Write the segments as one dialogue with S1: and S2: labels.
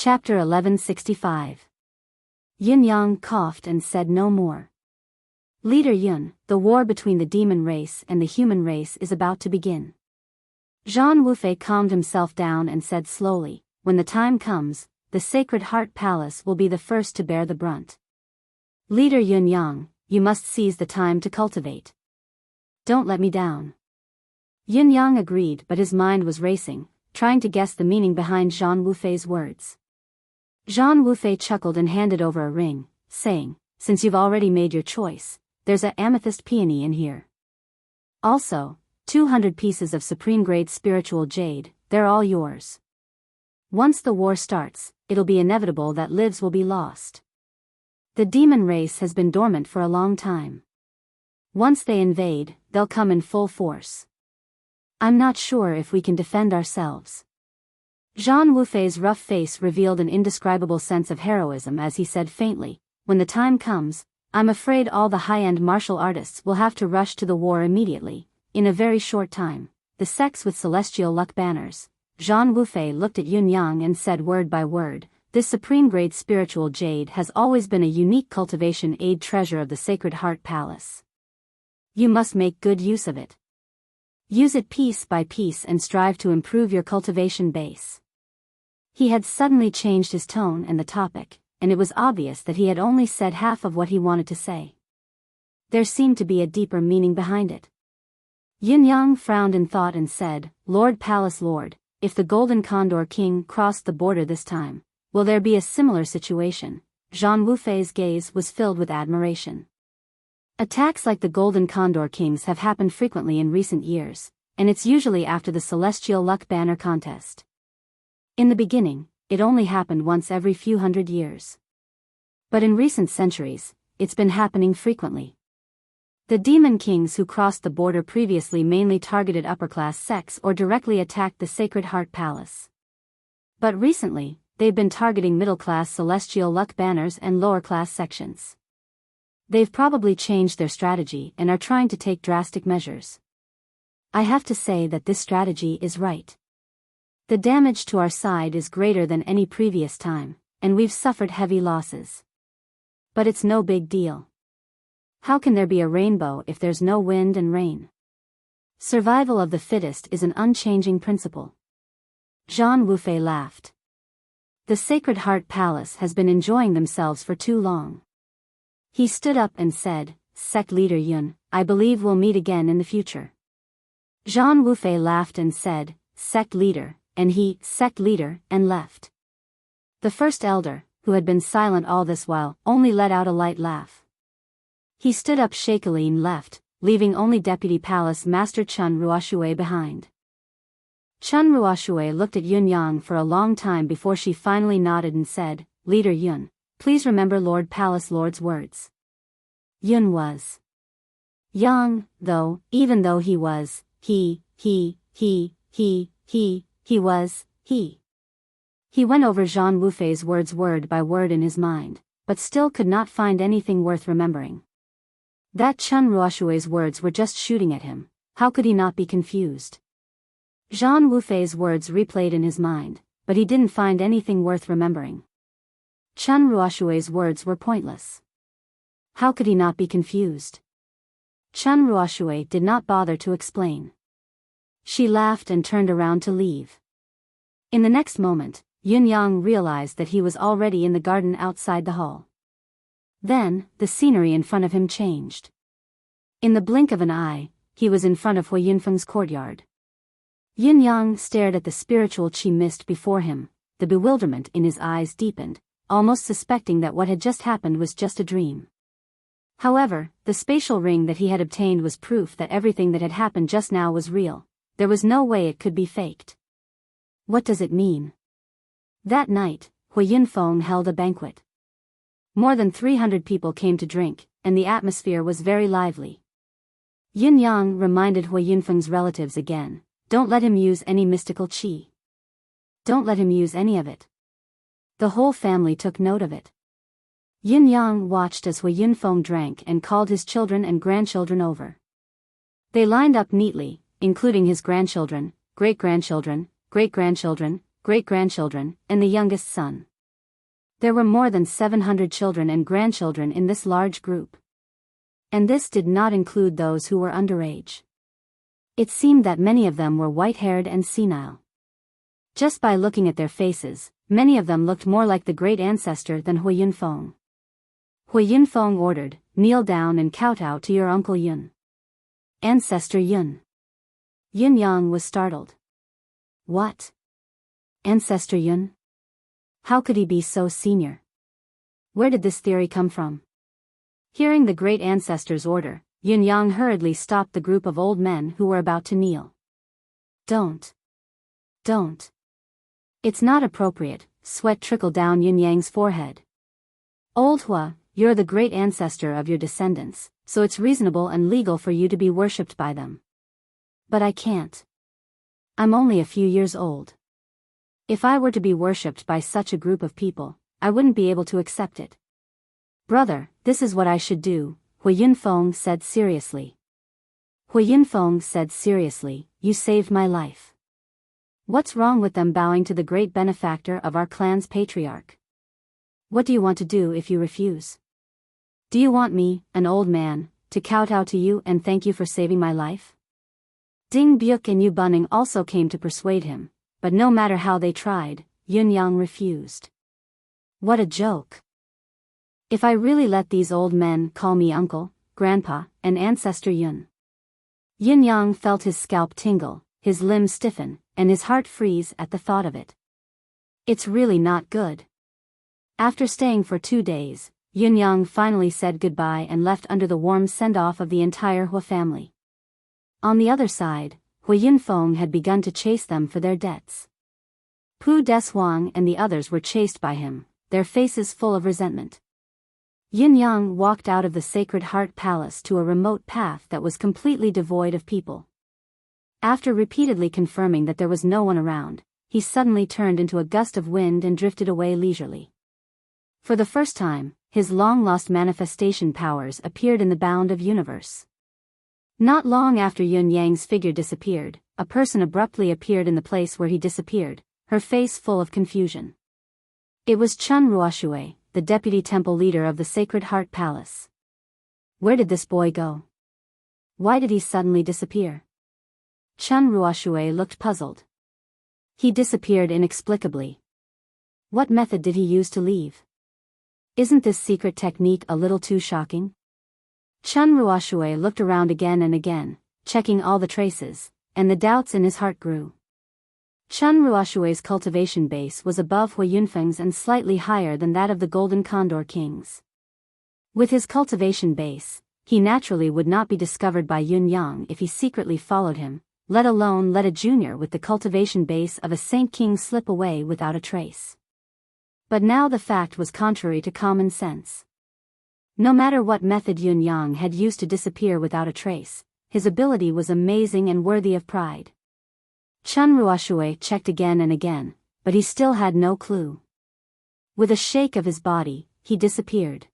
S1: Chapter 1165. Yin-Yang coughed and said no more. Leader Yun, the war between the demon race and the human race is about to begin. Zhang Wufei calmed himself down and said slowly, when the time comes, the Sacred Heart Palace will be the first to bear the brunt. Leader Yin-Yang, you must seize the time to cultivate. Don't let me down. Yin-Yang agreed, but his mind was racing, trying to guess the meaning behind Zhang Wufei's words. Zhang Wufei chuckled and handed over a ring, saying, since you've already made your choice, there's a amethyst peony in here. Also, 200 pieces of supreme-grade spiritual jade, they're all yours. Once the war starts, it'll be inevitable that lives will be lost. The demon race has been dormant for a long time. Once they invade, they'll come in full force. I'm not sure if we can defend ourselves. Zhang Wufei's rough face revealed an indescribable sense of heroism as he said faintly, when the time comes, I'm afraid all the high-end martial artists will have to rush to the war immediately, in a very short time. The sects with celestial luck banners. Zhang Wufei looked at Yin-Yang and said word by word, this supreme-grade spiritual jade has always been a unique cultivation aid treasure of the Sacred Heart Palace. You must make good use of it. Use it piece by piece and strive to improve your cultivation base. He had suddenly changed his tone and the topic, and it was obvious that he had only said half of what he wanted to say. There seemed to be a deeper meaning behind it. Yin-Yang frowned in thought and said, Lord Palace Lord, if the Golden Condor King crossed the border this time, will there be a similar situation? Zhang Wufei's gaze was filled with admiration. Attacks like the Golden Condor Kings have happened frequently in recent years, and it's usually after the Celestial Luck Banner contest. In the beginning, it only happened once every few hundred years. But in recent centuries, it's been happening frequently. The demon kings who crossed the border previously mainly targeted upper-class sects or directly attacked the Sacred Heart Palace. But recently, they've been targeting middle-class celestial luck banners and lower-class sections. They've probably changed their strategy and are trying to take drastic measures. I have to say that this strategy is right. The damage to our side is greater than any previous time, and we've suffered heavy losses. But it's no big deal. How can there be a rainbow if there's no wind and rain? Survival of the fittest is an unchanging principle. Zhang Wufei laughed. The Sacred Heart Palace has been enjoying themselves for too long. He stood up and said, Sect Leader Yun, I believe we'll meet again in the future. Zhang Wufei laughed and said, Sect Leader, and he, Sect Leader, and left. The first elder, who had been silent all this while, only let out a light laugh. He stood up shakily and left, leaving only Deputy Palace Master Chun Ruoxue behind. Chun Ruoxue looked at Yin-Yang for a long time before she finally nodded and said, Leader Yun, please remember Lord Palace Lord's words. Yun was young, though, even though he was, he was. He went over Zhang Wufei's words word by word in his mind, but still could not find anything worth remembering. That Chun Ruoxue's words were just shooting at him, how could he not be confused? Zhang Wufei's words replayed in his mind, but he didn't find anything worth remembering. Chun Ruoxue's words were pointless. How could he not be confused? Chun Ruoxue did not bother to explain. She laughed and turned around to leave. In the next moment, Yin-Yang realized that he was already in the garden outside the hall. Then, the scenery in front of him changed. In the blink of an eye, he was in front of Hui Yunfeng's courtyard. Yin-Yang stared at the spiritual chi mist before him, the bewilderment in his eyes deepened, almost suspecting that what had just happened was just a dream. However, the spatial ring that he had obtained was proof that everything that had happened just now was real. There was no way it could be faked. What does it mean? That night, Hui Yunfeng held a banquet. More than 300 people came to drink, and the atmosphere was very lively. Yin-Yang reminded Hui Yunfeng's relatives again, don't let him use any mystical qi. Don't let him use any of it. The whole family took note of it. Yin-Yang watched as Hui Yunfeng drank and called his children and grandchildren over. They lined up neatly, including his grandchildren, great-grandchildren, great-grandchildren, great-grandchildren, and the youngest son. There were more than 700 children and grandchildren in this large group. And this did not include those who were underage. It seemed that many of them were white-haired and senile. Just by looking at their faces, many of them looked more like the great ancestor than Hui Yunfeng. Hui Yunfeng ordered, "Kneel down and kowtow to your Uncle Yun." Ancestor Yun. Yin Yang was startled. What? Ancestor Yun? How could he be so senior? Where did this theory come from? Hearing the great ancestor's order, Yin Yang hurriedly stopped the group of old men who were about to kneel. Don't. It's not appropriate. Sweat trickled down Yin Yang's forehead. Old Hua, you're the great ancestor of your descendants, so it's reasonable and legal for you to be worshipped by them. But I can't. I'm only a few years old. If I were to be worshipped by such a group of people, I wouldn't be able to accept it. Brother, this is what I should do, Hui Yunfeng said seriously. Hui Yunfeng said seriously, you saved my life. What's wrong with them bowing to the great benefactor of our clan's patriarch? What do you want to do if you refuse? Do you want me, an old man, to kowtow to you and thank you for saving my life? Ding Byuk and Yu Bunning also came to persuade him, but no matter how they tried, Yun Yang refused. What a joke. If I really let these old men call me uncle, grandpa, and ancestor Yun. Yin Yang felt his scalp tingle, his limbs stiffen, and his heart freeze at the thought of it. It's really not good. After staying for 2 days, Yin Yang finally said goodbye and left under the warm send-off of the entire Hua family. On the other side, Hui Yunfeng had begun to chase them for their debts. Pu Deshuang and the others were chased by him, their faces full of resentment. Yin Yang walked out of the Sacred Heart Palace to a remote path that was completely devoid of people. After repeatedly confirming that there was no one around, he suddenly turned into a gust of wind and drifted away leisurely. For the first time, his long-lost manifestation powers appeared in the bound of universe. Not long after Yun Yang's figure disappeared, a person abruptly appeared in the place where he disappeared, her face full of confusion. It was Chun Ruoshui, the deputy temple leader of the Sacred Heart Palace. Where did this boy go? Why did he suddenly disappear? Chun Ruoshui looked puzzled. He disappeared inexplicably. What method did he use to leave? Isn't this secret technique a little too shocking? Chun Ruoshui looked around again and again, checking all the traces, and the doubts in his heart grew. Chun Ruoshui's cultivation base was above Hui Yunfeng's and slightly higher than that of the Golden Condor Kings. With his cultivation base, he naturally would not be discovered by Yun Yang if he secretly followed him, let alone let a junior with the cultivation base of a Saint King slip away without a trace. But now the fact was contrary to common sense. No matter what method Yun Yang had used to disappear without a trace, his ability was amazing and worthy of pride. Chun Ruoshui checked again and again, but he still had no clue. With a shake of his body, he disappeared.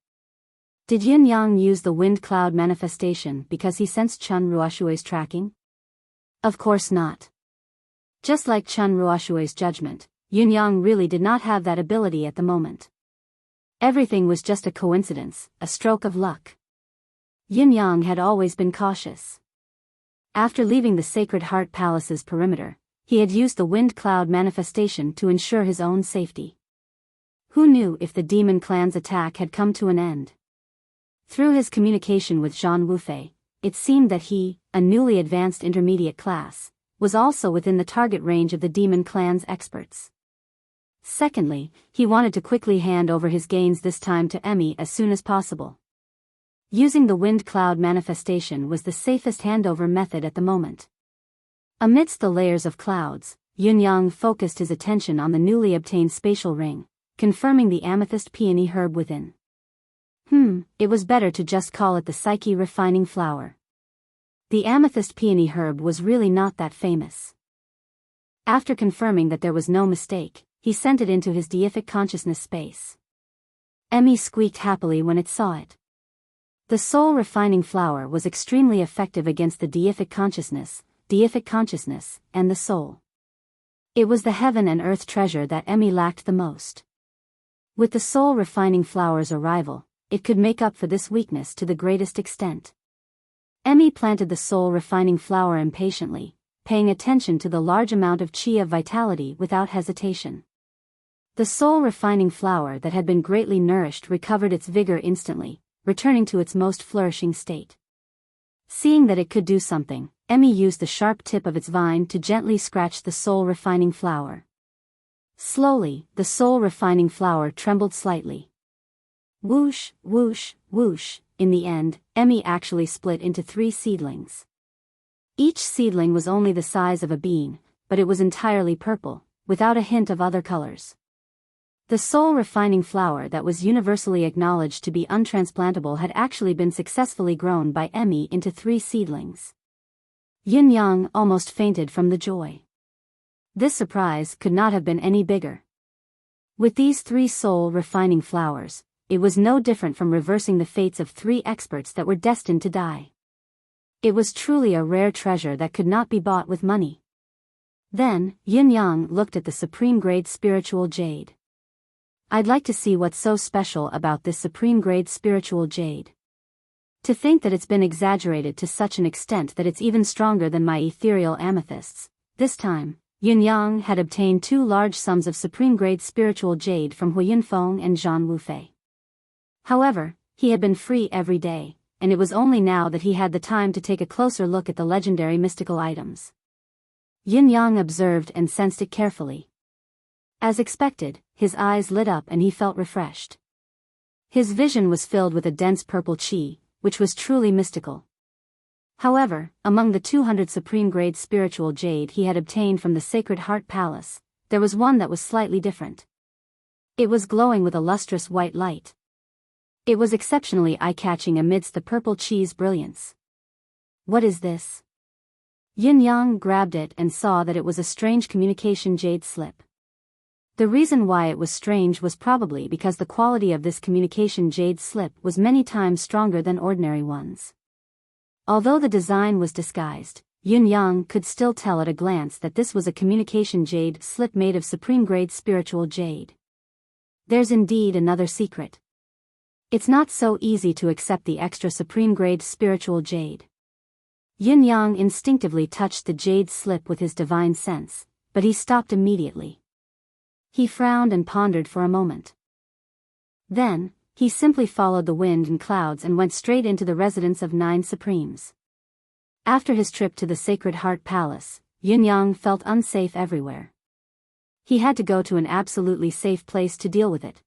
S1: Did Yun Yang use the wind cloud manifestation because he sensed Chun Ruoshui's tracking? Of course not. Just like Chun Ruoshui's judgment, Yun Yang really did not have that ability at the moment. Everything was just a coincidence, a stroke of luck. Yin Yang had always been cautious. After leaving the Sacred Heart Palace's perimeter, he had used the wind cloud manifestation to ensure his own safety. Who knew if the demon clan's attack had come to an end? Through his communication with Zhang Wufei, it seemed that he, a newly advanced intermediate class, was also within the target range of the demon clan's experts. Secondly, he wanted to quickly hand over his gains this time to Emmy as soon as possible. Using the wind cloud manifestation was the safest handover method at the moment. Amidst the layers of clouds, Yun Yang focused his attention on the newly obtained spatial ring, confirming the amethyst peony herb within. It was better to just call it the psyche refining flower. The amethyst peony herb was really not that famous. After confirming that there was no mistake, he sent it into his deific consciousness space. Emmy squeaked happily when it saw it. The soul refining flower was extremely effective against the deific consciousness, and the soul. It was the heaven and earth treasure that Emmy lacked the most. With the soul-refining flower's arrival, it could make up for this weakness to the greatest extent. Emmy planted the soul-refining flower impatiently, paying attention to the large amount of chi of vitality without hesitation. The soul-refining flower that had been greatly nourished recovered its vigor instantly, returning to its most flourishing state. Seeing that it could do something, Emmy used the sharp tip of its vine to gently scratch the soul-refining flower. Slowly, the soul-refining flower trembled slightly. Whoosh, whoosh, whoosh. In the end, Emmy actually split into 3 seedlings. Each seedling was only the size of a bean, but it was entirely purple, without a hint of other colors. The soul-refining flower that was universally acknowledged to be untransplantable had actually been successfully grown by Emmy into 3 seedlings. Yin Yang almost fainted from the joy. This surprise could not have been any bigger. With these 3 soul-refining flowers, it was no different from reversing the fates of 3 experts that were destined to die. It was truly a rare treasure that could not be bought with money. Then, Yin Yang looked at the supreme-grade spiritual jade. I'd like to see what's so special about this supreme-grade spiritual jade. To think that it's been exaggerated to such an extent that it's even stronger than my ethereal amethysts. This time, Yin Yang had obtained 2 large sums of supreme-grade spiritual jade from Huiyun Feng and Zhan Wufei. However, he had been free every day, and it was only now that he had the time to take a closer look at the legendary mystical items. Yin Yang observed and sensed it carefully. As expected, his eyes lit up and he felt refreshed. His vision was filled with a dense purple chi, which was truly mystical. However, among the 200 supreme-grade spiritual jade he had obtained from the Sacred Heart Palace, there was one that was slightly different. It was glowing with a lustrous white light. It was exceptionally eye-catching amidst the purple chi's brilliance. What is this? Yin Yang grabbed it and saw that it was a strange communication jade slip. The reason why it was strange was probably because the quality of this communication jade slip was many times stronger than ordinary ones. Although the design was disguised, Yin Yang could still tell at a glance that this was a communication jade slip made of supreme-grade spiritual jade. There's indeed another secret. It's not so easy to accept the extra supreme-grade spiritual jade. Yin Yang instinctively touched the jade slip with his divine sense, but he stopped immediately. He frowned and pondered for a moment. Then, he simply followed the wind and clouds and went straight into the residence of 9 Supremes. After his trip to the Sacred Heart Palace, Yin Yang felt unsafe everywhere. He had to go to an absolutely safe place to deal with it.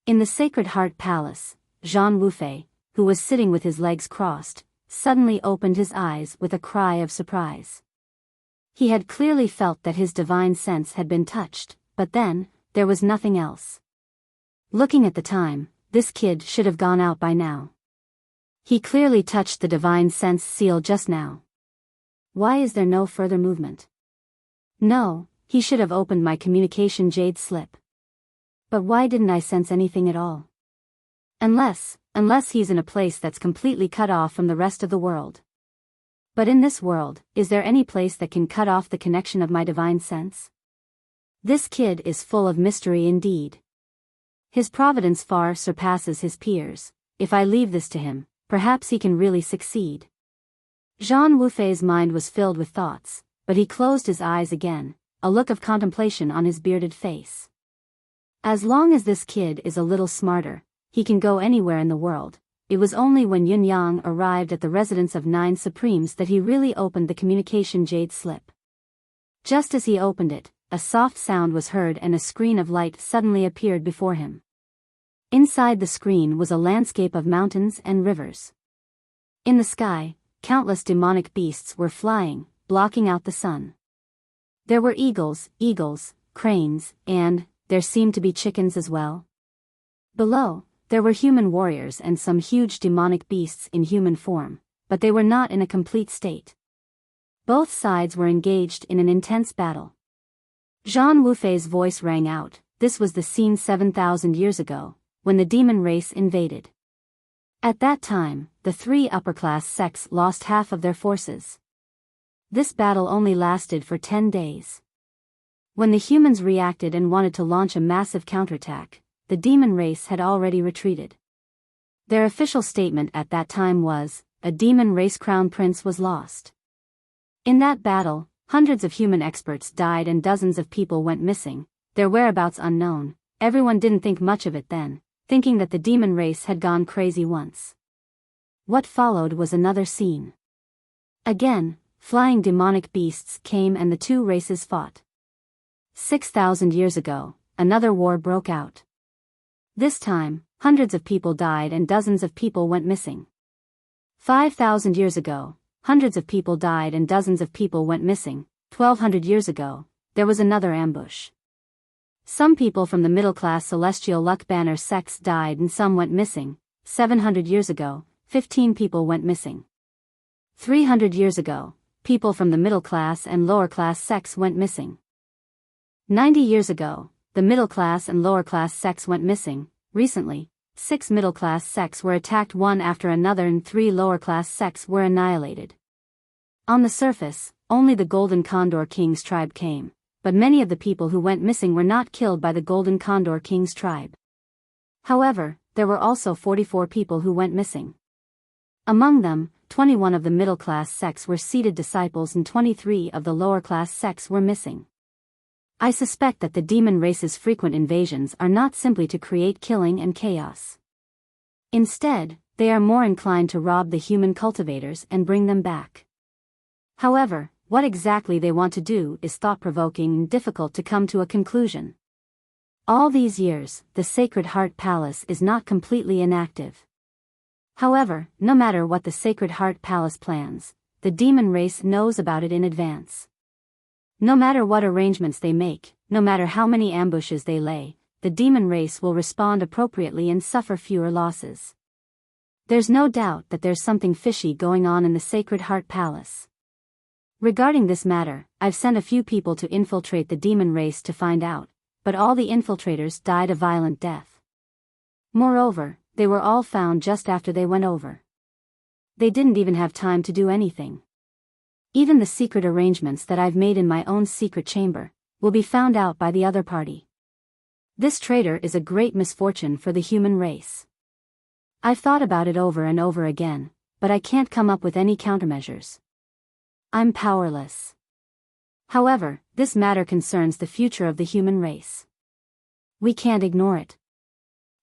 S1: In the Sacred Heart Palace, Zhan Wufei, who was sitting with his legs crossed, suddenly opened his eyes with a cry of surprise. He had clearly felt that his divine sense had been touched, but then, there was nothing else. Looking at the time, this kid should have gone out by now. He clearly touched the divine sense seal just now. Why is there no further movement? No, he should have opened my communication jade slip. But why didn't I sense anything at all? Unless he's in a place that's completely cut off from the rest of the world. But in this world, is there any place that can cut off the connection of my divine sense? This kid is full of mystery indeed. His providence far surpasses his peers. If I leave this to him, perhaps he can really succeed. Zhan Wufei's mind was filled with thoughts, but he closed his eyes again, a look of contemplation on his bearded face. As long as this kid is a little smarter, he can go anywhere in the world. It was only when Yin Yang arrived at the residence of 9 Supremes that he really opened the communication jade slip. Just as he opened it, a soft sound was heard and a screen of light suddenly appeared before him. Inside the screen was a landscape of mountains and rivers. In the sky, countless demonic beasts were flying, blocking out the sun. There were eagles, cranes, and there seemed to be chickens as well. Below, there were human warriors and some huge demonic beasts in human form, but they were not in a complete state. Both sides were engaged in an intense battle. Zhan Wufei's voice rang out. This was the scene 7,000 years ago, when the demon race invaded. At that time, the 3 upper-class sects lost half of their forces. This battle only lasted for 10 days. When the humans reacted and wanted to launch a massive counterattack, the demon race had already retreated. Their official statement at that time was, a demon race crown prince was lost. In that battle, hundreds of human experts died and dozens of people went missing, their whereabouts unknown. Everyone didn't think much of it then, thinking that the demon race had gone crazy once. What followed was another scene. Again, flying demonic beasts came and the two races fought. 6,000 years ago, another war broke out. This time, hundreds of people died and dozens of people went missing. 5,000 years ago, hundreds of people died and dozens of people went missing. 1,200 years ago, there was another ambush. Some people from the middle-class celestial luck banner sects died and some went missing. 700 years ago, 15 people went missing. 300 years ago, people from the middle-class and lower-class sects went missing. 90 years ago, the middle-class and lower-class sects went missing. Recently, 6 middle-class sects were attacked one after another and 3 lower-class sects were annihilated. On the surface, only the Golden Condor King's tribe came, but many of the people who went missing were not killed by the Golden Condor King's tribe. However, there were also 44 people who went missing. Among them, 21 of the middle-class sects were seated disciples and 23 of the lower-class sects were missing. I suspect that the demon race's frequent invasions are not simply to create killing and chaos. Instead, they are more inclined to rob the human cultivators and bring them back. However, what exactly they want to do is thought-provoking and difficult to come to a conclusion. All these years, the Sacred Heart Palace is not completely inactive. However, no matter what the Sacred Heart Palace plans, the demon race knows about it in advance. No matter what arrangements they make, no matter how many ambushes they lay, the demon race will respond appropriately and suffer fewer losses. There's no doubt that there's something fishy going on in the Sacred Heart Palace. Regarding this matter, I've sent a few people to infiltrate the demon race to find out, but all the infiltrators died a violent death. Moreover, they were all found just after they went over. They didn't even have time to do anything. Even the secret arrangements that I've made in my own secret chamber will be found out by the other party. This traitor is a great misfortune for the human race. I've thought about it over and over again, but I can't come up with any countermeasures. I'm powerless. However, this matter concerns the future of the human race. We can't ignore it.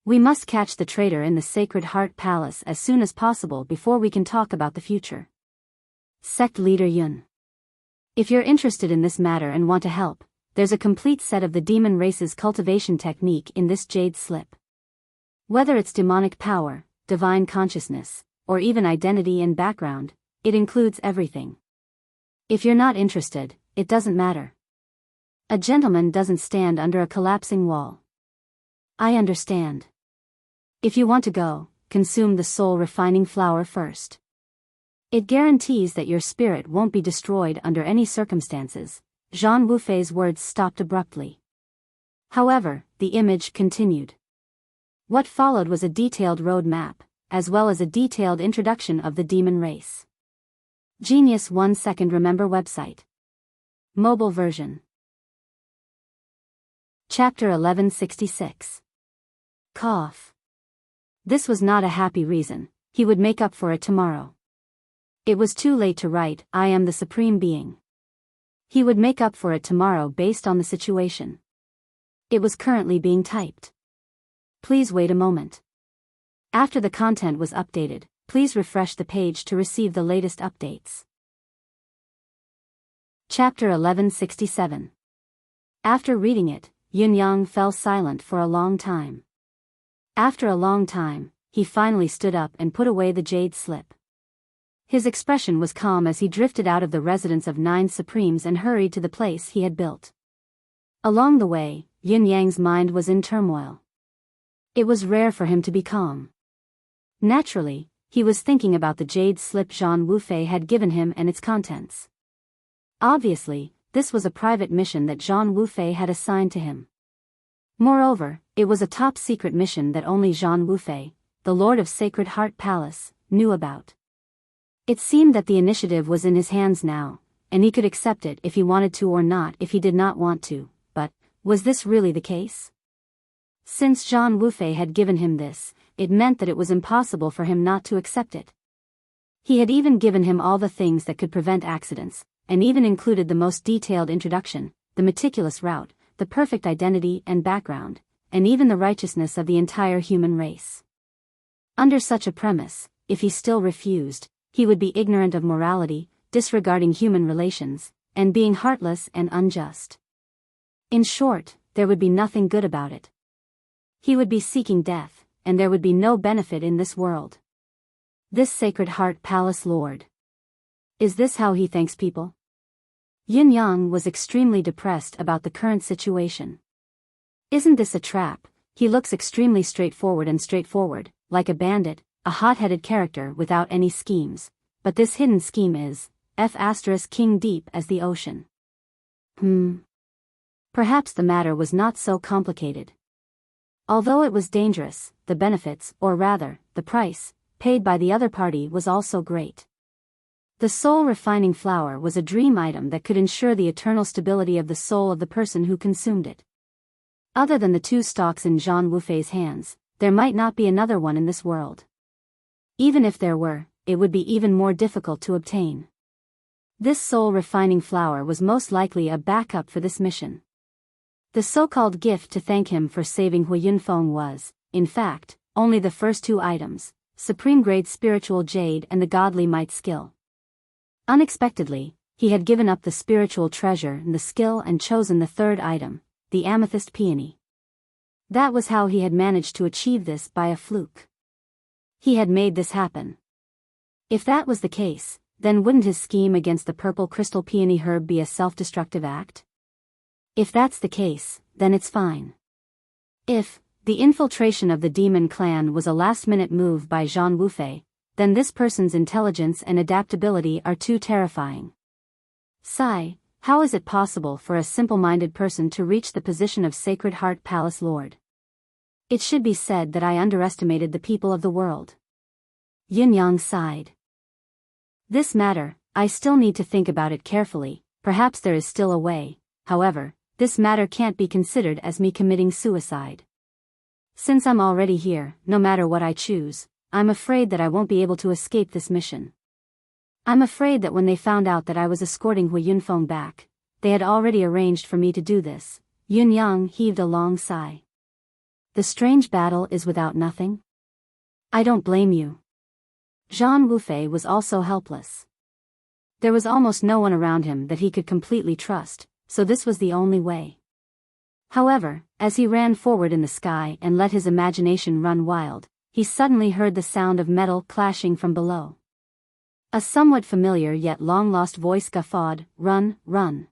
S1: We must catch the traitor in the Sacred Heart Palace as soon as possible before we can talk about the future. Sect Leader Yun. If you're interested in this matter and want to help, there's a complete set of the demon race's cultivation technique in this jade slip. Whether it's demonic power, divine consciousness, or even identity and background, it includes everything. If you're not interested, it doesn't matter. A gentleman doesn't stand under a collapsing wall. I understand. If you want to go, consume the soul-refining flower first. It guarantees that your spirit won't be destroyed under any circumstances. Zhang Wufei's words stopped abruptly. However, the image continued. What followed was a detailed road map, as well as a detailed introduction of the demon race. Genius 1 Second Remember website. Mobile version. Chapter 1166. Cough. This was not a happy reason. He would make up for it tomorrow. It was too late to write, I am the Supreme Being. He would make up for it tomorrow based on the situation. It was currently being typed. Please wait a moment. After the content was updated, please refresh the page to receive the latest updates. Chapter 1167. After reading it, Yin Yang fell silent for a long time. After a long time, he finally stood up and put away the jade slip. His expression was calm as he drifted out of the residence of 9 Supremes and hurried to the place he had built. Along the way, Yin Yang's mind was in turmoil. It was rare for him to be calm. Naturally, he was thinking about the jade slip Zhang Wufei had given him and its contents. Obviously, this was a private mission that Zhang Wufei had assigned to him. Moreover, it was a top-secret mission that only Zhang Wufei, the Lord of Sacred Heart Palace, knew about. It seemed that the initiative was in his hands now, and he could accept it if he wanted to or not if he did not want to, but was this really the case? Since Zhang Wufei had given him this, it meant that it was impossible for him not to accept it. He had even given him all the things that could prevent accidents, and even included the most detailed introduction, the meticulous route, the perfect identity and background, and even the righteousness of the entire human race. Under such a premise, if he still refused, he would be ignorant of morality, disregarding human relations, and being heartless and unjust. In short, there would be nothing good about it. He would be seeking death, and there would be no benefit in this world. This Sacred Heart Palace Lord. Is this how he thanks people? Yin Yang was extremely depressed about the current situation. Isn't this a trap? He looks extremely straightforward, like a bandit, a hot-headed character without any schemes, but this hidden scheme is, king deep as the ocean. Perhaps the matter was not so complicated. Although it was dangerous, the benefits, or rather, the price, paid by the other party was also great. The soul refining flower was a dream item that could ensure the eternal stability of the soul of the person who consumed it. Other than the 2 stalks in Zhang Wufei's hands, there might not be another one in this world. Even if there were, it would be even more difficult to obtain. This soul refining flower was most likely a backup for this mission. The so-called gift to thank him for saving Hui Yunfeng was, in fact, only the first 2 items, supreme-grade spiritual jade and the godly might skill. Unexpectedly, he had given up the spiritual treasure and the skill and chosen the 3rd item, the amethyst peony. That was how he had managed to achieve this by a fluke. He had made this happen. If that was the case, then wouldn't his scheme against the purple crystal peony herb be a self-destructive act? If that's the case, then it's fine. If the infiltration of the demon clan was a last-minute move by Zhang Wufei, then this person's intelligence and adaptability are too terrifying. Sigh. How is it possible for a simple-minded person to reach the position of Sacred Heart Palace Lord? It should be said that I underestimated the people of the world. Yin Yang sighed. This matter, I still need to think about it carefully, perhaps there is still a way, however, this matter can't be considered as me committing suicide. Since I'm already here, no matter what I choose, I'm afraid that I won't be able to escape this mission. I'm afraid that when they found out that I was escorting Hui Yunfeng back, they had already arranged for me to do this. Yin Yang heaved a long sigh. The strange battle is without nothing? I don't blame you. Zhang Wufei was also helpless. There was almost no one around him that he could completely trust, so this was the only way. However, as he ran forward in the sky and let his imagination run wild, he suddenly heard the sound of metal clashing from below. A somewhat familiar yet long-lost voice guffawed, "Run, run.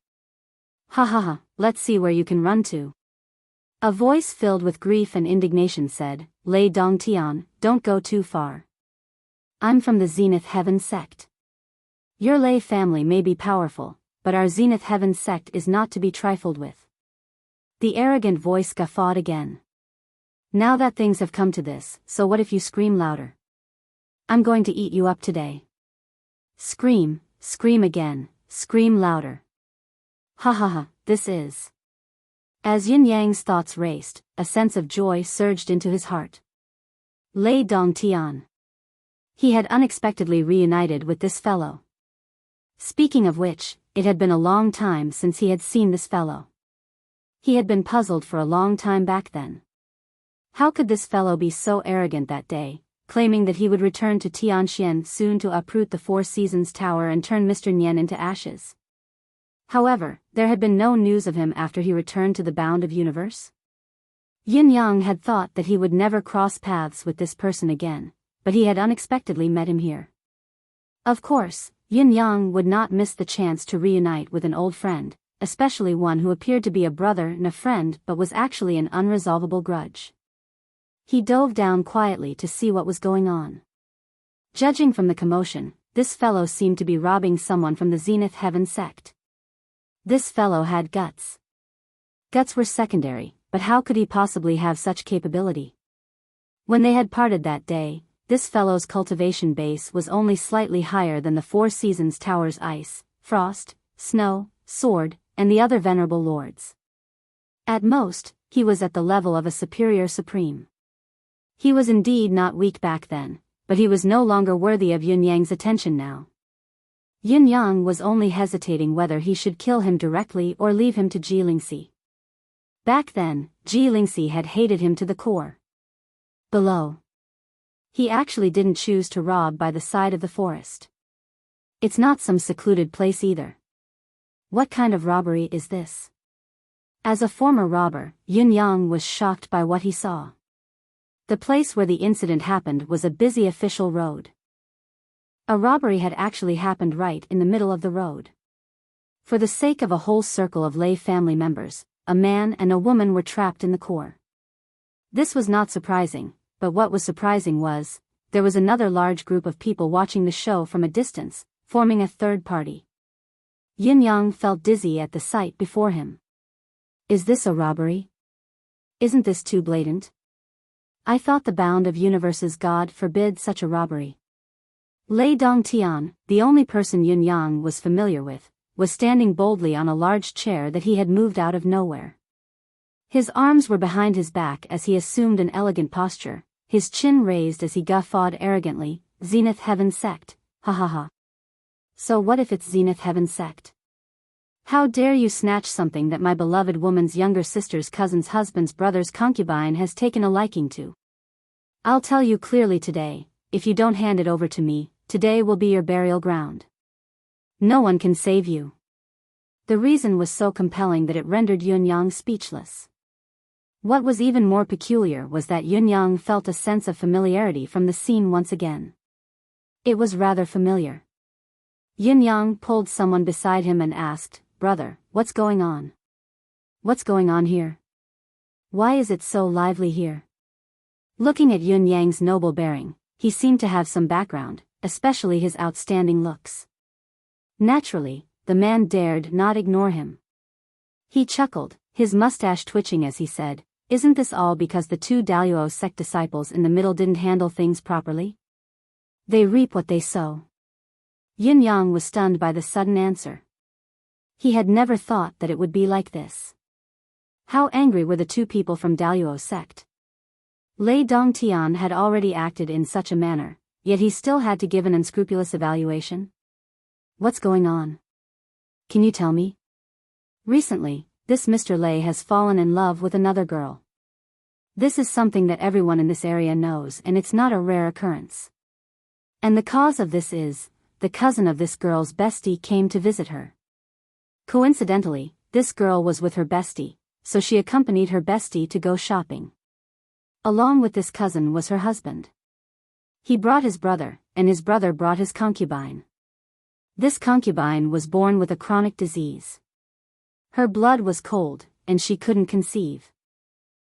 S1: Ha ha ha, let's see where you can run to." A voice filled with grief and indignation said, "Lei Dongtian, don't go too far. I'm from the Zenith Heaven sect. Your Lei family may be powerful, but our Zenith Heaven sect is not to be trifled with." The arrogant voice guffawed again. "Now that things have come to this, so what if you scream louder? I'm going to eat you up today. Scream, scream again, scream louder. Ha ha ha, this is..." As Yin Yang's thoughts raced, a sense of joy surged into his heart. Lei Dongtian. He had unexpectedly reunited with this fellow. Speaking of which, it had been a long time since he had seen this fellow. He had been puzzled for a long time back then. How could this fellow be so arrogant that day, claiming that he would return to Tianxian soon to uproot the Four Seasons Tower and turn Mr. Nian into ashes? However, there had been no news of him after he returned to the bound of universe. Yin Yang had thought that he would never cross paths with this person again, but he had unexpectedly met him here. Of course, Yin Yang would not miss the chance to reunite with an old friend, especially one who appeared to be a brother and a friend but was actually an unresolvable grudge. He dove down quietly to see what was going on. Judging from the commotion, this fellow seemed to be robbing someone from the Zenith Heaven sect. This fellow had guts. Guts were secondary, but how could he possibly have such capability? When they had parted that day, this fellow's cultivation base was only slightly higher than the Four Seasons Tower's ice, frost, snow, sword, and the other venerable lords. At most, he was at the level of a superior supreme. He was indeed not weak back then, but he was no longer worthy of Yun Yang's attention now. Yun Yang was only hesitating whether he should kill him directly or leave him to Ji Lingxi. Back then, Ji Lingxi had hated him to the core. Below. He actually didn't choose to rob by the side of the forest. It's not some secluded place either. What kind of robbery is this? As a former robber, Yun Yang was shocked by what he saw. The place where the incident happened was a busy official road. A robbery had actually happened right in the middle of the road. For the sake of a whole circle of lay family members, a man and a woman were trapped in the core. This was not surprising, but what was surprising was, there was another large group of people watching the show from a distance, forming a third party. Yin Yang felt dizzy at the sight before him. Is this a robbery? Isn't this too blatant? I thought the bound of universe's God forbid such a robbery. Lei Dongtian, the only person Yun Yang was familiar with, was standing boldly on a large chair that he had moved out of nowhere. His arms were behind his back as he assumed an elegant posture, his chin raised as he guffawed arrogantly, Zenith Heaven Sect, ha ha ha. So what if it's Zenith Heaven Sect? How dare you snatch something that my beloved woman's younger sister's cousin's husband's brother's concubine has taken a liking to? I'll tell you clearly today, if you don't hand it over to me, today will be your burial ground. No one can save you. The reason was so compelling that it rendered Yun Yang speechless. What was even more peculiar was that Yun Yang felt a sense of familiarity from the scene once again. It was rather familiar. Yun Yang pulled someone beside him and asked, "Brother, what's going on? What's going on here? Why is it so lively here?" Looking at Yun Yang's noble bearing, he seemed to have some background, especially his outstanding looks. Naturally, the man dared not ignore him. He chuckled, his mustache twitching as he said, "Isn't this all because the two Daluo sect disciples in the middle didn't handle things properly? They reap what they sow." Yin Yang was stunned by the sudden answer. He had never thought that it would be like this. How angry were the two people from Daluo sect? Lei Dongtian had already acted in such a manner, yet he still had to give an unscrupulous evaluation. What's going on? Can you tell me? Recently, this Mr. Lei has fallen in love with another girl. This is something that everyone in this area knows, and it's not a rare occurrence. And the cause of this is, the cousin of this girl's bestie came to visit her. Coincidentally, this girl was with her bestie, so she accompanied her bestie to go shopping. Along with this cousin was her husband. He brought his brother, and his brother brought his concubine. This concubine was born with a chronic disease. Her blood was cold, and she couldn't conceive.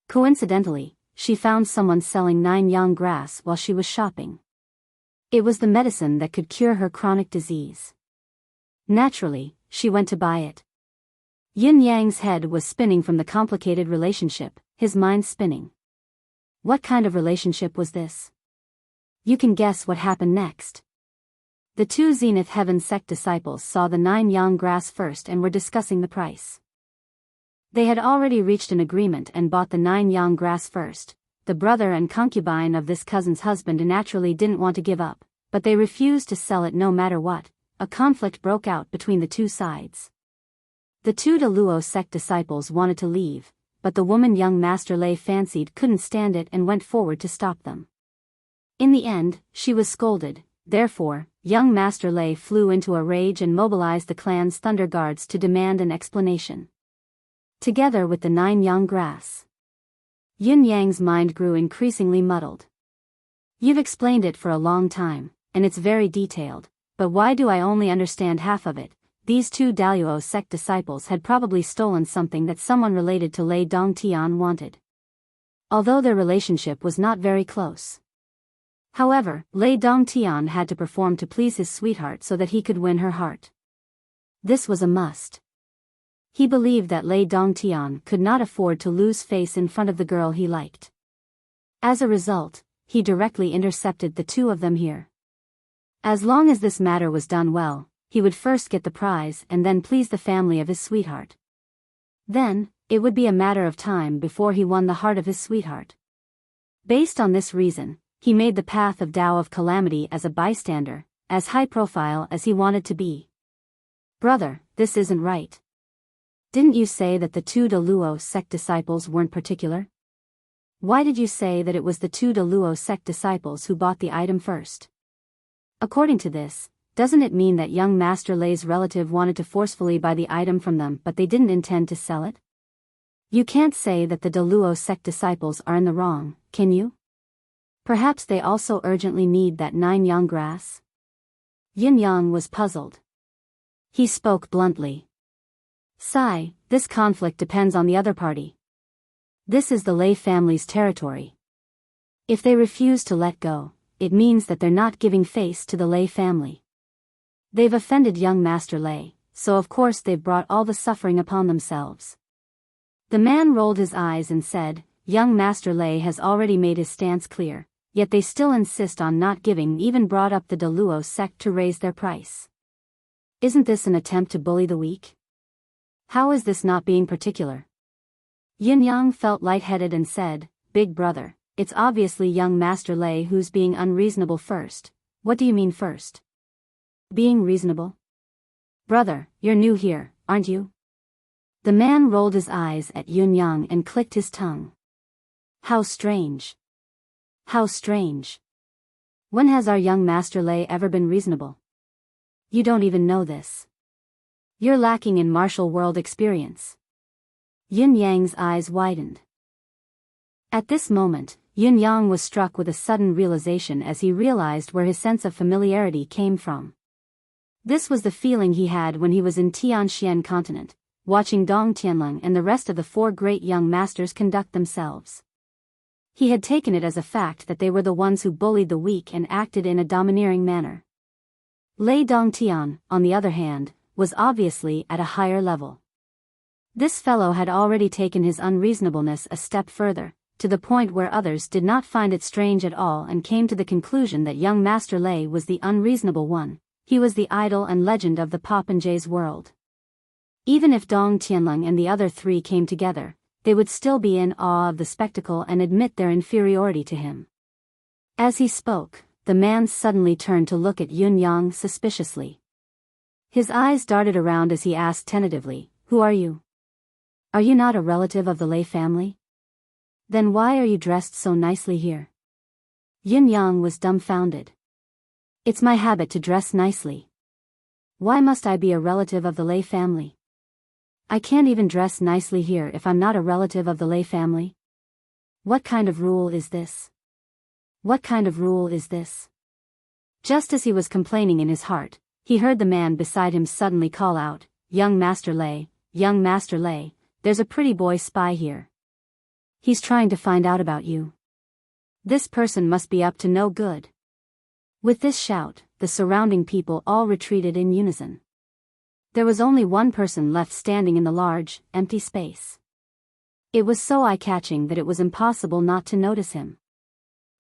S1: Coincidentally, she found someone selling 9-yang grass while she was shopping. It was the medicine that could cure her chronic disease. Naturally, she went to buy it. Yin Yang's head was spinning from the complicated relationship, his mind spinning. What kind of relationship was this? You can guess what happened next. The two Zenith Heaven sect disciples saw the 9-yang grass first and were discussing the price. They had already reached an agreement and bought the 9-yang grass first. The brother and concubine of this cousin's husband naturally didn't want to give up, but they refused to sell it no matter what. A conflict broke out between the two sides. The two Daluo sect disciples wanted to leave, but the woman young Master Lei fancied couldn't stand it and went forward to stop them. In the end, she was scolded, therefore, young Master Lei flew into a rage and mobilized the clan's thunder guards to demand an explanation. Together with the 9-yang grass. Yin Yang's mind grew increasingly muddled. You've explained it for a long time, and it's very detailed, but why do I only understand half of it? These two Daluo sect disciples had probably stolen something that someone related to Lei Dongtian wanted. Although their relationship was not very close. However, Lei Dongtian had to perform to please his sweetheart so that he could win her heart. This was a must. He believed that Lei Dongtian could not afford to lose face in front of the girl he liked. As a result, he directly intercepted the two of them here. As long as this matter was done well, he would first get the prize and then please the family of his sweetheart. Then, It would be a matter of time before he won the heart of his sweetheart. Based on this reason, he made the path of Tao of Calamity as a bystander, as high profile as he wanted to be. Brother, this isn't right. Didn't you say that the two De Luo sect disciples weren't particular? Why did you say that it was the two De Luo sect disciples who bought the item first? According to this, doesn't it mean that young Master Lei's relative wanted to forcefully buy the item from them but they didn't intend to sell it? You can't say that the De Luo sect disciples are in the wrong, can you? Perhaps they also urgently need that 9-yang grass? Yin Yang was puzzled. He spoke bluntly. Sai, this conflict depends on the other party. This is the Lei family's territory. If they refuse to let go, it means that they're not giving face to the Lei family. They've offended young Master Lei, so of course they've brought all the suffering upon themselves. The man rolled his eyes and said, young Master Lei has already made his stance clear, yet they still insist on not giving, even brought up the De Luo sect to raise their price. Isn't this an attempt to bully the weak? How is this not being particular? Yin Yang felt lightheaded and said, Big brother, it's obviously young Master Lei who's being unreasonable first. What do you mean first? Being reasonable? Brother, you're new here, aren't you? The man rolled his eyes at Yin Yang and clicked his tongue. How strange. How strange. When has our young Master Lei ever been reasonable? You don't even know this. You're lacking in martial world experience. Yin Yang's eyes widened. At this moment, Yin Yang was struck with a sudden realization as he realized where his sense of familiarity came from. This was the feeling he had when he was in Tianxian continent, watching Dong Tianlong and the rest of the 4 great young masters conduct themselves. He had taken it as a fact that they were the ones who bullied the weak and acted in a domineering manner. Lei Dongtian, on the other hand, was obviously at a higher level. This fellow had already taken his unreasonableness a step further, to the point where others did not find it strange at all and came to the conclusion that young Master Lei was the unreasonable one. He was the idol and legend of the Popinjay's world. Even if Dong Tianlong and the other 3 came together, they would still be in awe of the spectacle and admit their inferiority to him. As he spoke, the man suddenly turned to look at Yin Yang suspiciously. His eyes darted around as he asked tentatively, Who are you? Are you not a relative of the Lei family? Then why are you dressed so nicely here? Yin Yang was dumbfounded. It's my habit to dress nicely. Why must I be a relative of the Lei family? I can't even dress nicely here if I'm not a relative of the Lei family. What kind of rule is this? What kind of rule is this? Just as he was complaining in his heart, he heard the man beside him suddenly call out, Young Master Lei, there's a pretty boy spy here. He's trying to find out about you. This person must be up to no good. With this shout, the surrounding people all retreated in unison. There was only one person left standing in the large, empty space. It was so eye-catching that it was impossible not to notice him.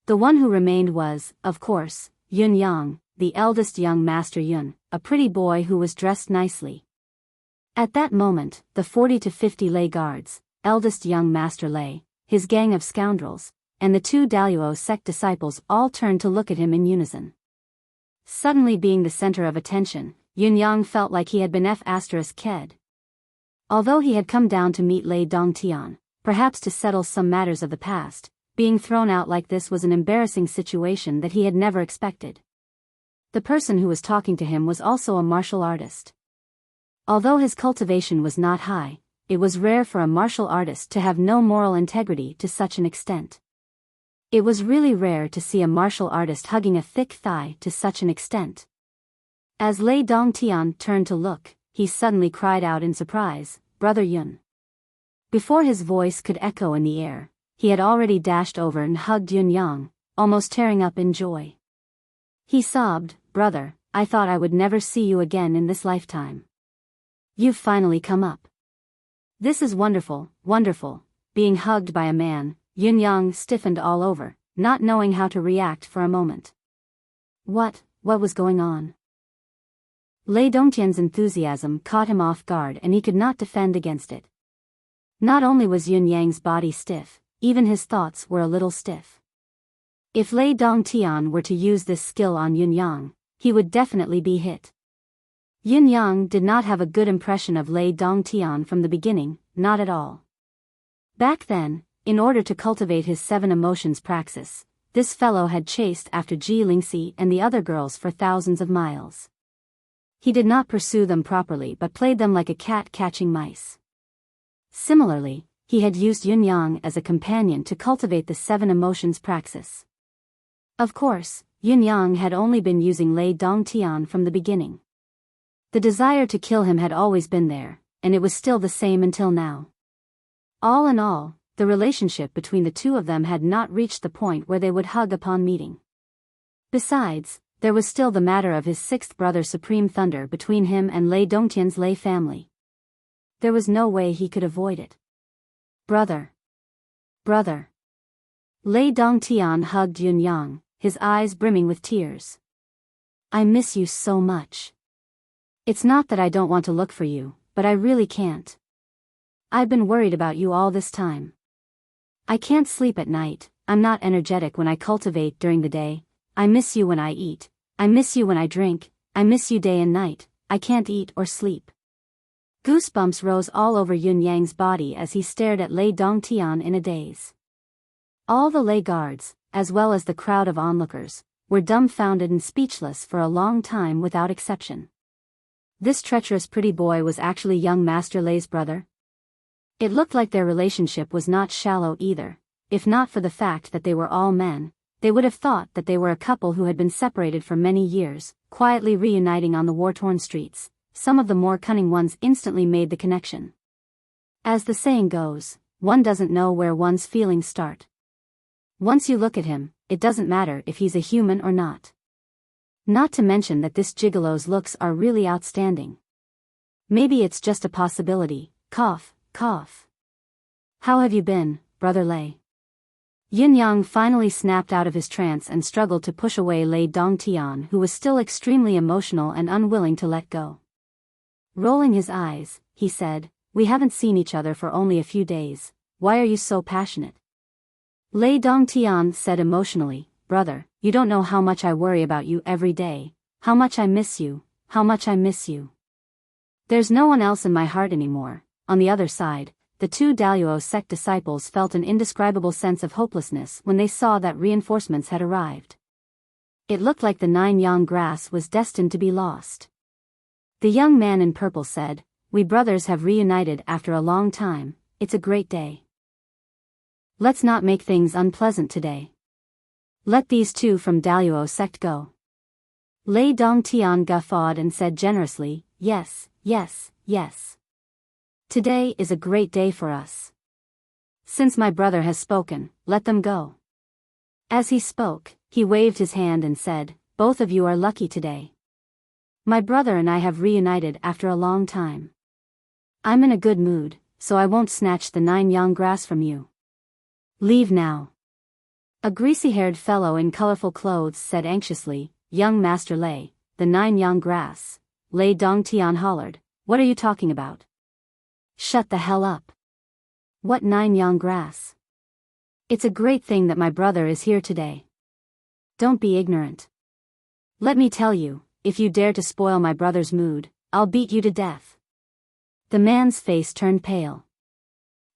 S1: The one who remained was, of course, Yun Yang, the eldest young Master Yun, a pretty boy who was dressed nicely. At that moment, the 40 to 50 Lei guards, eldest young Master Lei, his gang of scoundrels, and the 2 Daluo sect disciples all turned to look at him in unison. Suddenly being the center of attention, Yun Yang felt like he had been F***ed. Although he had come down to meet Lei Dongtian, perhaps to settle some matters of the past, being thrown out like this was an embarrassing situation that he had never expected. The person who was talking to him was also a martial artist. Although his cultivation was not high, it was rare for a martial artist to have no moral integrity to such an extent. It was really rare to see a martial artist hugging a thick thigh to such an extent. As Lei Dongtian turned to look, he suddenly cried out in surprise, Brother Yun. Before his voice could echo in the air, he had already dashed over and hugged Yun Yang, almost tearing up in joy. He sobbed, Brother, I thought I would never see you again in this lifetime. You've finally come up. This is wonderful, wonderful. Being hugged by a man, Yun Yang stiffened all over, not knowing how to react for a moment. What was going on? Lei Dongtian's enthusiasm caught him off guard and he could not defend against it. Not only was Yun Yang's body stiff, even his thoughts were a little stiff. If Lei Dongtian were to use this skill on Yun Yang, he would definitely be hit. Yun Yang did not have a good impression of Lei Dongtian from the beginning, not at all. Back then, in order to cultivate his 7 emotions praxis, this fellow had chased after Ji Lingxi and the other girls for thousands of miles. He did not pursue them properly but played them like a cat catching mice. Similarly, he had used Yun Yang as a companion to cultivate the 7 emotions praxis. Of course, Yun Yang had only been using Lei Dongtian from the beginning. The desire to kill him had always been there, and it was still the same until now. All in all, the relationship between the two of them had not reached the point where they would hug upon meeting. Besides, there was still the matter of his 6th brother Supreme Thunder between him and Lei Dongtian's Lei family. There was no way he could avoid it. Brother. Brother. Lei Dongtian hugged Yun Yang, his eyes brimming with tears. I miss you so much. It's not that I don't want to look for you, but I really can't. I've been worried about you all this time. I can't sleep at night, I'm not energetic when I cultivate during the day, I miss you when I eat, I miss you when I drink, I miss you day and night, I can't eat or sleep. Goosebumps rose all over Yun Yang's body as he stared at Lei Dongtian in a daze. All the Lei guards, as well as the crowd of onlookers, were dumbfounded and speechless for a long time without exception. This treacherous pretty boy was actually young Master Lei's brother? It looked like their relationship was not shallow either. If not for the fact that they were all men, they would have thought that they were a couple who had been separated for many years, quietly reuniting on the war-torn streets. Some of the more cunning ones instantly made the connection. As the saying goes, one doesn't know where one's feelings start. Once you look at him, it doesn't matter if he's a human or not. Not to mention that this gigolo's looks are really outstanding. Maybe it's just a possibility. Cough, cough. How have you been, Brother Lei? Yin Yang finally snapped out of his trance and struggled to push away Lei Dongtian, who was still extremely emotional and unwilling to let go. Rolling his eyes, he said, "We haven't seen each other for only a few days. Why are you so passionate?" Lei Dongtian said emotionally, "Brother, you don't know how much I worry about you every day, how much I miss you, how much I miss you. There's no one else in my heart anymore." On the other side, the 2 Daluo sect disciples felt an indescribable sense of hopelessness when they saw that reinforcements had arrived. It looked like the 9-yang grass was destined to be lost. The young man in purple said, "We brothers have reunited after a long time, it's a great day. Let's not make things unpleasant today. Let these 2 from Daluo sect go." Lei Dongtian guffawed and said generously, "Yes, yes, yes. Today is a great day for us. Since my brother has spoken, let them go." As he spoke, he waved his hand and said, "Both of you are lucky today. My brother and I have reunited after a long time. I'm in a good mood, so I won't snatch the 9-yang grass from you. Leave now." A greasy-haired fellow in colorful clothes said anxiously, "Young Master Lei, the 9-yang grass." Lei Dongtian hollered, "What are you talking about? Shut the hell up. What 9-yang grass? It's a great thing that my brother is here today. Don't be ignorant. Let me tell you, if you dare to spoil my brother's mood, I'll beat you to death." The man's face turned pale.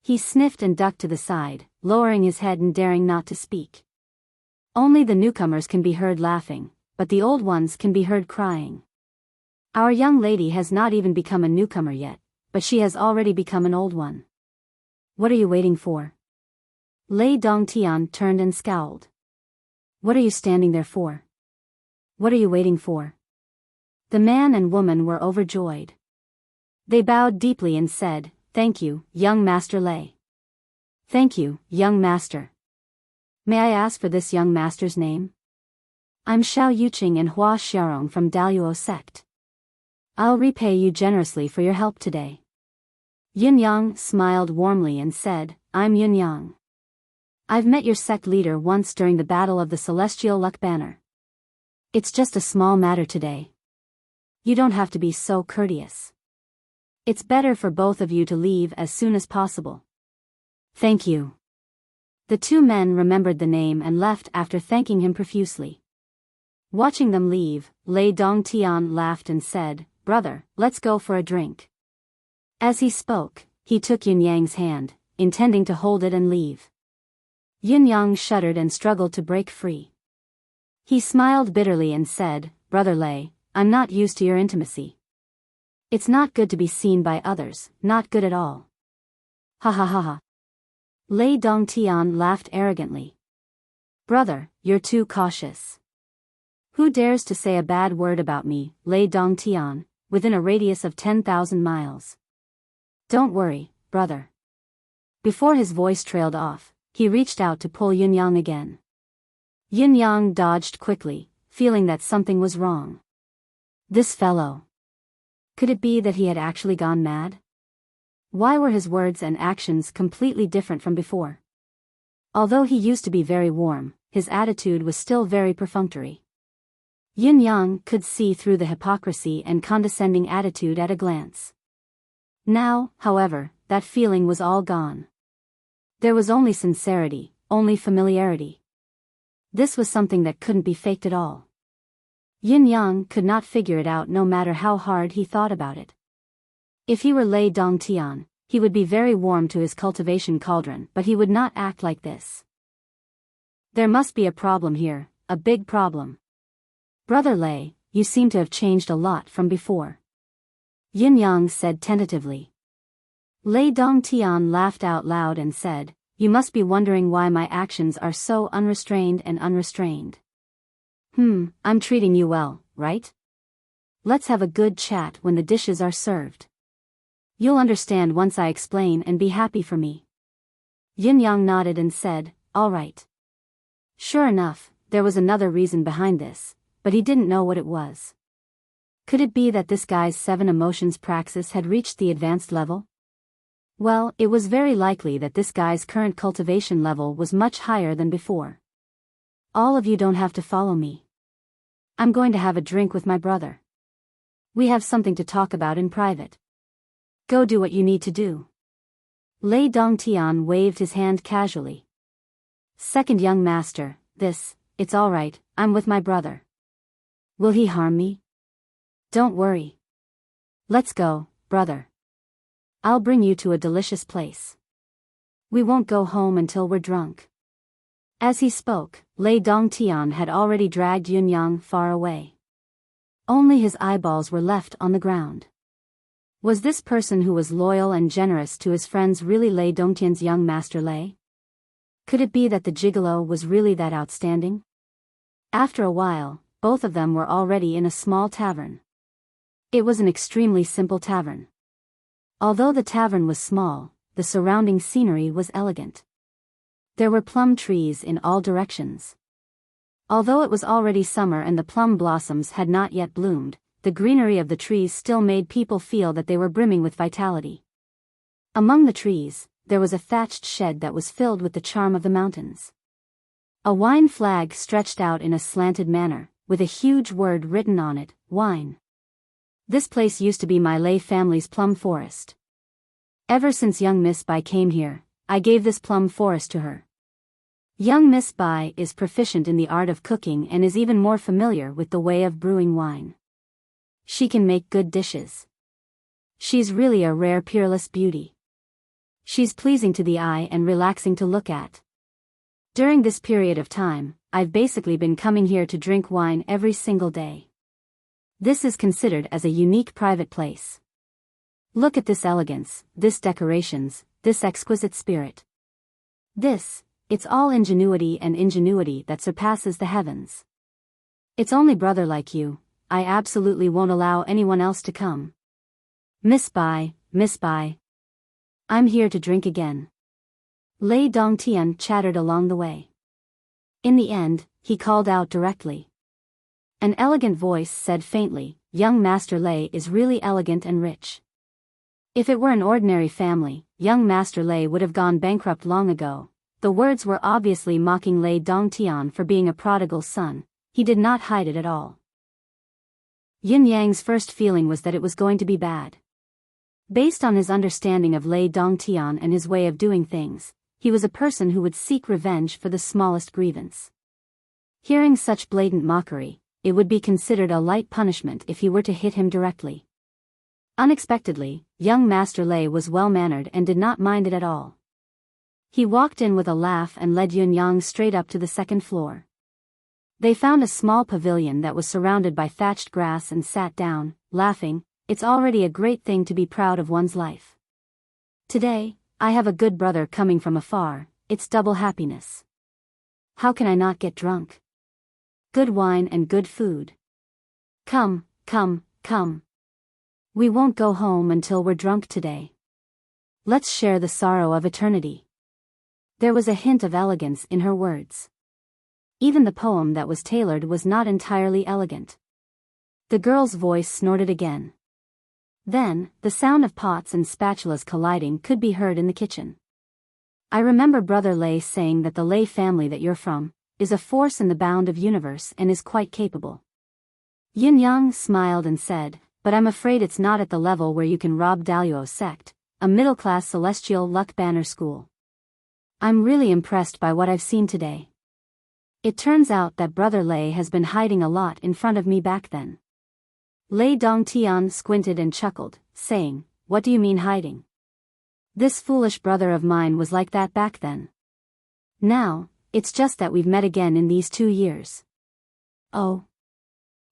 S1: He sniffed and ducked to the side, lowering his head and daring not to speak. Only the newcomers can be heard laughing, but the old ones can be heard crying. Our young lady has not even become a newcomer yet, but she has already become an old one. What are you waiting for? Lei Dongtian turned and scowled. What are you standing there for? What are you waiting for? The man and woman were overjoyed. They bowed deeply and said, "Thank you, young Master Lei." "Thank you, young master. May I ask for this young master's name?" "I'm Xiao Yuqing and Hua Xiaorong from Daluo sect. I'll repay you generously for your help today." Yin Yang smiled warmly and said, "I'm Yin Yang. I've met your sect leader once during the Battle of the Celestial Luck Banner. It's just a small matter today. You don't have to be so courteous. It's better for both of you to leave as soon as possible." Thank you. The two men remembered the name and left after thanking him profusely. Watching them leave, Lei Dongtian laughed and said, "Brother, let's go for a drink." As he spoke, he took Yin Yang's hand, intending to hold it and leave. Yin Yang shuddered and struggled to break free. He smiled bitterly and said, "Brother Lei, I'm not used to your intimacy. It's not good to be seen by others, not good at all." Ha ha ha ha. Lei Dongtian laughed arrogantly. "Brother, you're too cautious. Who dares to say a bad word about me, Lei Dongtian, within a radius of 10,000 miles? Don't worry, brother." Before his voice trailed off, he reached out to pull Yin Yang again. Yin Yang dodged quickly, feeling that something was wrong. This fellow. Could it be that he had actually gone mad? Why were his words and actions completely different from before? Although he used to be very warm, his attitude was still very perfunctory. Yin Yang could see through the hypocrisy and condescending attitude at a glance. Now, however, that feeling was all gone. There was only sincerity, only familiarity. This was something that couldn't be faked at all. Yin Yang could not figure it out no matter how hard he thought about it. If he were Lei Dongtian, he would be very warm to his cultivation cauldron, but he would not act like this. There must be a problem here, a big problem. "Brother Lei, you seem to have changed a lot from before," Yin Yang said tentatively. Lei Dongtian laughed out loud and said, "You must be wondering why my actions are so unrestrained and unrestrained. I'm treating you well, right? Let's have a good chat when the dishes are served. You'll understand once I explain and be happy for me." Yin Yang nodded and said, "All right." Sure enough, there was another reason behind this, but he didn't know what it was. Could it be that this guy's 7 emotions praxis had reached the advanced level? Well, it was very likely that this guy's current cultivation level was much higher than before. "All of you don't have to follow me. I'm going to have a drink with my brother. We have something to talk about in private. Go do what you need to do." Lei Dongtian waved his hand casually. "Second young master, it's all right, I'm with my brother. Will he harm me? Don't worry. Let's go, brother. I'll bring you to a delicious place. We won't go home until we're drunk." As he spoke, Lei Dongtian had already dragged Yin Yang far away. Only his eyeballs were left on the ground. Was this person who was loyal and generous to his friends really Lei Dongtian's young master Lei? Could it be that the gigolo was really that outstanding? After a while, both of them were already in a small tavern. It was an extremely simple tavern. Although the tavern was small, the surrounding scenery was elegant. There were plum trees in all directions. Although it was already summer and the plum blossoms had not yet bloomed, the greenery of the trees still made people feel that they were brimming with vitality. Among the trees, there was a thatched shed that was filled with the charm of the mountains. A wine flag stretched out in a slanted manner, with a huge word written on it, "Wine." This place used to be my Lei family's plum forest. Ever since young Miss Bai came here, I gave this plum forest to her. Young Miss Bai is proficient in the art of cooking and is even more familiar with the way of brewing wine. She can make good dishes. She's really a rare peerless beauty. She's pleasing to the eye and relaxing to look at. During this period of time, I've basically been coming here to drink wine every single day. This is considered as a unique private place. Look at this elegance, this decorations, this exquisite spirit. It's all ingenuity and ingenuity that surpasses the heavens. It's only brother like you, I absolutely won't allow anyone else to come. Miss Bai, I'm here to drink again. Lei Dongtian chattered along the way. In the end, he called out directly. An elegant voice said faintly, "Young Master Lei is really elegant and rich." If it were an ordinary family, young Master Lei would have gone bankrupt long ago. The words were obviously mocking Lei Dongtian for being a prodigal son. He did not hide it at all. Yin Yang's first feeling was that it was going to be bad. Based on his understanding of Lei Dongtian and his way of doing things, he was a person who would seek revenge for the smallest grievance. Hearing such blatant mockery, it would be considered a light punishment if he were to hit him directly. Unexpectedly, young Master Lei was well-mannered and did not mind it at all. He walked in with a laugh and led Yunyang straight up to the second floor. They found a small pavilion that was surrounded by thatched grass and sat down, laughing. It's already a great thing to be proud of one's life. Today, I have a good brother coming from afar, it's double happiness. How can I not get drunk? Good wine and good food. Come, come, come. We won't go home until we're drunk today. Let's share the sorrow of eternity. There was a hint of elegance in her words. Even the poem that was tailored was not entirely elegant. The girl's voice snorted again. Then, the sound of pots and spatulas colliding could be heard in the kitchen. I remember Brother Lei saying that the Lei family that you're from is a force in the bound of universe and is quite capable. Yin Yang smiled and said, but I'm afraid it's not at the level where you can rob Daluo sect, a middle-class celestial luck banner school. I'm really impressed by what I've seen today. It turns out that Brother Lei has been hiding a lot in front of me back then. Lei Dongtian squinted and chuckled, saying, what do you mean hiding? This foolish brother of mine was like that back then. Now, it's just that we've met again in these 2 years. Oh.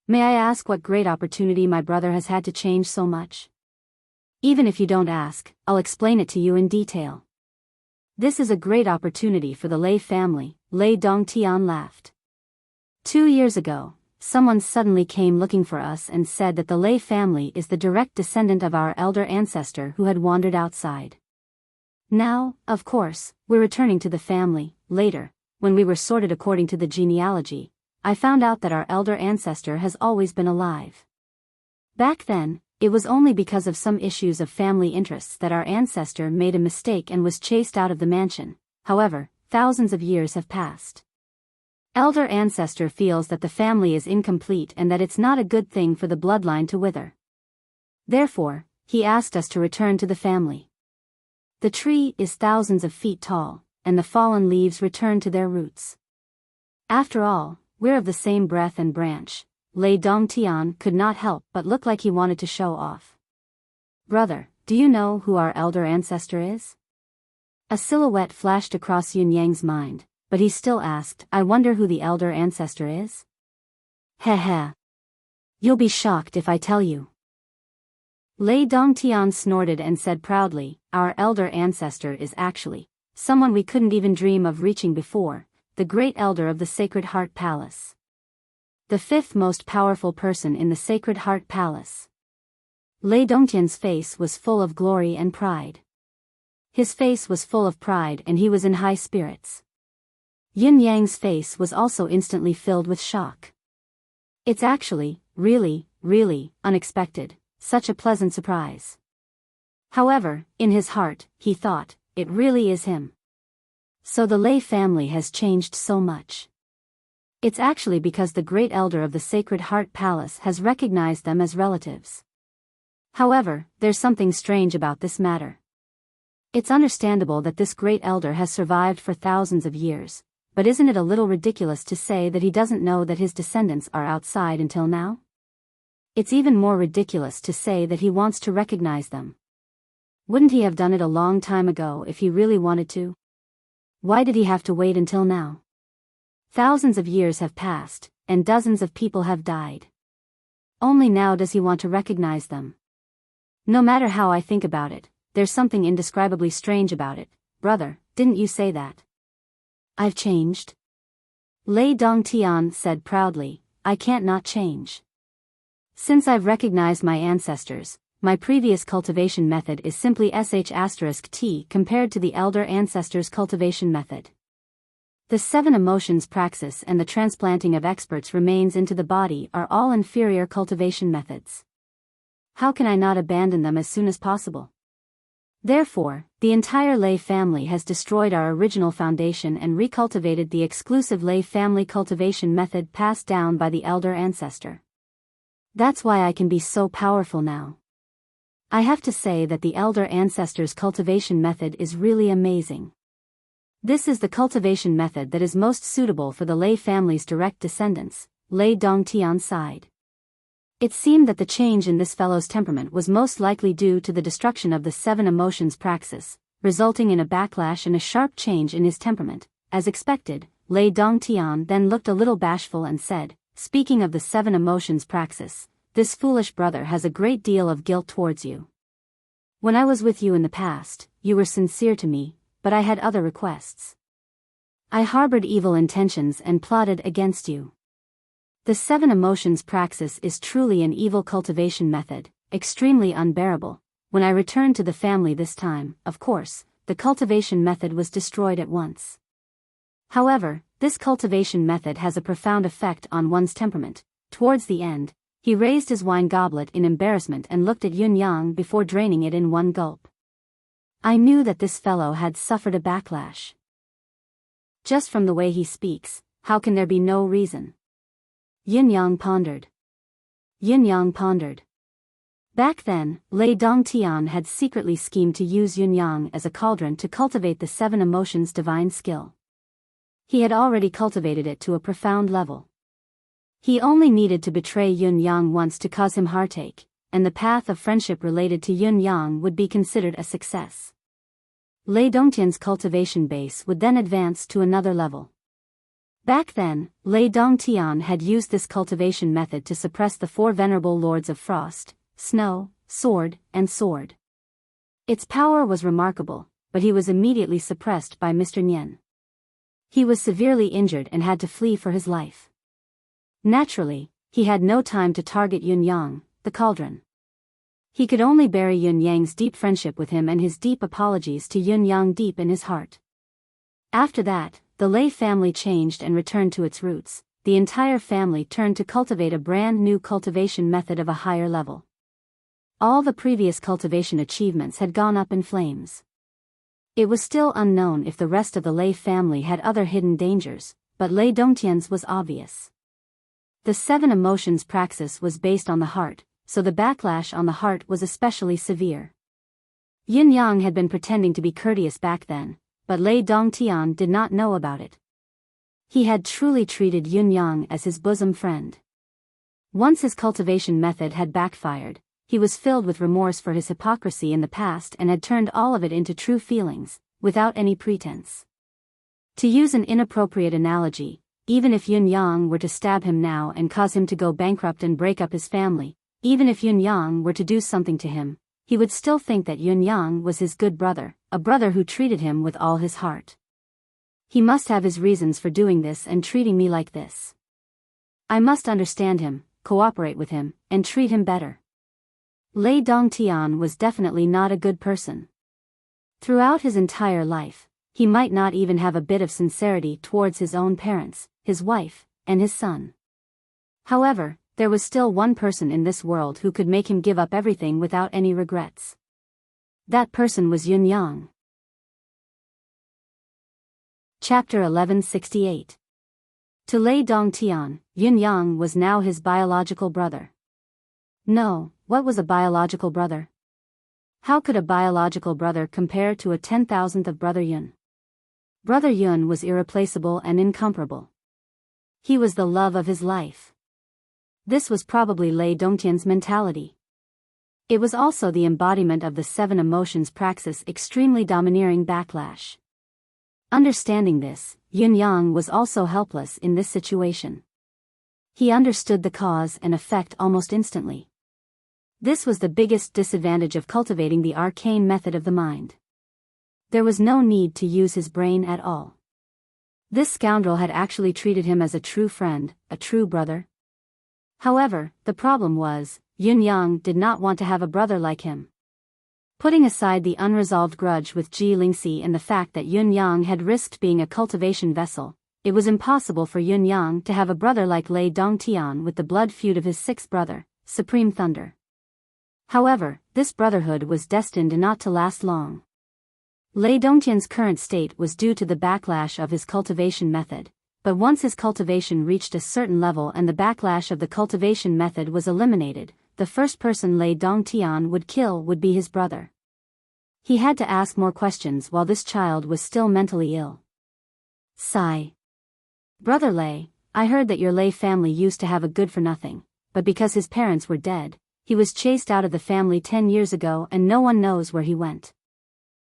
S1: May I ask what great opportunity my brother has had to change so much? Even if you don't ask, I'll explain it to you in detail. This is a great opportunity for the Lei family, Lei Dongtian laughed. 2 years ago, someone suddenly came looking for us and said that the Lei family is the direct descendant of our elder ancestor who had wandered outside. Now, of course, we're returning to the family. Later, when we were sorted according to the genealogy, I found out that our elder ancestor has always been alive. Back then, it was only because of some issues of family interests that our ancestor made a mistake and was chased out of the mansion. However, thousands of years have passed. Elder ancestor feels that the family is incomplete and that it's not a good thing for the bloodline to wither. Therefore, he asked us to return to the family. The tree is thousands of feet tall, and the fallen leaves return to their roots. After all, we're of the same breath and branch. Lei Dongtian could not help but look like he wanted to show off. Brother, do you know who our elder ancestor is? A silhouette flashed across Yun Yang's mind, but he still asked, I wonder who the elder ancestor is? Heh heh. You'll be shocked if I tell you. Lei Dongtian snorted and said proudly, our elder ancestor is actually someone we couldn't even dream of reaching before, the great elder of the Sacred Heart Palace. The 5th most powerful person in the Sacred Heart Palace. Lei Dongtian's face was full of glory and pride. His face was full of pride and he was in high spirits. Yin Yang's face was also instantly filled with shock. It's actually, really, unexpected, such a pleasant surprise. However, in his heart, he thought, it really is him. So the Lei family has changed so much. It's actually because the great elder of the Sacred Heart Palace has recognized them as relatives. However, there's something strange about this matter. It's understandable that this great elder has survived for thousands of years, but isn't it a little ridiculous to say that he doesn't know that his descendants are outside until now? It's even more ridiculous to say that he wants to recognize them. Wouldn't he have done it a long time ago if he really wanted to? Why did he have to wait until now? Thousands of years have passed, and dozens of people have died. Only now does he want to recognize them. No matter how I think about it, there's something indescribably strange about it. Brother, didn't you say that? I've changed? Lei Dongtian said proudly, I can't not change. Since I've recognized my ancestors, my previous cultivation method is simply sh*t compared to the elder ancestors' cultivation method. The 7 emotions praxis and the transplanting of experts remains into the body are all inferior cultivation methods. How can I not abandon them as soon as possible? Therefore, the entire Lei family has destroyed our original foundation and recultivated the exclusive Lei family cultivation method passed down by the elder ancestor. That's why I can be so powerful now. I have to say that the elder ancestor's cultivation method is really amazing. This is the cultivation method that is most suitable for the Lei family's direct descendants, Lei Dongtian sighed. It seemed that the change in this fellow's temperament was most likely due to the destruction of the 7 emotions praxis, resulting in a backlash and a sharp change in his temperament. As expected, Lei Dongtian then looked a little bashful and said, "Speaking of the 7 emotions praxis, this foolish brother has a great deal of guilt towards you. When I was with you in the past, you were sincere to me, but I had other requests. I harbored evil intentions and plotted against you. The 7 emotions praxis is truly an evil cultivation method, extremely unbearable. When I returned to the family this time, of course, the cultivation method was destroyed at once. However, this cultivation method has a profound effect on one's temperament." Towards the end, he raised his wine goblet in embarrassment and looked at Yun Yang before draining it in one gulp. I knew that this fellow had suffered a backlash. Just from the way he speaks, how can there be no reason? Yin Yang pondered. Back then, Lei Dongtian had secretly schemed to use Yun Yang as a cauldron to cultivate the 7 emotions' divine skill. He had already cultivated it to a profound level. He only needed to betray Yun Yang once to cause him heartache, and the path of friendship related to Yun Yang would be considered a success. Lei Dongtian's cultivation base would then advance to another level. Back then, Lei Dongtian had used this cultivation method to suppress the 4 venerable lords of frost, snow, sword, and sword. Its power was remarkable, but he was immediately suppressed by Mr. Nian. He was severely injured and had to flee for his life. Naturally, he had no time to target Yun Yang, the cauldron. He could only bury Yun Yang's deep friendship with him and his deep apologies to Yun Yang deep in his heart. After that, the Lei family changed and returned to its roots. The entire family turned to cultivate a brand new cultivation method of a higher level. All the previous cultivation achievements had gone up in flames. It was still unknown if the rest of the Lei family had other hidden dangers, but Lei Dongtian's was obvious. The 7 emotions praxis was based on the heart, so the backlash on the heart was especially severe. Yin Yang had been pretending to be courteous back then, but Lei Dongtian did not know about it. He had truly treated Yun Yang as his bosom friend. Once his cultivation method had backfired, he was filled with remorse for his hypocrisy in the past and had turned all of it into true feelings, without any pretense. To use an inappropriate analogy, even if Yun Yang were to stab him now and cause him to go bankrupt and break up his family, even if Yun Yang were to do something to him, he would still think that Yun Yang was his good brother, a brother who treated him with all his heart. He must have his reasons for doing this and treating me like this. I must understand him, cooperate with him, and treat him better. Lei Dongtian was definitely not a good person. Throughout his entire life, he might not even have a bit of sincerity towards his own parents, his wife, and his son. However, there was still one person in this world who could make him give up everything without any regrets. That person was Yun Yang. Chapter 1168. To Lei Dongtian, Yun Yang was now his biological brother. No, what was a biological brother? How could a biological brother compare to a 10,000th of Brother Yun? Brother Yun was irreplaceable and incomparable. He was the love of his life. This was probably Lei Dongtian's mentality. It was also the embodiment of the 7 emotions praxis extremely domineering backlash. Understanding this, Yun Yang was also helpless in this situation. He understood the cause and effect almost instantly. This was the biggest disadvantage of cultivating the arcane method of the mind. There was no need to use his brain at all. This scoundrel had actually treated him as a true friend, a true brother. However, the problem was, Yun Yang did not want to have a brother like him. Putting aside the unresolved grudge with Ji Lingxi and the fact that Yun Yang had risked being a cultivation vessel, it was impossible for Yun Yang to have a brother like Lei Dongtian with the blood feud of his 6th brother, Supreme Thunder. However, this brotherhood was destined not to last long. Lei Dongtian's current state was due to the backlash of his cultivation method, but once his cultivation reached a certain level and the backlash of the cultivation method was eliminated, the first person Lei Dongtian would kill would be his brother. He had to ask more questions while this child was still mentally ill. Sigh. Brother Lei, I heard that your Lei family used to have a good-for-nothing, but because his parents were dead, he was chased out of the family 10 years ago and no one knows where he went.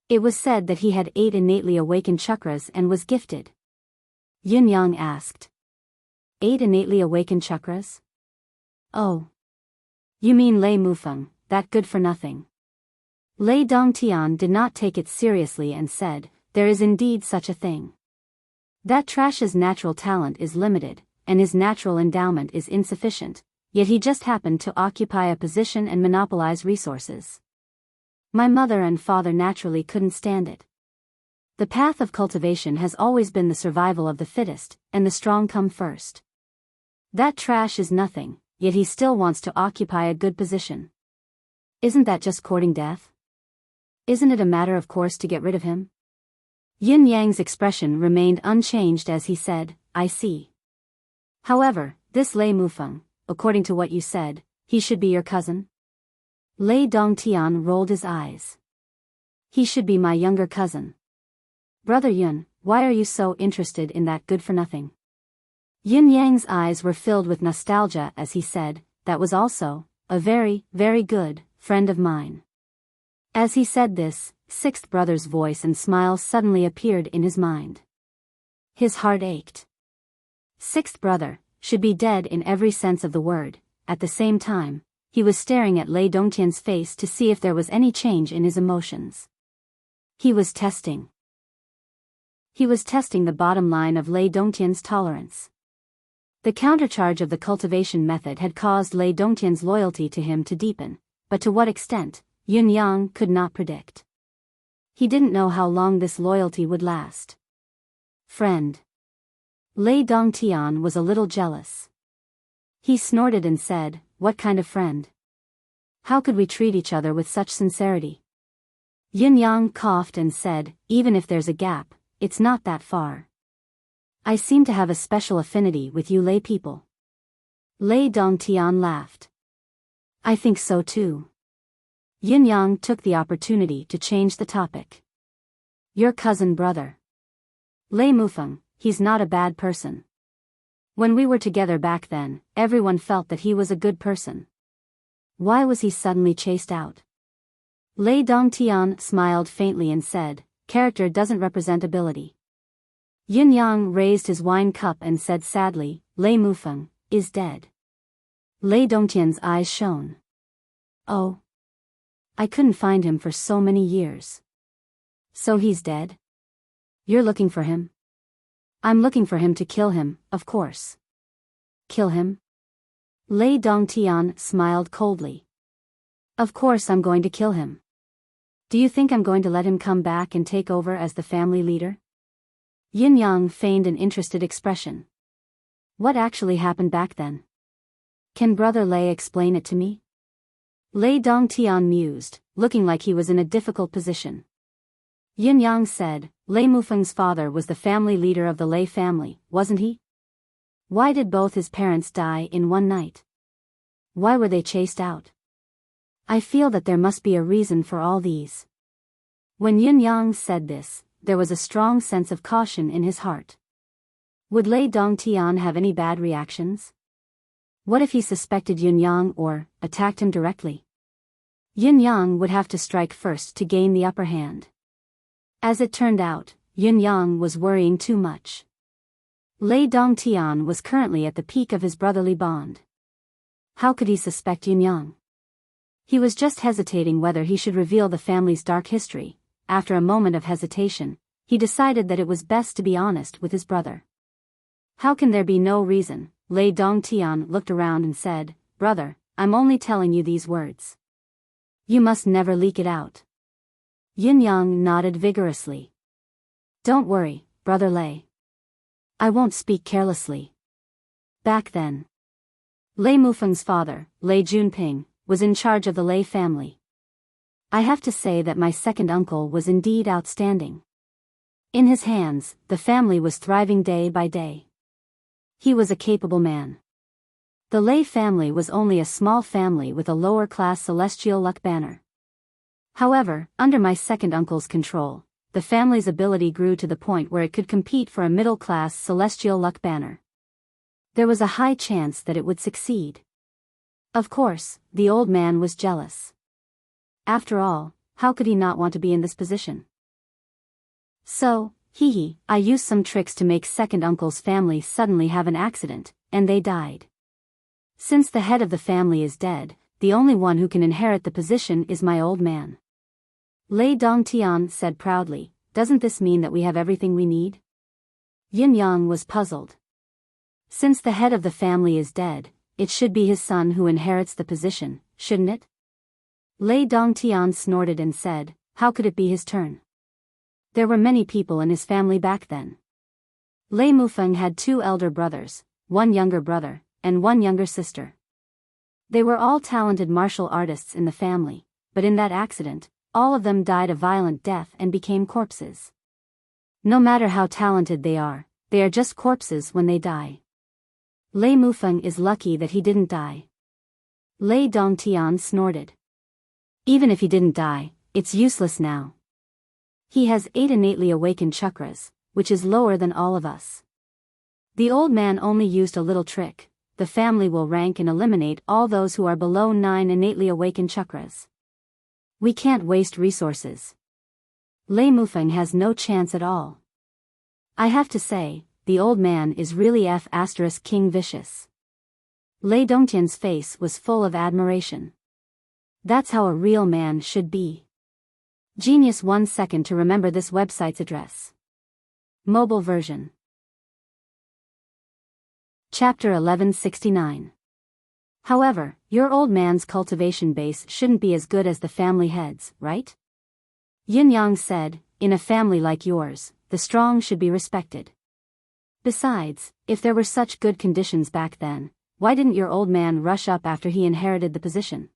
S1: It was said that he had 8 innately awakened chakras and was gifted. Yin Yang asked. 8 innately awakened chakras? Oh. You mean Lei Mufeng, that good-for-nothing. Lei Dongtian did not take it seriously and said, there is indeed such a thing. That trash's natural talent is limited, and his natural endowment is insufficient, yet he just happened to occupy a position and monopolize resources. My mother and father naturally couldn't stand it. The path of cultivation has always been the survival of the fittest, and the strong come first. That trash is nothing, yet he still wants to occupy a good position. Isn't that just courting death? Isn't it a matter of course to get rid of him? Yin Yang's expression remained unchanged as he said, I see. However, this Lei Mufeng, according to what you said, he should be your cousin? Lei Dongtian rolled his eyes. He should be my younger cousin. Brother Yun, why are you so interested in that good-for-nothing? Yin Yang's eyes were filled with nostalgia as he said, that was also a very, very good friend of mine. As he said this, sixth brother's voice and smile suddenly appeared in his mind. His heart ached. Sixth brother should be dead in every sense of the word. At the same time, he was staring at Lei Dongtian's face to see if there was any change in his emotions. He was testing the bottom line of Lei Dongtian's tolerance. The countercharge of the cultivation method had caused Lei Dongtian's loyalty to him to deepen, but to what extent, Yun Yang could not predict. He didn't know how long this loyalty would last. Friend. Lei Dongtian was a little jealous. He snorted and said, what kind of friend? How could we treat each other with such sincerity? Yin Yang coughed and said, even if there's a gap, it's not that far. I seem to have a special affinity with you Lei people. Lei Dongtian laughed. I think so too. Yin Yang took the opportunity to change the topic. Your cousin brother. Lei Mufeng, he's not a bad person. When we were together back then, everyone felt that he was a good person. Why was he suddenly chased out? Lei Dongtian smiled faintly and said, character doesn't represent ability. Yin Yang raised his wine cup and said sadly, Lei Mufeng is dead. Lei Dongtian's eyes shone. Oh. I couldn't find him for so many years. So he's dead? You're looking for him? I'm looking for him to kill him, of course. Kill him? Lei Dongtian smiled coldly. Of course I'm going to kill him. Do you think I'm going to let him come back and take over as the family leader? Yin Yang feigned an interested expression. What actually happened back then? Can Brother Lei explain it to me? Lei Dongtian mused, looking like he was in a difficult position. Yin Yang said, Lei Mufeng's father was the family leader of the Lei family, wasn't he? Why did both his parents die in one night? Why were they chased out? I feel that there must be a reason for all these. When Yin Yang said this, there was a strong sense of caution in his heart. Would Lei Dongtian have any bad reactions? What if he suspected Yin Yang or attacked him directly? Yin Yang would have to strike first to gain the upper hand. As it turned out, Yin Yang was worrying too much. Lei Dongtian was currently at the peak of his brotherly bond. How could he suspect Yin Yang? He was just hesitating whether he should reveal the family's dark history. After a moment of hesitation, he decided that it was best to be honest with his brother. How can there be no reason? Lei Dongtian looked around and said, Brother, I'm only telling you these words. You must never leak it out. Yin Yang nodded vigorously. Don't worry, Brother Lei. I won't speak carelessly. Back then, Lei Mufeng's father, Lei Junping, was in charge of the Lei family. I have to say that my second uncle was indeed outstanding. In his hands, the family was thriving day by day. He was a capable man. The Lei family was only a small family with a lower-class celestial luck banner. However, under my second uncle's control, the family's ability grew to the point where it could compete for a middle-class celestial luck banner. There was a high chance that it would succeed. Of course, the old man was jealous. After all, how could he not want to be in this position? So, I used some tricks to make second uncle's family suddenly have an accident, and they died. Since the head of the family is dead, the only one who can inherit the position is my old man. Lei Dongtian said proudly, doesn't this mean that we have everything we need? Yin Yang was puzzled. Since the head of the family is dead, it should be his son who inherits the position, shouldn't it? Lei Dongtian snorted and said, how could it be his turn? There were many people in his family back then. Lei Mufeng had 2 elder brothers, 1 younger brother, and 1 younger sister. They were all talented martial artists in the family, but in that accident, all of them died a violent death and became corpses. No matter how talented they are just corpses when they die. Lei Mufeng is lucky that he didn't die. Lei Dongtian snorted. Even if he didn't die, it's useless now. He has 8 innately awakened chakras, which is lower than all of us. The old man only used a little trick. The family will rank and eliminate all those who are below 9 innately awakened chakras. We can't waste resources. Lei Mufeng has no chance at all. I have to say, the old man is really King vicious. Lei Dongtian's face was full of admiration. That's how a real man should be. Genius. 1 second to remember this website's address. Mobile version. Chapter 1169. However, your old man's cultivation base shouldn't be as good as the family head's, right? Yin Yang said, in a family like yours, the strong should be respected. Besides, if there were such good conditions back then, why didn't your old man rush up after he inherited the position?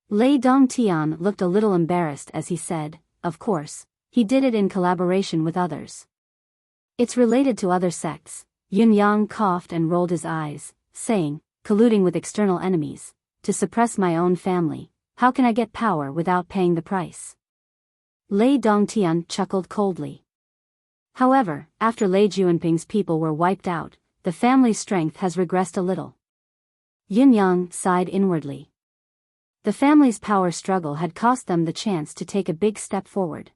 S1: Lei Dongtian looked a little embarrassed as he said, of course, he did it in collaboration with others. It's related to other sects. Yin Yang coughed and rolled his eyes, saying, colluding with external enemies, to suppress my own family, how can I get power without paying the price? Lei Dongtian chuckled coldly. However, after Lei Juanping's people were wiped out, the family's strength has regressed a little. Yin Yang sighed inwardly. The family's power struggle had cost them the chance to take a big step forward.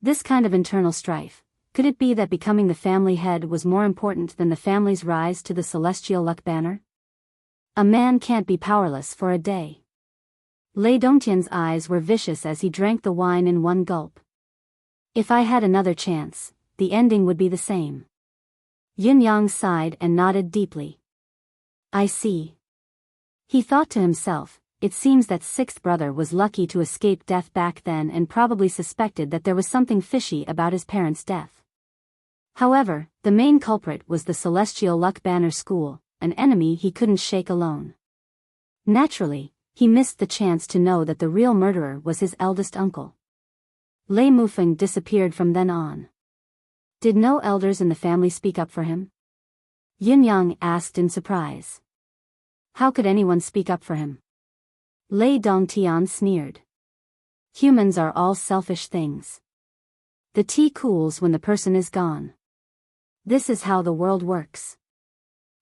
S1: This kind of internal strife, could it be that becoming the family head was more important than the family's rise to the celestial luck banner? A man can't be powerless for a day. Lei Dongtian's eyes were vicious as he drank the wine in one gulp. If I had another chance, the ending would be the same. Yin Yang sighed and nodded deeply. I see. He thought to himself, it seems that 6th brother was lucky to escape death back then and probably suspected that there was something fishy about his parents' death. However, the main culprit was the Celestial Luck Banner School, an enemy he couldn't shake alone. Naturally, he missed the chance to know that the real murderer was his eldest uncle. Lei Mufeng disappeared from then on. Did no elders in the family speak up for him? Yin Yang asked in surprise. How could anyone speak up for him? Lei Dongtian sneered. Humans are all selfish things. The tea cools when the person is gone. This is how the world works.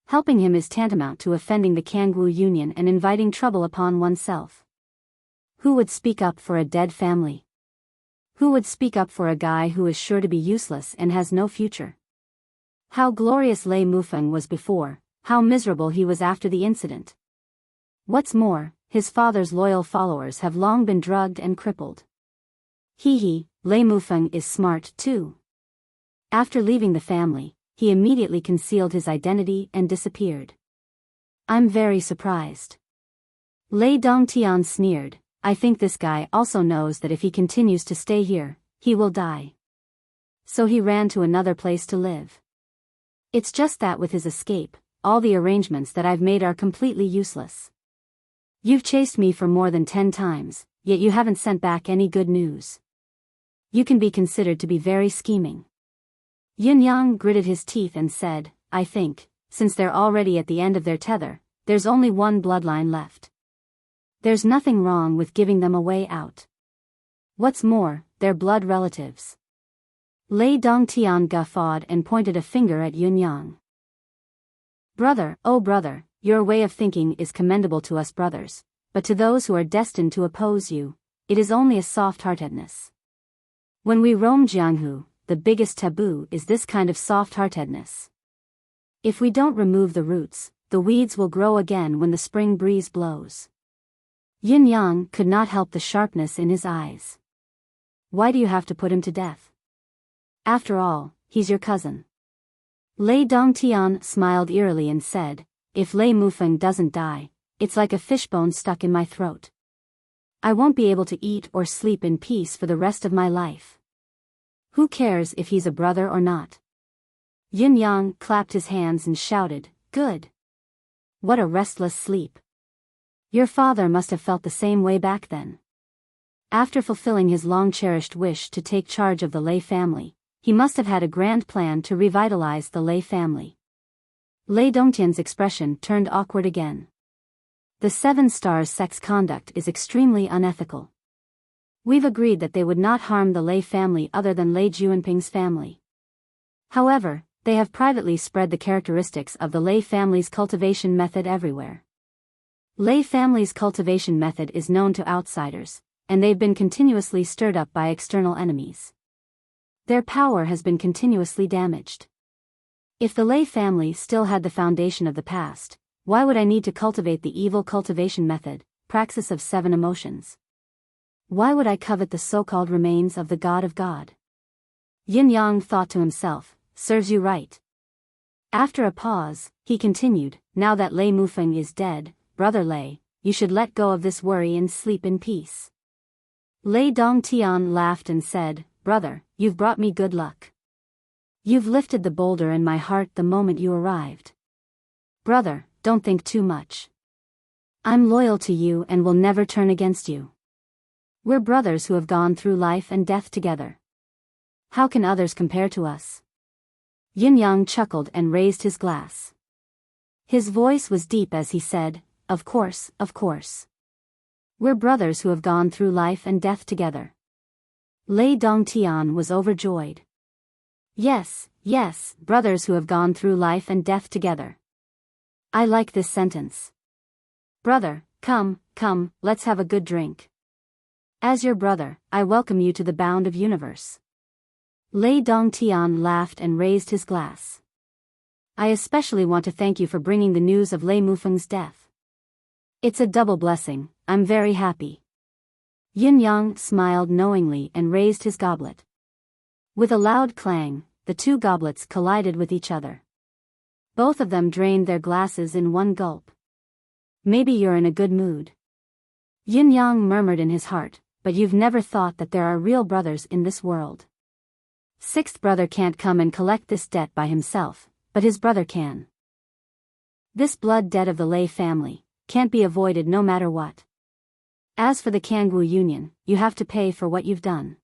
S1: Helping him is tantamount to offending the Kangwu Union and inviting trouble upon oneself. Who would speak up for a dead family? Who would speak up for a guy who is sure to be useless and has no future? How glorious Lei Mufeng was before, how miserable he was after the incident. What's more, his father's loyal followers have long been drugged and crippled. Lei Mufeng is smart too. After leaving the family, he immediately concealed his identity and disappeared. I'm very surprised. Lei Dongtian sneered, I think this guy also knows that if he continues to stay here, he will die. So he ran to another place to live. It's just that with his escape, all the arrangements that I've made are completely useless. You've chased me for more than 10 times, yet you haven't sent back any good news. You can be considered to be very scheming. Yin Yang gritted his teeth and said, I think, since they're already at the end of their tether, there's only one bloodline left. There's nothing wrong with giving them a way out. What's more, they're blood relatives. Lei Dongtian guffawed and pointed a finger at Yunyang. Brother, oh brother, your way of thinking is commendable to us brothers, but to those who are destined to oppose you, it is only a soft-heartedness. When we roam Jianghu, the biggest taboo is this kind of soft-heartedness. If we don't remove the roots, the weeds will grow again when the spring breeze blows. Yin Yang could not help the sharpness in his eyes. Why do you have to put him to death? After all, he's your cousin. Lei Dongtian smiled eerily and said, if Lei Mufeng doesn't die, it's like a fishbone stuck in my throat. I won't be able to eat or sleep in peace for the rest of my life. Who cares if he's a brother or not? Yin Yang clapped his hands and shouted, good. What a restless sleep. Your father must have felt the same way back then. After fulfilling his long-cherished wish to take charge of the Lei family, he must have had a grand plan to revitalize the Lei family. Lei Dongtian's expression turned awkward again. The Seven Stars' sex conduct is extremely unethical. We've agreed that they would not harm the Lei family other than Lei Juanping's family. However, they have privately spread the characteristics of the Lei family's cultivation method everywhere. Lei family's cultivation method is known to outsiders, and they've been continuously stirred up by external enemies. Their power has been continuously damaged. If the Lei family still had the foundation of the past, why would I need to cultivate the evil cultivation method, praxis of 7 emotions? Why would I covet the so-called remains of the God of God? Yin Yang thought to himself, serves you right. After a pause, he continued, now that Lei Mufeng is dead, Brother Lei, you should let go of this worry and sleep in peace. Lei Dongtian laughed and said, brother, you've brought me good luck. You've lifted the boulder in my heart the moment you arrived. Brother, don't think too much. I'm loyal to you and will never turn against you. We're brothers who have gone through life and death together. How can others compare to us? Yin Yang chuckled and raised his glass. His voice was deep as he said, of course, of course. We're brothers who have gone through life and death together. Lei Dongtian was overjoyed. Yes, yes, brothers who have gone through life and death together. I like this sentence. Brother, come, come, let's have a good drink. As your brother, I welcome you to the bound of universe. Lei Dongtian laughed and raised his glass. I especially want to thank you for bringing the news of Lei Mufeng's death. It's a double blessing, I'm very happy. Yin Yang smiled knowingly and raised his goblet. With a loud clang, the 2 goblets collided with each other. Both of them drained their glasses in one gulp. Maybe you're in a good mood. Yin Yang murmured in his heart, but you've never thought that there are real brothers in this world. 6th brother can't come and collect this debt by himself, but his brother can. This blood debt of the Lei family can't be avoided no matter what. As for the Kangwu Union, you have to pay for what you've done.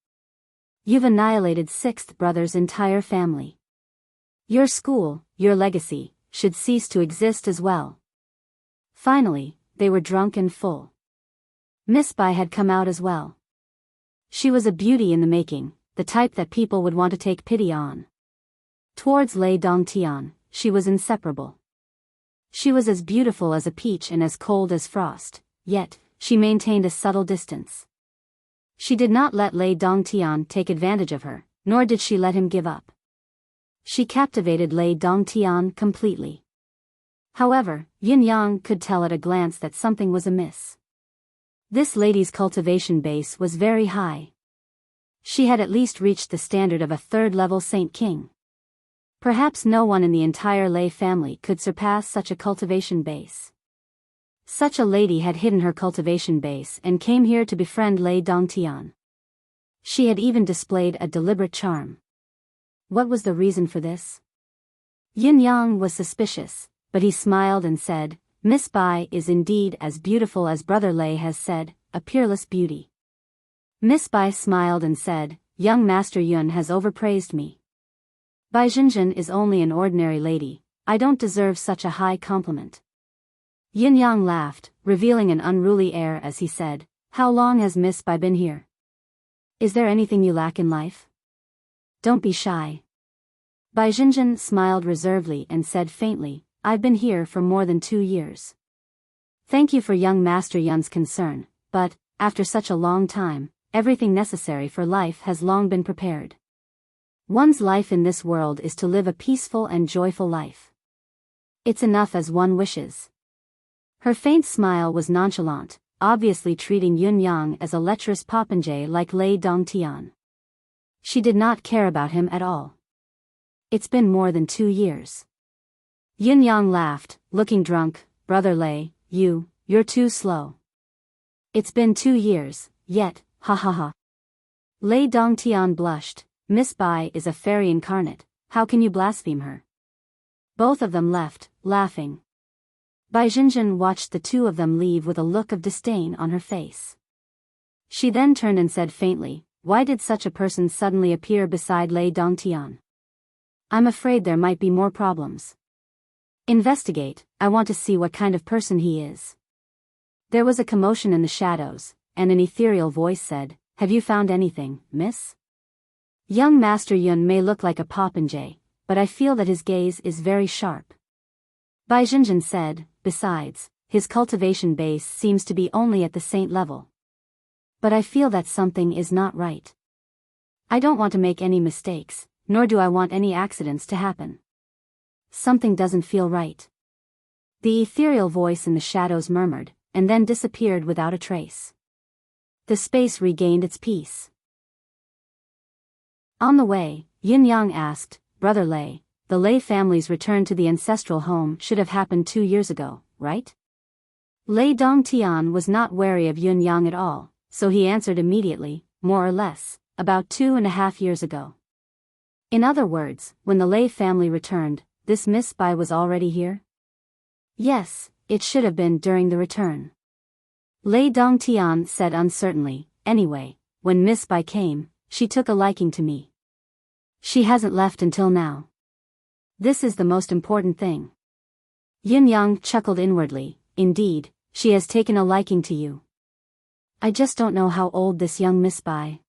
S1: You've annihilated 6th brother's entire family. Your school, your legacy, should cease to exist as well. Finally, they were drunk and full. Miss Bai had come out as well. She was a beauty in the making, the type that people would want to take pity on. Towards Lei Dongtian, she was inseparable. She was as beautiful as a peach and as cold as frost, yet, she maintained a subtle distance. She did not let Lei Dongtian take advantage of her, nor did she let him give up. She captivated Lei Dongtian completely. However, Yin Yang could tell at a glance that something was amiss. This lady's cultivation base was very high. She had at least reached the standard of a 3rd-level Saint King. Perhaps no one in the entire Lei family could surpass such a cultivation base. Such a lady had hidden her cultivation base and came here to befriend Lei Dongtian. She had even displayed a deliberate charm. What was the reason for this? Yin Yang was suspicious, but he smiled and said, Miss Bai is indeed as beautiful as Brother Lei has said, a peerless beauty. Miss Bai smiled and said, young Master Yun has overpraised me. Bai Jinjin is only an ordinary lady, I don't deserve such a high compliment. Yin Yang laughed, revealing an unruly air as he said, how long has Miss Bai been here? Is there anything you lack in life? Don't be shy. Bai Jinjin smiled reservedly and said faintly, I've been here for more than 2 years. Thank you for young Master Yun's concern, but, after such a long time, everything necessary for life has long been prepared. One's life in this world is to live a peaceful and joyful life. It's enough as one wishes. Her faint smile was nonchalant, obviously treating Yun Yang as a lecherous popinjay like Lei Dongtian. She did not care about him at all. It's been more than 2 years. Yun Yang laughed, looking drunk. Brother Lei, you're too slow. It's been 2 years, yet, ha ha ha. Lei Dongtian blushed. Miss Bai is a fairy incarnate, how can you blaspheme her? Both of them left, laughing. Bai Jinjin watched the two of them leave with a look of disdain on her face. She then turned and said faintly, why did such a person suddenly appear beside Lei Dongtian? I'm afraid there might be more problems. Investigate, I want to see what kind of person he is. There was a commotion in the shadows, and an ethereal voice said, have you found anything, miss? Young Master Yun may look like a popinjay, but I feel that his gaze is very sharp. Bai Jinjin said, besides, his cultivation base seems to be only at the saint level. But I feel that something is not right. I don't want to make any mistakes, nor do I want any accidents to happen. Something doesn't feel right. The ethereal voice in the shadows murmured, and then disappeared without a trace. The space regained its peace. On the way, Yin Yang asked, Brother Lei, the Lei family's return to the ancestral home should have happened 2 years ago, right? Lei Dongtian was not wary of Yun Yang at all, so he answered immediately, more or less, about 2.5 years ago. In other words, when the Lei family returned, this Miss Bai was already here? Yes, it should have been during the return. Lei Dongtian said uncertainly, anyway, when Miss Bai came, she took a liking to me. She hasn't left until now. This is the most important thing. Yin Yang chuckled inwardly, indeed, she has taken a liking to you. I just don't know how old this young Miss Bai.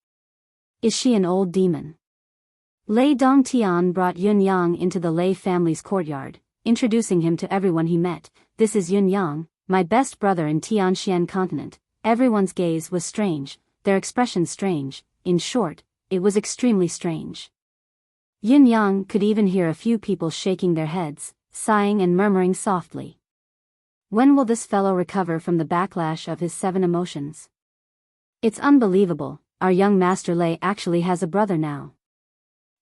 S1: Is she an old demon? Lei Dongtian brought Yun Yang into the Lei family's courtyard, introducing him to everyone he met. This is Yun Yang, my best brother in Tianxian continent. Everyone's gaze was strange, their expressions strange. In short, it was extremely strange. Yin Yang could even hear a few people shaking their heads, sighing and murmuring softly. When will this fellow recover from the backlash of his 7 emotions? It's unbelievable, our young Master Lei actually has a brother now.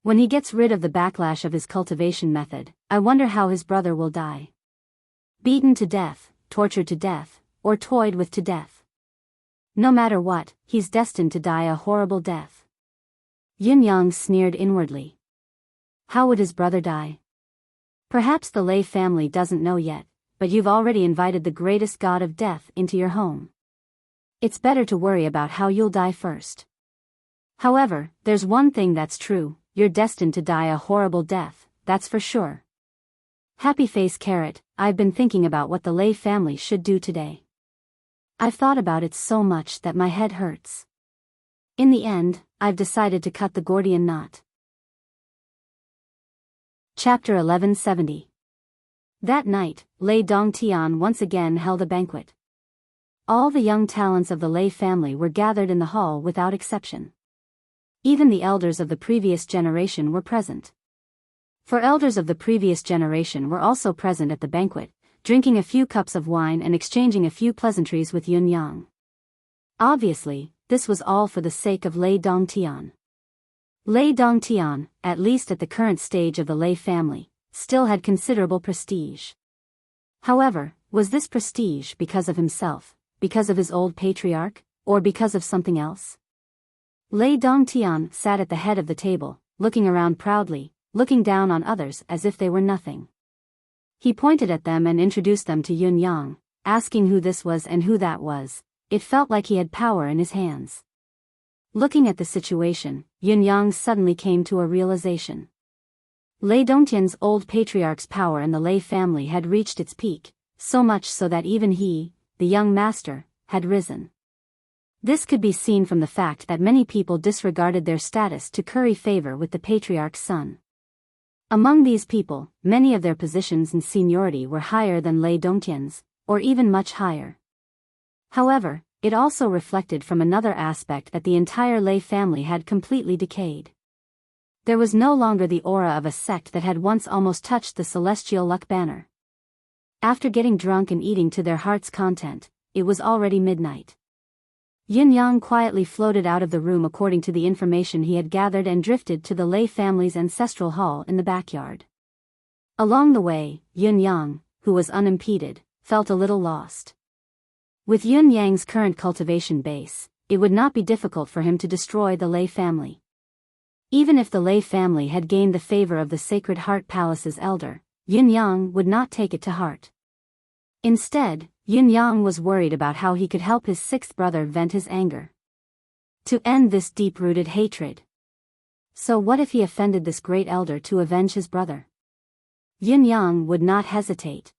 S1: When he gets rid of the backlash of his cultivation method, I wonder how his brother will die. Beaten to death, tortured to death, or toyed with to death. No matter what, he's destined to die a horrible death. Yin Yang sneered inwardly. How would his brother die? Perhaps the Lei family doesn't know yet, but you've already invited the greatest god of death into your home. It's better to worry about how you'll die first. However, there's one thing that's true, you're destined to die a horrible death, that's for sure. Happy face carrot, I've been thinking about what the Lei family should do today. I've thought about it so much that my head hurts. In the end, I've decided to cut the Gordian knot. Chapter 1170. That night, Lei Dongtian once again held a banquet. All the young talents of the Lei family were gathered in the hall without exception. Even the elders of the previous generation were present. For elders of the previous generation were also present at the banquet, drinking a few cups of wine and exchanging a few pleasantries with Yun Yang. Obviously, this was all for the sake of Lei Dongtian. Lei Dongtian, at least at the current stage of the Lei family, still had considerable prestige. However, was this prestige because of himself, because of his old patriarch, or because of something else? Lei Dongtian sat at the head of the table, looking around proudly, looking down on others as if they were nothing. He pointed at them and introduced them to Yun Yang, asking who this was and who that was. It felt like he had power in his hands. Looking at the situation, Yun Yang suddenly came to a realization. Lei Dongtian's old patriarch's power in the Lei family had reached its peak, so much so that even he, the young master, had risen. This could be seen from the fact that many people disregarded their status to curry favor with the patriarch's son. Among these people, many of their positions in seniority were higher than Lei Dongtian's, or even much higher. However, it also reflected from another aspect that the entire Lei family had completely decayed. There was no longer the aura of a sect that had once almost touched the celestial luck banner. After getting drunk and eating to their heart's content, it was already midnight. Yin Yang quietly floated out of the room according to the information he had gathered and drifted to the Lei family's ancestral hall in the backyard. Along the way, Yin Yang, who was unimpeded, felt a little lost. With Yin Yang's current cultivation base, it would not be difficult for him to destroy the Lei family. Even if the Lei family had gained the favor of the Sacred Heart Palace's elder, Yin Yang would not take it to heart. Instead, Yin Yang was worried about how he could help his sixth brother vent his anger. To end this deep-rooted hatred. So what if he offended this great elder to avenge his brother? Yin Yang would not hesitate.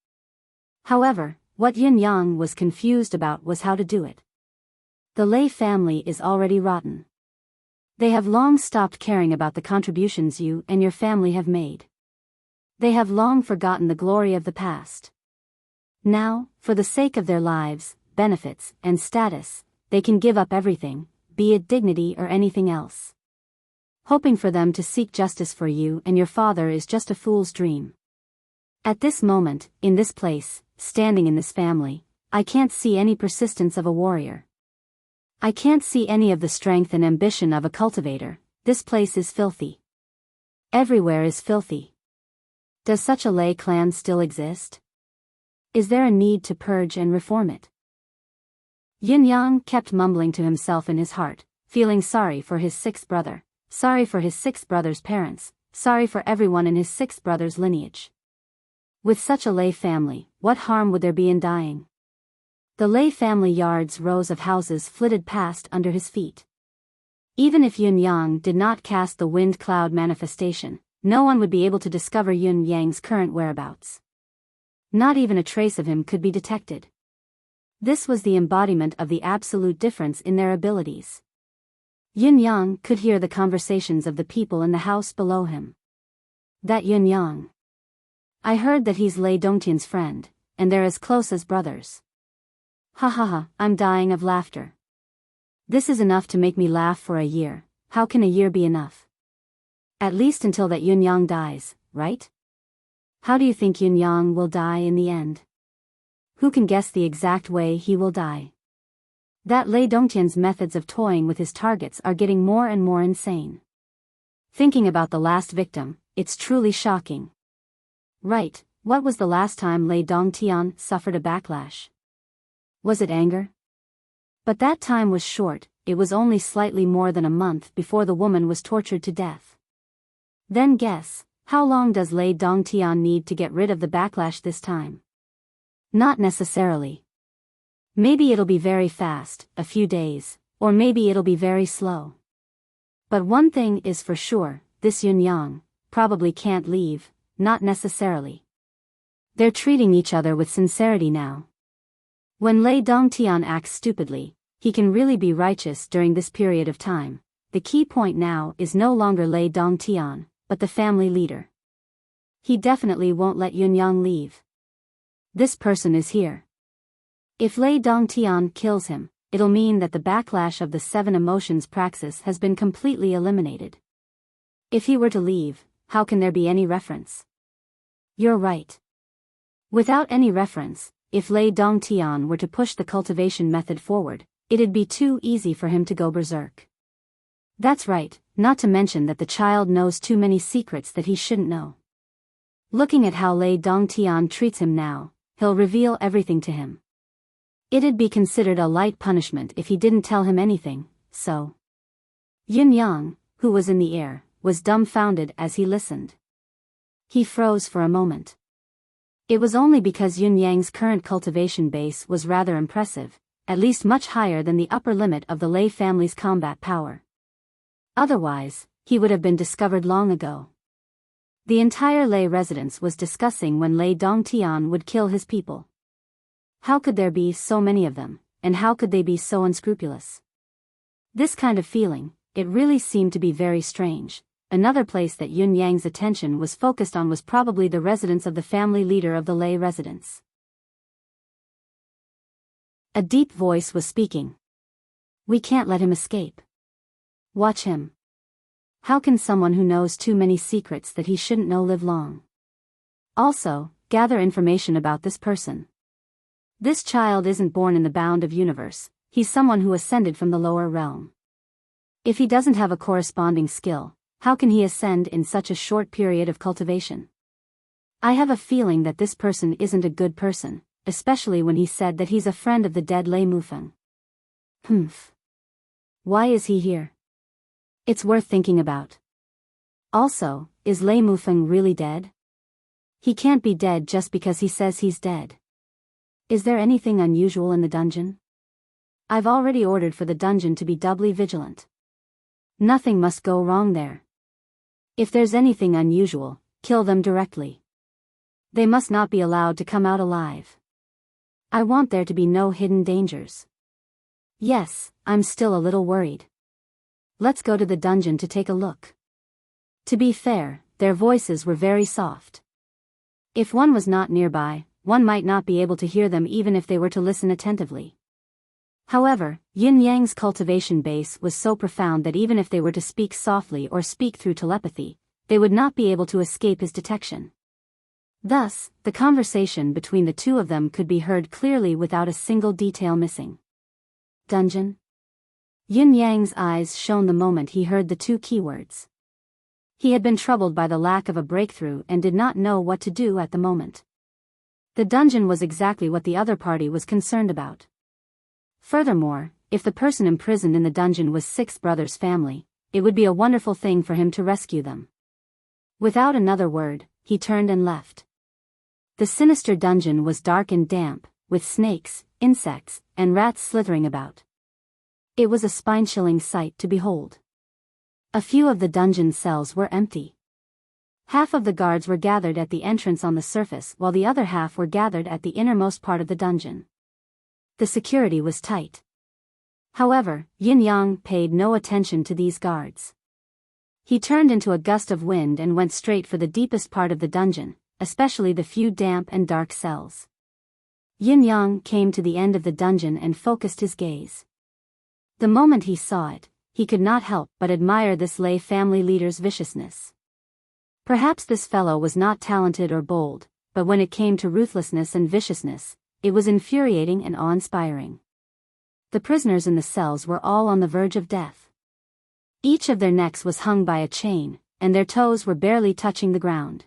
S1: However, what Yin Yang was confused about was how to do it. The Lei family is already rotten. They have long stopped caring about the contributions you and your family have made. They have long forgotten the glory of the past. Now, for the sake of their lives, benefits, and status, they can give up everything, be it dignity or anything else. Hoping for them to seek justice for you and your father is just a fool's dream. At this moment, in this place, standing in this family, I can't see any persistence of a warrior. I can't see any of the strength and ambition of a cultivator. This place is filthy. Everywhere is filthy. Does such a Lei clan still exist? Is there a need to purge and reform it? Yin Yang kept mumbling to himself in his heart, feeling sorry for his sixth brother, sorry for his sixth brother's parents, sorry for everyone in his sixth brother's lineage. With such a Lei family, what harm would there be in dying? The Lei family yard's rows of houses flitted past under his feet. Even if Yin Yang did not cast the wind cloud manifestation, no one would be able to discover Yin Yang's current whereabouts. Not even a trace of him could be detected. This was the embodiment of the absolute difference in their abilities. Yin Yang could hear the conversations of the people in the house below him. That Yin Yang. I heard that he's Lei Dongtian's friend, and they're as close as brothers. Ha ha ha, I'm dying of laughter. This is enough to make me laugh for a year. How can a year be enough? At least until that Yin Yang dies, right? How do you think Yin Yang will die in the end? Who can guess the exact way he will die? That Lei Dongtian's methods of toying with his targets are getting more and more insane. Thinking about the last victim, it's truly shocking. Right, what was the last time Lei Dongtian suffered a backlash? Was it anger? But that time was short, it was only slightly more than a month before the woman was tortured to death. Then guess, how long does Lei Dongtian need to get rid of the backlash this time? Not necessarily. Maybe it'll be very fast, a few days, or maybe it'll be very slow. But one thing is for sure, this Yin Yang probably can't leave, not necessarily. They're treating each other with sincerity now. When Lei Dongtian acts stupidly, he can really be righteous during this period of time. The key point now is no longer Lei Dongtian, but the family leader. He definitely won't let Yin Yang leave. This person is here. If Lei Dongtian kills him, it'll mean that the backlash of the seven emotions praxis has been completely eliminated. If he were to leave, how can there be any reference? You're right. Without any reference, if Lei Dongtian were to push the cultivation method forward, it'd be too easy for him to go berserk. That's right, not to mention that the child knows too many secrets that he shouldn't know. Looking at how Lei Dongtian treats him now, he'll reveal everything to him. It'd be considered a light punishment if he didn't tell him anything, so. Yin Yang, who was in the air, was dumbfounded as he listened. He froze for a moment. It was only because Yin Yang's current cultivation base was rather impressive, at least much higher than the upper limit of the Lei family's combat power. Otherwise, he would have been discovered long ago. The entire Lei residence was discussing when Lei Dongtian would kill his people. How could there be so many of them, and how could they be so unscrupulous? This kind of feeling, it really seemed to be very strange. Another place that Yun Yang's attention was focused on was probably the residence of the family leader of the lay residence. A deep voice was speaking. We can't let him escape. Watch him. How can someone who knows too many secrets that he shouldn't know live long? Also, gather information about this person. This child isn't born in the bound of universe, he's someone who ascended from the lower realm. If he doesn't have a corresponding skill, how can he ascend in such a short period of cultivation? I have a feeling that this person isn't a good person, especially when he said that he's a friend of the dead Lei Mufeng. Why is he here? It's worth thinking about. Also, is Lei Mufeng really dead? He can't be dead just because he says he's dead. Is there anything unusual in the dungeon? I've already ordered for the dungeon to be doubly vigilant. Nothing must go wrong there. If there's anything unusual, kill them directly. They must not be allowed to come out alive. I want there to be no hidden dangers. Yes, I'm still a little worried. Let's go to the dungeon to take a look. To be fair, their voices were very soft. If one was not nearby, one might not be able to hear them even if they were to listen attentively. However, Yin Yang's cultivation base was so profound that even if they were to speak softly or speak through telepathy, they would not be able to escape his detection. Thus, the conversation between the two of them could be heard clearly without a single detail missing. Dungeon? Yin Yang's eyes shone the moment he heard the two keywords. He had been troubled by the lack of a breakthrough and did not know what to do at the moment. The dungeon was exactly what the other party was concerned about. Furthermore, if the person imprisoned in the dungeon was Six Brothers' family, it would be a wonderful thing for him to rescue them. Without another word, he turned and left. The sinister dungeon was dark and damp, with snakes, insects, and rats slithering about. It was a spine-chilling sight to behold. A few of the dungeon cells were empty. Half of the guards were gathered at the entrance on the surface while the other half were gathered at the innermost part of the dungeon. The security was tight. However, Yin Yang paid no attention to these guards. He turned into a gust of wind and went straight for the deepest part of the dungeon, especially the few damp and dark cells. Yin Yang came to the end of the dungeon and focused his gaze. The moment he saw it, he could not help but admire this lay family leader's viciousness. Perhaps this fellow was not talented or bold, but when it came to ruthlessness and viciousness, it was infuriating and awe-inspiring. The prisoners in the cells were all on the verge of death. Each of their necks was hung by a chain, and their toes were barely touching the ground.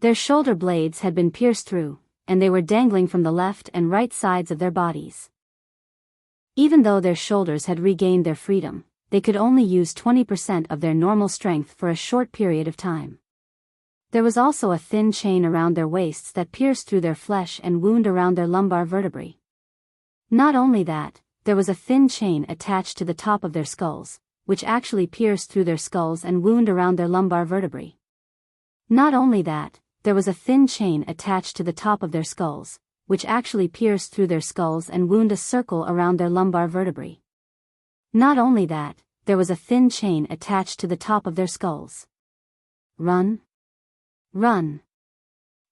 S1: Their shoulder blades had been pierced through, and they were dangling from the left and right sides of their bodies. Even though their shoulders had regained their freedom, they could only use 20% of their normal strength for a short period of time. There was also a thin chain around their waists that pierced through their flesh and wound around their lumbar vertebrae. Not only that, there was a thin chain attached to the top of their skulls, which actually pierced through their skulls and wound around their lumbar vertebrae. Not only that, there was a thin chain attached to the top of their skulls, which actually pierced through their skulls and wound a circle around their lumbar vertebrae. Not only that, there was a thin chain attached to the top of their skulls. Run. Run.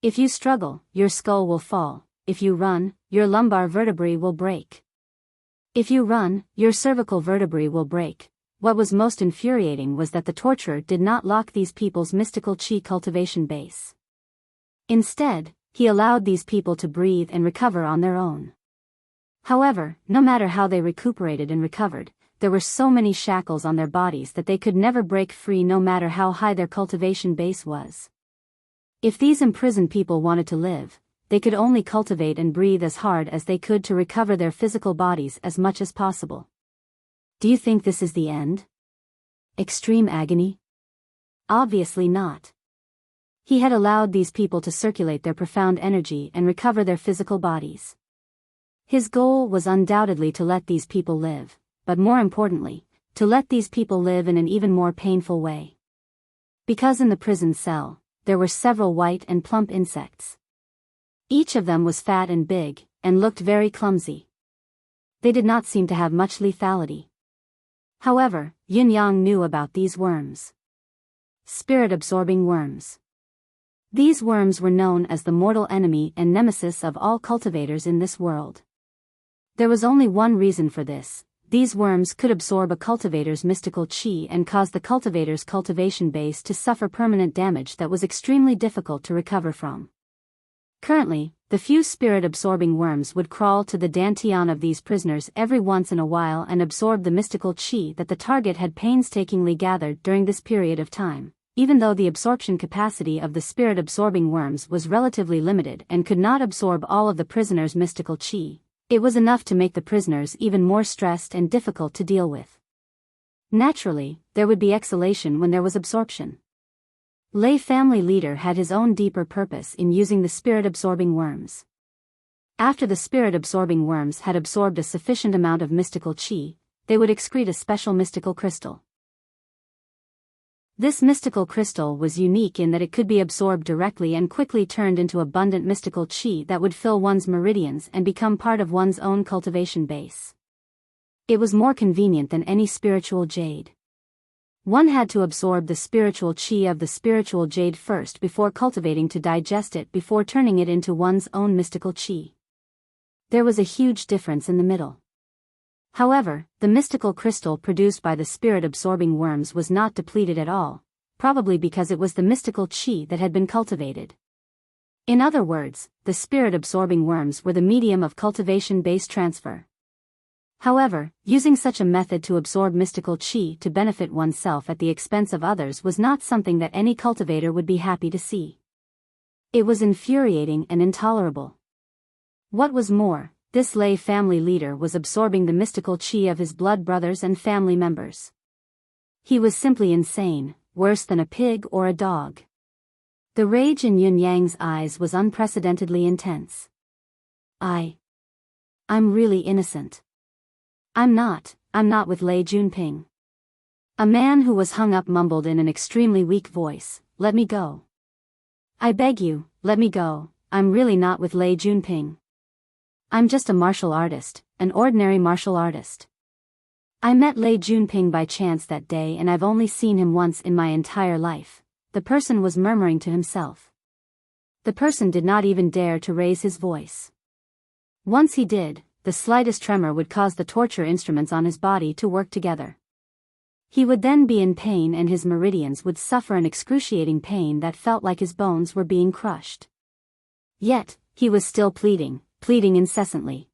S1: If you struggle, your skull will fall. If you run, your lumbar vertebrae will break. If you run, your cervical vertebrae will break. What was most infuriating was that the torturer did not lock these people's mystical chi cultivation base. Instead, he allowed these people to breathe and recover on their own. However, no matter how they recuperated and recovered, there were so many shackles on their bodies that they could never break free no matter how high their cultivation base was. If these imprisoned people wanted to live, they could only cultivate and breathe as hard as they could to recover their physical bodies as much as possible. Do you think this is the end? Extreme agony? Obviously not. He had allowed these people to circulate their profound energy and recover their physical bodies. His goal was undoubtedly to let these people live, but more importantly, to let these people live in an even more painful way. Because in the prison cell, there were several white and plump insects. Each of them was fat and big, and looked very clumsy. They did not seem to have much lethality. However, Yin-Yang knew about these worms. Spirit-absorbing worms. These worms were known as the mortal enemy and nemesis of all cultivators in this world. There was only one reason for this: these worms could absorb a cultivator's mystical chi and cause the cultivator's cultivation base to suffer permanent damage that was extremely difficult to recover from. Currently, the few spirit-absorbing worms would crawl to the dantian of these prisoners every once in a while and absorb the mystical chi that the target had painstakingly gathered during this period of time. Even though the absorption capacity of the spirit-absorbing worms was relatively limited and could not absorb all of the prisoner's mystical chi, it was enough to make the prisoners even more stressed and difficult to deal with. Naturally, there would be exhalation when there was absorption. Lay family leader had his own deeper purpose in using the spirit-absorbing worms. After the spirit-absorbing worms had absorbed a sufficient amount of mystical chi, they would excrete a special mystical crystal. This mystical crystal was unique in that it could be absorbed directly and quickly turned into abundant mystical chi that would fill one's meridians and become part of one's own cultivation base. It was more convenient than any spiritual jade. One had to absorb the spiritual chi of the spiritual jade first before cultivating to digest it before turning it into one's own mystical chi. There was a huge difference in the middle. However, the mystical crystal produced by the spirit-absorbing worms was not depleted at all, probably because it was the mystical chi that had been cultivated. In other words, the spirit-absorbing worms were the medium of cultivation-based transfer. However, using such a method to absorb mystical chi to benefit oneself at the expense of others was not something that any cultivator would be happy to see. It was infuriating and intolerable. What was more, this lay family leader was absorbing the mystical chi of his blood brothers and family members. He was simply insane, worse than a pig or a dog. The rage in Yin-Yang's eyes was unprecedentedly intense. I'm really innocent. I'm not with Lei Junping. A man who was hung up mumbled in an extremely weak voice, "Let me go. I beg you, let me go, I'm really not with Lei Junping. I'm just a martial artist, an ordinary martial artist. I met Lei Junping by chance that day and I've only seen him once in my entire life," the person was murmuring to himself. The person did not even dare to raise his voice. Once he did, the slightest tremor would cause the torture instruments on his body to work together. He would then be in pain and his meridians would suffer an excruciating pain that felt like his bones were being crushed. Yet, he was still pleading incessantly.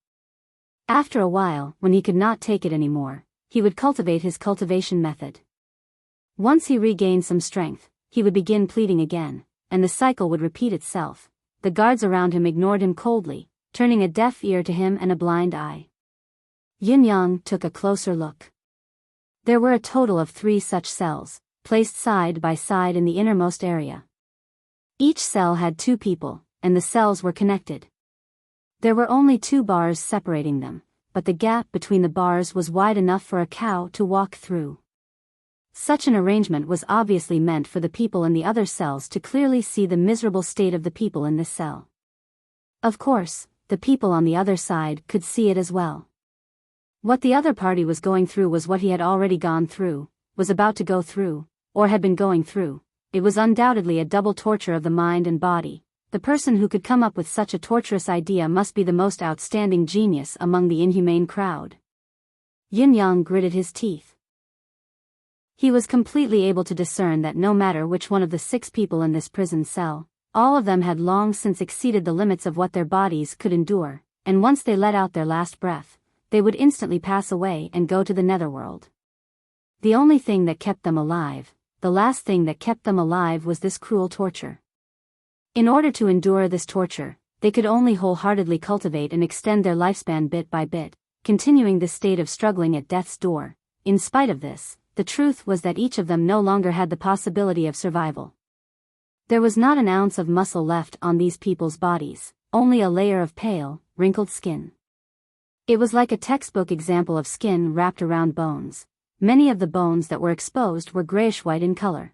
S1: After a while, when he could not take it anymore, he would cultivate his cultivation method. Once he regained some strength, he would begin pleading again, and the cycle would repeat itself. The guards around him ignored him coldly, turning a deaf ear to him and a blind eye. Yin-Yang took a closer look. There were a total of 3 such cells, placed side by side in the innermost area. Each cell had 2 people, and the cells were connected. There were only 2 bars separating them, but the gap between the bars was wide enough for a cow to walk through. Such an arrangement was obviously meant for the people in the other cells to clearly see the miserable state of the people in this cell. Of course, the people on the other side could see it as well. What the other party was going through was what he had already gone through, was about to go through, or had been going through. It was undoubtedly a double torture of the mind and body. The person who could come up with such a torturous idea must be the most outstanding genius among the inhumane crowd. Yin-Yang gritted his teeth. He was completely able to discern that no matter which one of the 6 people in this prison cell, all of them had long since exceeded the limits of what their bodies could endure, and once they let out their last breath, they would instantly pass away and go to the netherworld. The only thing that kept them alive, the last thing that kept them alive was this cruel torture. In order to endure this torture, they could only wholeheartedly cultivate and extend their lifespan bit by bit, continuing this state of struggling at death's door. In spite of this, the truth was that each of them no longer had the possibility of survival. There was not an ounce of muscle left on these people's bodies, only a layer of pale, wrinkled skin. It was like a textbook example of skin wrapped around bones. Many of the bones that were exposed were grayish-white in color.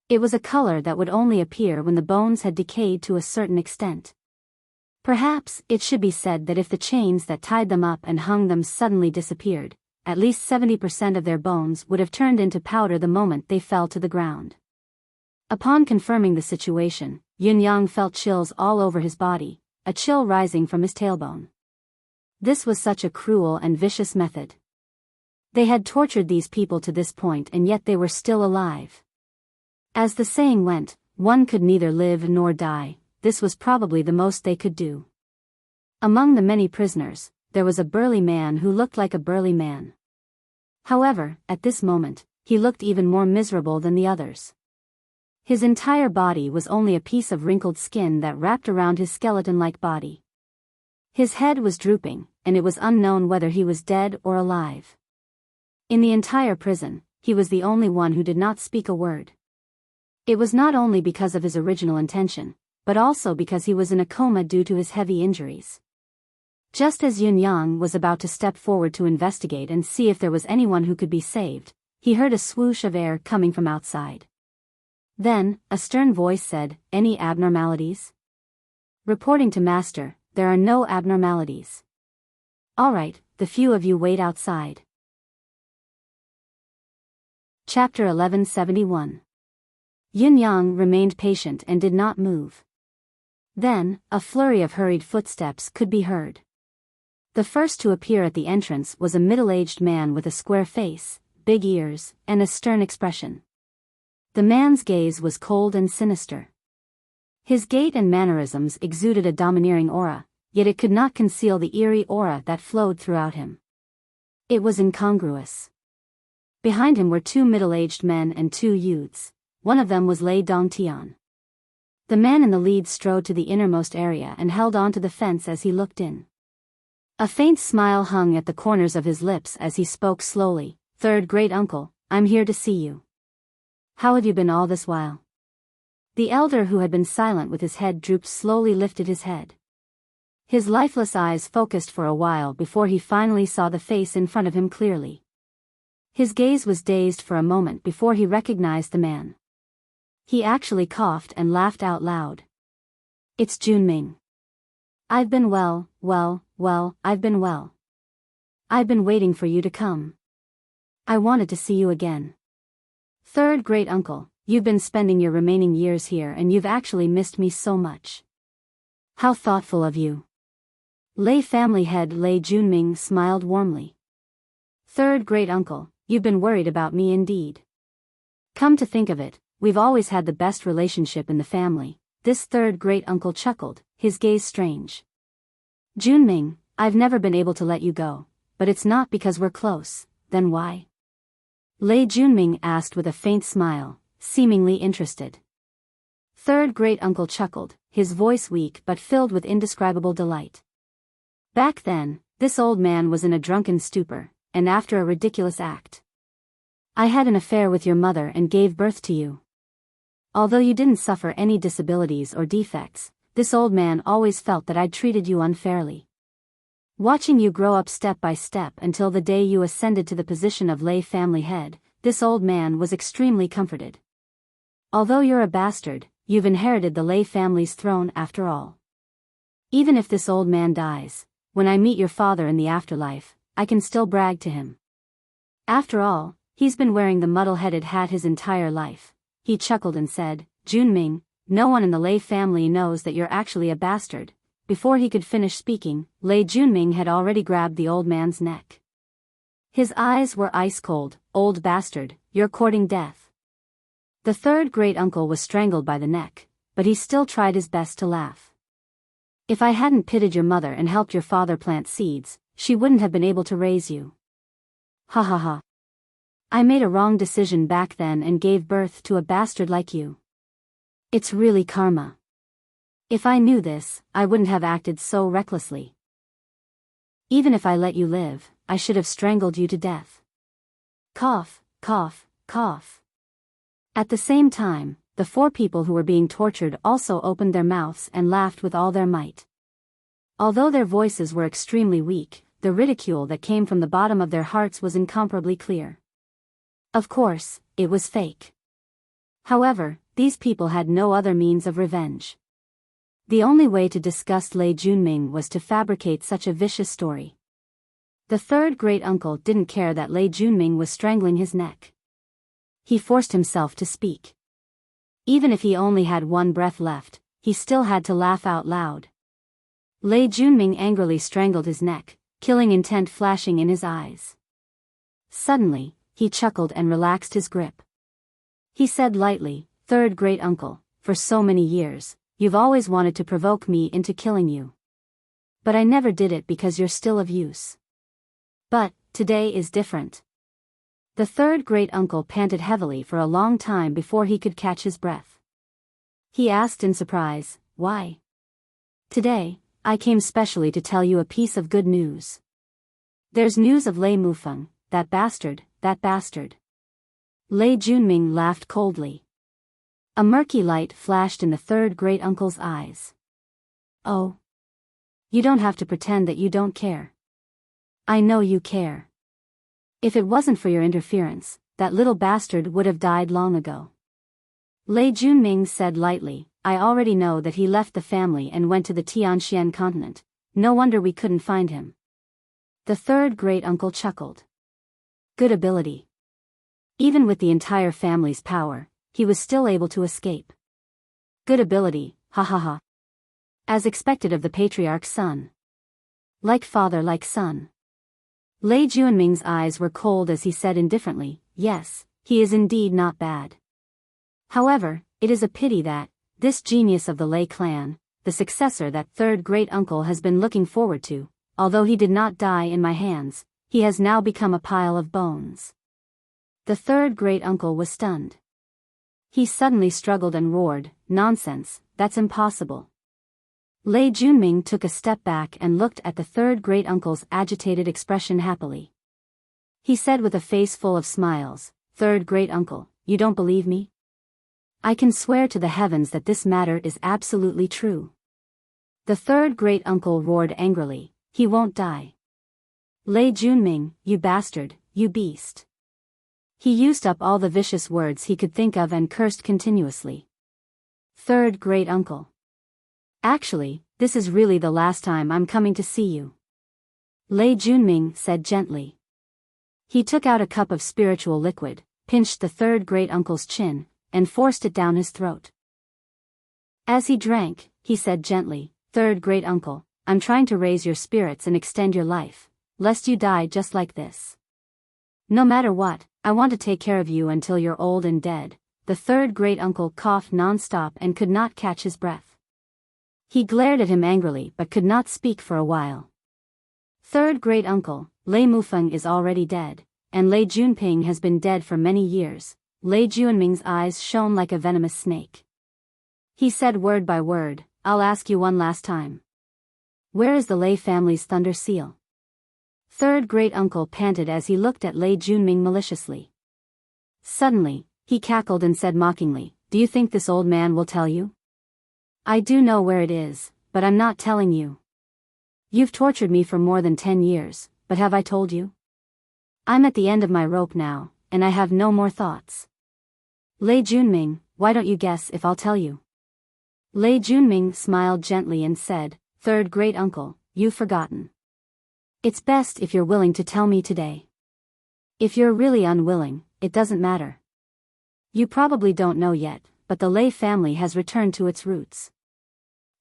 S1: It was a color that would only appear when the bones had decayed to a certain extent. Perhaps it should be said that if the chains that tied them up and hung them suddenly disappeared, at least 70% of their bones would have turned into powder the moment they fell to the ground. Upon confirming the situation, Yin Yang felt chills all over his body, a chill rising from his tailbone. This was such a cruel and vicious method. They had tortured these people to this point and yet they were still alive. As the saying went, one could neither live nor die. This was probably the most they could do. Among the many prisoners, there was a burly man who looked like a burly man. However, at this moment, he looked even more miserable than the others. His entire body was only a piece of wrinkled skin that wrapped around his skeleton-like body. His head was drooping, and it was unknown whether he was dead or alive. In the entire prison, he was the only one who did not speak a word. It was not only because of his original intention, but also because he was in a coma due to his heavy injuries. Just as Yin Yang was about to step forward to investigate and see if there was anyone who could be saved, he heard a swoosh of air coming from outside. Then, a stern voice said, "Any abnormalities?" "Reporting to Master, there are no abnormalities." "All right, the few of you wait outside." Chapter 1171. Yin Yang remained patient and did not move. Then, a flurry of hurried footsteps could be heard. The first to appear at the entrance was a middle-aged man with a square face, big ears, and a stern expression. The man's gaze was cold and sinister. His gait and mannerisms exuded a domineering aura, yet it could not conceal the eerie aura that flowed throughout him. It was incongruous. Behind him were two middle-aged men and two youths. One of them was Lei Dongtian. The man in the lead strode to the innermost area and held on to the fence as he looked in. A faint smile hung at the corners of his lips as he spoke slowly. "Third great uncle, I'm here to see you. How have you been all this while?" The elder, who had been silent with his head drooped, slowly lifted his head. His lifeless eyes focused for a while before he finally saw the face in front of him clearly. His gaze was dazed for a moment before he recognized the man. He actually coughed and laughed out loud. "It's Junming. I've been well, I've been well. I've been waiting for you to come. I wanted to see you again. Third great uncle, you've been spending your remaining years here and you've actually missed me so much. How thoughtful of you." Lei family head Lei Junming smiled warmly. "Third great uncle, you've been worried about me indeed. Come to think of it, we've always had the best relationship in the family." This third great uncle chuckled, his gaze strange. "Junming, I've never been able to let you go, but it's not because we're close. Then why?" Lei Junming asked with a faint smile, seemingly interested. Third great uncle chuckled, his voice weak but filled with indescribable delight. "Back then, this old man was in a drunken stupor, and after a ridiculous act. I had an affair with your mother and gave birth to you. Although you didn't suffer any disabilities or defects, this old man always felt that I'd treated you unfairly. Watching you grow up step by step until the day you ascended to the position of Lei family head, this old man was extremely comforted. Although you're a bastard, you've inherited the Lei family's throne after all. Even if this old man dies, when I meet your father in the afterlife, I can still brag to him. After all, he's been wearing the muddle-headed hat his entire life." He chuckled and said, "Junming, no one in the Lei family knows that you're actually a bastard." Before he could finish speaking, Lei Junming had already grabbed the old man's neck. His eyes were ice cold. "Old bastard, you're courting death." The third great uncle was strangled by the neck, but he still tried his best to laugh. "If I hadn't pitted your mother and helped your father plant seeds, she wouldn't have been able to raise you. Ha ha ha. I made a wrong decision back then and gave birth to a bastard like you. It's really karma. If I knew this, I wouldn't have acted so recklessly. Even if I let you live, I should have strangled you to death." Cough, cough, cough. At the same time, the four people who were being tortured also opened their mouths and laughed with all their might. Although their voices were extremely weak, the ridicule that came from the bottom of their hearts was incomparably clear. Of course, it was fake. However, these people had no other means of revenge. The only way to disgust Lei Junming was to fabricate such a vicious story. The third great-uncle didn't care that Lei Junming was strangling his neck. He forced himself to speak. Even if he only had one breath left, he still had to laugh out loud. Lei Junming angrily strangled his neck, killing intent flashing in his eyes. Suddenly, he chuckled and relaxed his grip. He said lightly, "Third great-uncle, for so many years, you've always wanted to provoke me into killing you. But I never did it because you're still of use. But, today is different." The third great-uncle panted heavily for a long time before he could catch his breath. He asked in surprise, "Why?" "Today, I came specially to tell you a piece of good news. There's news of Lei Mufeng, that bastard, that bastard." Lei Junming laughed coldly. A murky light flashed in the third great-uncle's eyes. "Oh. You don't have to pretend that you don't care. I know you care. If it wasn't for your interference, that little bastard would have died long ago." Lei Junming said lightly, "I already know that he left the family and went to the Tianxian continent. No wonder we couldn't find him." The third great-uncle chuckled. Good ability. Even with the entire family's power, he was still able to escape. Good ability, ha ha ha. As expected of the patriarch's son. Like father like son. Lei Junming's eyes were cold as he said indifferently, "Yes, he is indeed not bad. However, it is a pity that, this genius of the Lei clan, the successor that third great-uncle has been looking forward to, although he did not die in my hands, he has now become a pile of bones." The third great-uncle was stunned. He suddenly struggled and roared, "Nonsense, that's impossible." Lei Junming took a step back and looked at the third great-uncle's agitated expression happily. He said with a face full of smiles, "Third great-uncle, you don't believe me? I can swear to the heavens that this matter is absolutely true." The third great-uncle roared angrily, "He won't die. Lei Junming, you bastard, you beast." He used up all the vicious words he could think of and cursed continuously. "Third great-uncle. Actually, this is really the last time I'm coming to see you," Lei Junming said gently. He took out a cup of spiritual liquid, pinched the third great-uncle's chin, and forced it down his throat. As he drank, he said gently, "Third great-uncle, I'm trying to raise your spirits and extend your life, lest you die just like this. No matter what, I want to take care of you until you're old and dead." The third great-uncle coughed non-stop and could not catch his breath. He glared at him angrily but could not speak for a while. "Third great-uncle, Lei Mufeng is already dead, and Lei Junping has been dead for many years." Lei Junming's eyes shone like a venomous snake. He said word by word, "I'll ask you one last time. Where is the Lei family's thunder seal?" Third great-uncle panted as he looked at Lei Junming maliciously. Suddenly, he cackled and said mockingly, "Do you think this old man will tell you? I do know where it is, but I'm not telling you. You've tortured me for more than 10 years, but have I told you? I'm at the end of my rope now, and I have no more thoughts. Lei Junming, why don't you guess if I'll tell you?" Lei Junming smiled gently and said, "Third great-uncle, you've forgotten. It's best if you're willing to tell me today. If you're really unwilling, it doesn't matter. You probably don't know yet, but the Lei family has returned to its roots.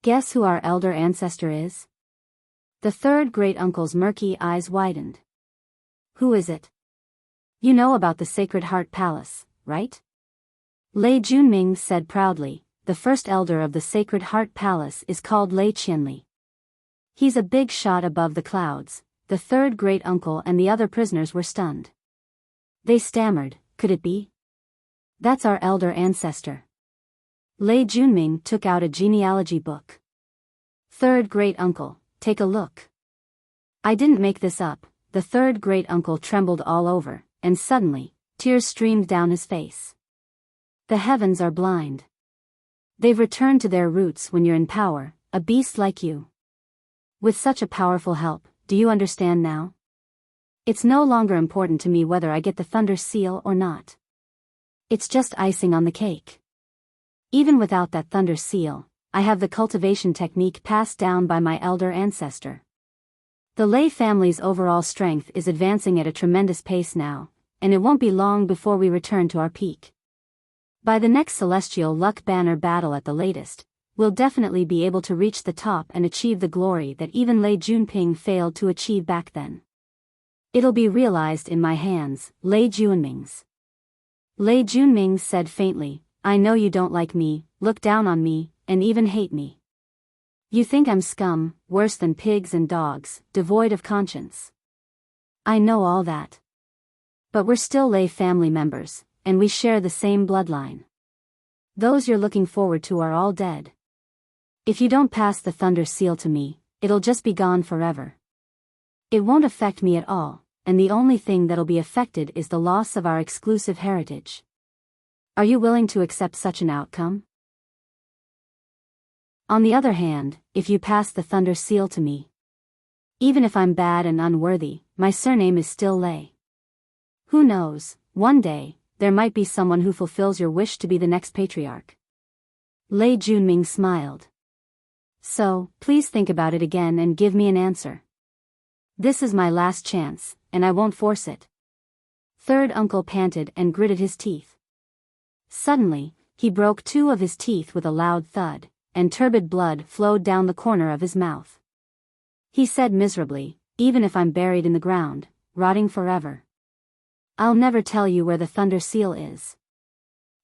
S1: Guess who our elder ancestor is?" The third great-uncle's murky eyes widened. "Who is it? You know about the Sacred Heart Palace, right?" Lei Junming said proudly, "The first elder of the Sacred Heart Palace is called Lei Qianli. He's a big shot above the clouds." The third great-uncle and the other prisoners were stunned. They stammered, "Could it be? That's our elder ancestor." Lei Junming took out a genealogy book. "Third great-uncle, take a look. I didn't make this up." The third great-uncle trembled all over, and suddenly, tears streamed down his face. "The heavens are blind. They've returned to their roots when you're in power, a beast like you. With such a powerful help, do you understand now? It's no longer important to me whether I get the thunder seal or not. It's just icing on the cake. Even without that thunder seal, I have the cultivation technique passed down by my elder ancestor. The Lei family's overall strength is advancing at a tremendous pace now, and it won't be long before we return to our peak. By the next Celestial Luck Banner battle at the latest, we'll definitely be able to reach the top and achieve the glory that even Lei Junping failed to achieve back then. It'll be realized in my hands, Lei Junming's. Lei Junming said faintly, I know you don't like me, look down on me, and even hate me. You think I'm scum, worse than pigs and dogs, devoid of conscience. I know all that. But we're still Lei family members, and we share the same bloodline. Those you're looking forward to are all dead. If you don't pass the Thunder Seal to me, it'll just be gone forever. It won't affect me at all, and the only thing that'll be affected is the loss of our exclusive heritage. Are you willing to accept such an outcome? On the other hand, if you pass the Thunder Seal to me, even if I'm bad and unworthy, my surname is still Lei. Who knows, one day, there might be someone who fulfills your wish to be the next patriarch. Lei Junming smiled. So, please think about it again and give me an answer. This is my last chance, and I won't force it. Third uncle panted and gritted his teeth. Suddenly, he broke two of his teeth with a loud thud, and turbid blood flowed down the corner of his mouth. He said miserably, even if I'm buried in the ground, rotting forever, I'll never tell you where the Thunder Seal is.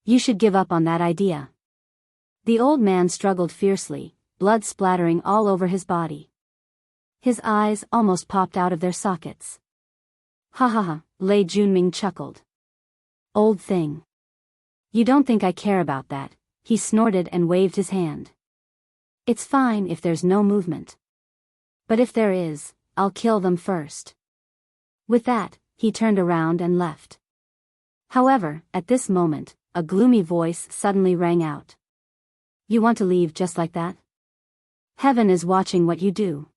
S1: You should give up on that idea. The old man struggled fiercely, blood splattering all over his body. His eyes almost popped out of their sockets. Ha ha ha, Lei Junming chuckled. Old thing. You don't think I care about that, he snorted and waved his hand. It's fine if there's no movement. But if there is, I'll kill them first. With that, he turned around and left. However, at this moment, a gloomy voice suddenly rang out. You want to leave just like that? Heaven is watching what you do.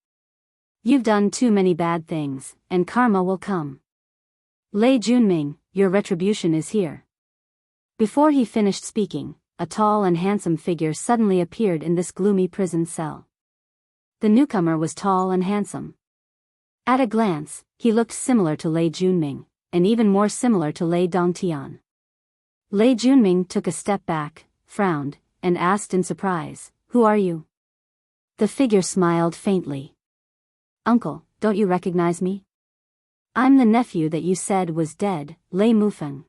S1: You've done too many bad things, and karma will come. Lei Junming, your retribution is here. Before he finished speaking, a tall and handsome figure suddenly appeared in this gloomy prison cell. The newcomer was tall and handsome. At a glance, he looked similar to Lei Junming, and even more similar to Lei Dongtian. Lei Junming took a step back, frowned, and asked in surprise, Who are you? The figure smiled faintly. Uncle, don't you recognize me? I'm the nephew that you said was dead, Lei Mufeng.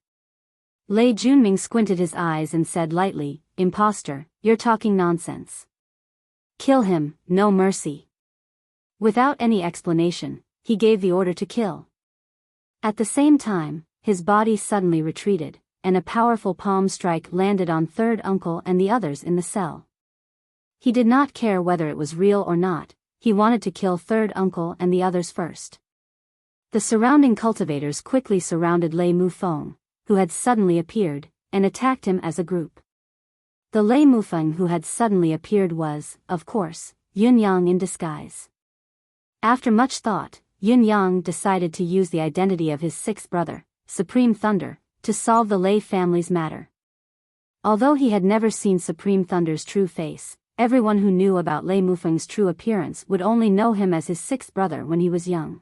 S1: Lei Junming squinted his eyes and said lightly, Imposter, you're talking nonsense. Kill him, no mercy. Without any explanation, he gave the order to kill. At the same time, his body suddenly retreated, and a powerful palm strike landed on third uncle and the others in the cell. He did not care whether it was real or not, he wanted to kill third uncle and the others first. The surrounding cultivators quickly surrounded Lei Mufeng, who had suddenly appeared, and attacked him as a group. The Lei Mufeng who had suddenly appeared was, of course, Yun Yang in disguise. After much thought, Yun Yang decided to use the identity of his sixth brother, Supreme Thunder, to solve the Lei family's matter. Although he had never seen Supreme Thunder's true face, everyone who knew about Lei Mufeng's true appearance would only know him as his sixth brother when he was young.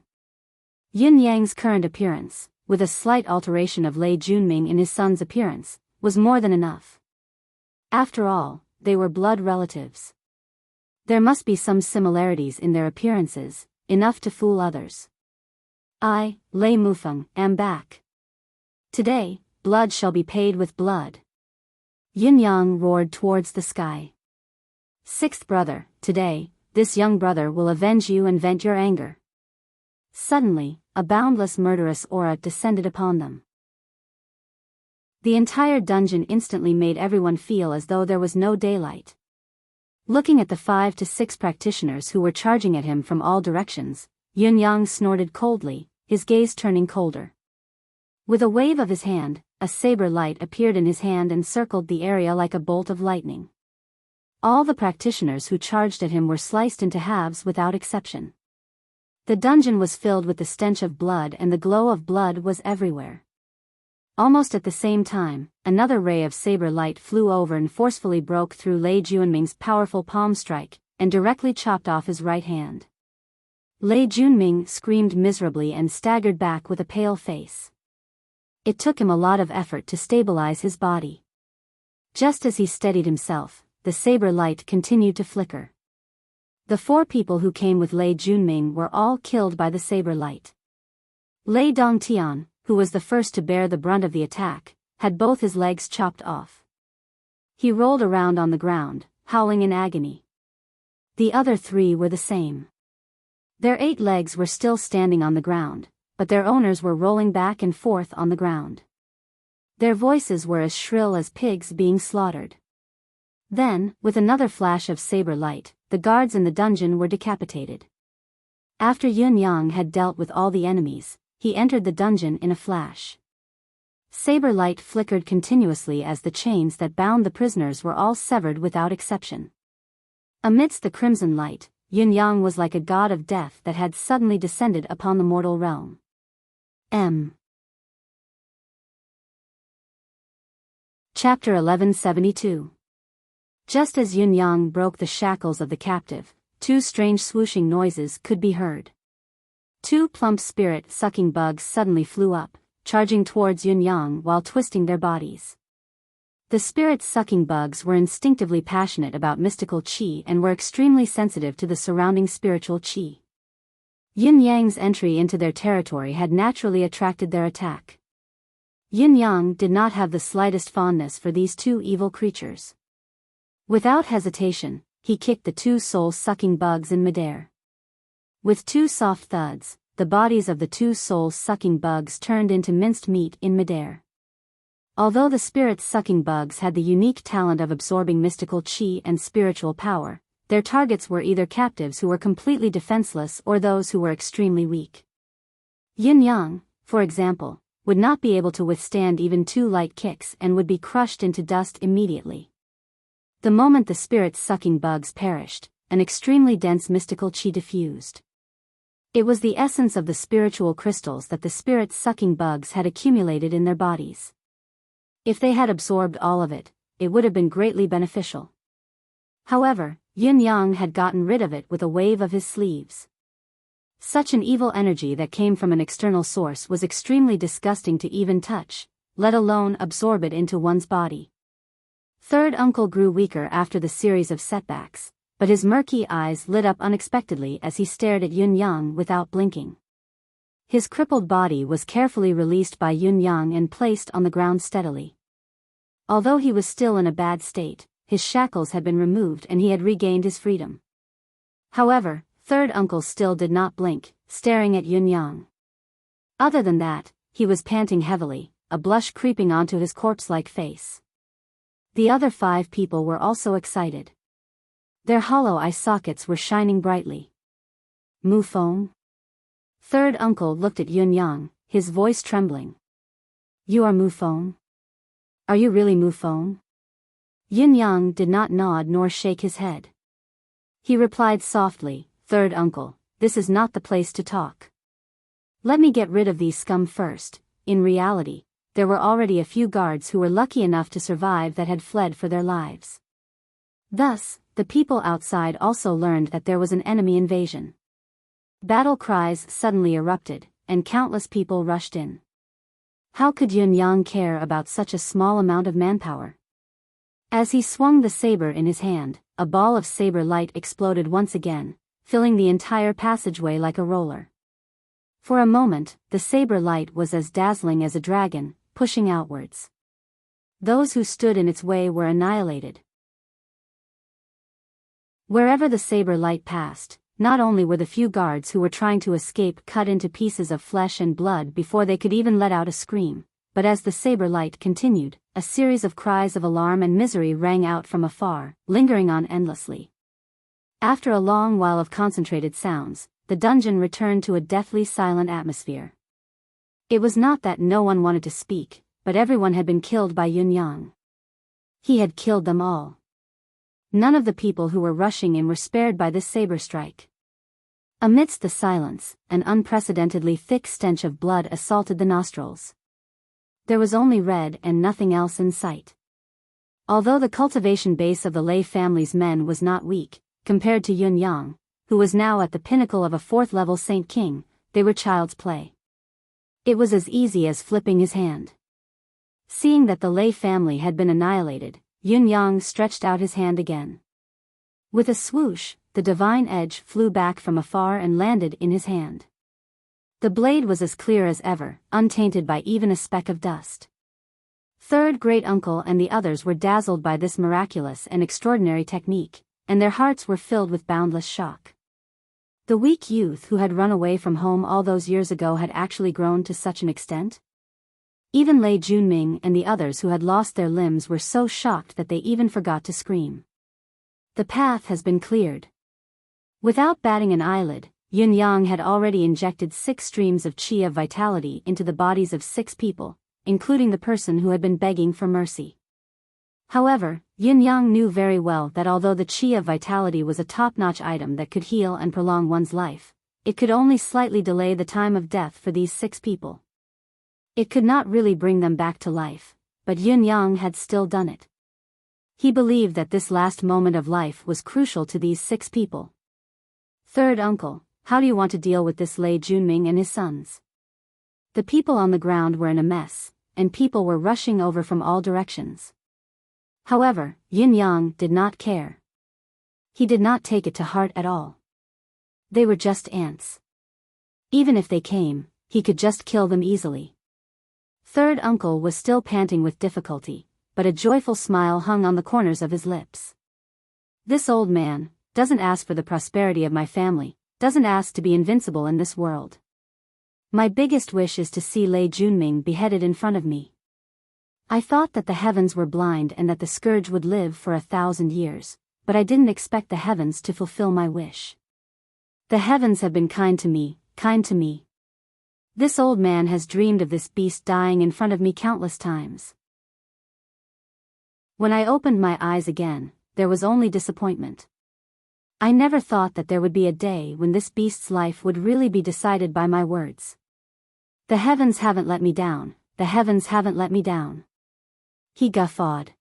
S1: Yun Yang's current appearance, with a slight alteration of Lei Junming in his son's appearance, was more than enough. After all, they were blood relatives. There must be some similarities in their appearances, enough to fool others. I, Lei Mufeng, am back. Today, blood shall be paid with blood. Yun Yang roared towards the sky. Sixth brother, today, this young brother will avenge you and vent your anger. Suddenly, a boundless murderous aura descended upon them. The entire dungeon instantly made everyone feel as though there was no daylight. Looking at the 5 to 6 practitioners who were charging at him from all directions, Yun Yang snorted coldly, his gaze turning colder. With a wave of his hand, a saber light appeared in his hand and circled the area like a bolt of lightning. All the practitioners who charged at him were sliced into halves without exception. The dungeon was filled with the stench of blood and the glow of blood was everywhere. Almost at the same time, another ray of saber light flew over and forcefully broke through Lei Junming's powerful palm strike, and directly chopped off his right hand. Lei Junming screamed miserably and staggered back with a pale face. It took him a lot of effort to stabilize his body. Just as he steadied himself, the saber light continued to flicker. The 4 people who came with Lei Junming were all killed by the saber light. Lei Dongtian, who was the first to bear the brunt of the attack, had both his legs chopped off. He rolled around on the ground, howling in agony. The other 3 were the same. Their 8 legs were still standing on the ground, but their owners were rolling back and forth on the ground. Their voices were as shrill as pigs being slaughtered. Then, with another flash of saber light, the guards in the dungeon were decapitated. After Yun Yang had dealt with all the enemies, he entered the dungeon in a flash. Saber light flickered continuously as the chains that bound the prisoners were all severed without exception. Amidst the crimson light, Yun Yang was like a god of death that had suddenly descended upon the mortal realm. Chapter 1172. Just as Yun Yang broke the shackles of the captive, 2 strange swooshing noises could be heard. 2 plump spirit-sucking bugs suddenly flew up, charging towards Yun Yang while twisting their bodies. The spirit-sucking bugs were instinctively passionate about mystical qi and were extremely sensitive to the surrounding spiritual qi. Yin Yang's entry into their territory had naturally attracted their attack. Yin Yang did not have the slightest fondness for these 2 evil creatures. Without hesitation, he kicked the 2 soul-sucking bugs in midair. With 2 soft thuds, the bodies of the 2 soul-sucking bugs turned into minced meat in midair. Although the spirit-sucking bugs had the unique talent of absorbing mystical qi and spiritual power, their targets were either captives who were completely defenseless or those who were extremely weak. Yin Yang, for example, would not be able to withstand even 2 light kicks and would be crushed into dust immediately. The moment the spirit-sucking bugs perished, an extremely dense mystical qi diffused. It was the essence of the spiritual crystals that the spirit-sucking bugs had accumulated in their bodies. If they had absorbed all of it, it would have been greatly beneficial. However, Yin Yang had gotten rid of it with a wave of his sleeves. Such an evil energy that came from an external source was extremely disgusting to even touch, let alone absorb it into one's body. Third uncle grew weaker after the series of setbacks, but his murky eyes lit up unexpectedly as he stared at Yun Yang without blinking. His crippled body was carefully released by Yun Yang and placed on the ground steadily. Although he was still in a bad state, his shackles had been removed and he had regained his freedom. However, third uncle still did not blink, staring at Yun Yang. Other than that, he was panting heavily, a blush creeping onto his corpse-like face. The other 5 people were also excited. Their hollow eye sockets were shining brightly. Mu Feng? Third uncle looked at Yun Yang, his voice trembling. You are Mu Feng? Are you really Mu Feng? Yin Yang did not nod nor shake his head. He replied softly, Third uncle, this is not the place to talk. Let me get rid of these scum first. In reality, there were already a few guards who were lucky enough to survive that had fled for their lives. Thus, the people outside also learned that there was an enemy invasion. Battle cries suddenly erupted, and countless people rushed in. How could Yun Yang care about such a small amount of manpower? As he swung the saber in his hand, a ball of saber light exploded once again, filling the entire passageway like a roller. For a moment, the saber light was as dazzling as a dragon, pushing outwards. Those who stood in its way were annihilated. Wherever the saber light passed, not only were the few guards who were trying to escape cut into pieces of flesh and blood before they could even let out a scream, but as the saber light continued, a series of cries of alarm and misery rang out from afar, lingering on endlessly. After a long while of concentrated sounds, the dungeon returned to a deathly silent atmosphere. It was not that no one wanted to speak, but everyone had been killed by Yun Yang. He had killed them all. None of the people who were rushing in were spared by this saber strike. Amidst the silence, an unprecedentedly thick stench of blood assaulted the nostrils. There was only red and nothing else in sight. Although the cultivation base of the Lei family's men was not weak, compared to Yun Yang, who was now at the pinnacle of a 4th-level Saint King, they were child's play. It was as easy as flipping his hand. Seeing that the Lei family had been annihilated, Yun Yang stretched out his hand again. With a swoosh, the divine edge flew back from afar and landed in his hand. The blade was as clear as ever, untainted by even a speck of dust. Third great-uncle and the others were dazzled by this miraculous and extraordinary technique, and their hearts were filled with boundless shock. The weak youth who had run away from home all those years ago had actually grown to such an extent? Even Lei Junming and the others who had lost their limbs were so shocked that they even forgot to scream. The path has been cleared. Without batting an eyelid, Yun Yang had already injected 6 streams of chi of vitality into the bodies of 6 people, including the person who had been begging for mercy. However, Yun Yang knew very well that although the chi of vitality was a top-notch item that could heal and prolong one's life, it could only slightly delay the time of death for these 6 people. It could not really bring them back to life, but Yun Yang had still done it. He believed that this last moment of life was crucial to these 6 people. Third uncle, how do you want to deal with this Lei Junming and his sons? The people on the ground were in a mess, and people were rushing over from all directions. However, Yun Yang did not care. He did not take it to heart at all. They were just ants. Even if they came, he could just kill them easily. Third uncle was still panting with difficulty, but a joyful smile hung on the corners of his lips. This old man doesn't ask for the prosperity of my family, doesn't ask to be invincible in this world. My biggest wish is to see Lei Junming beheaded in front of me. I thought that the heavens were blind and that the scourge would live for 1,000 years, but I didn't expect the heavens to fulfill my wish. The heavens have been kind to me, kind to me. This old man has dreamed of this beast dying in front of me countless times. When I opened my eyes again, there was only disappointment. I never thought that there would be a day when this beast's life would really be decided by my words. The heavens haven't let me down, the heavens haven't let me down. He guffawed.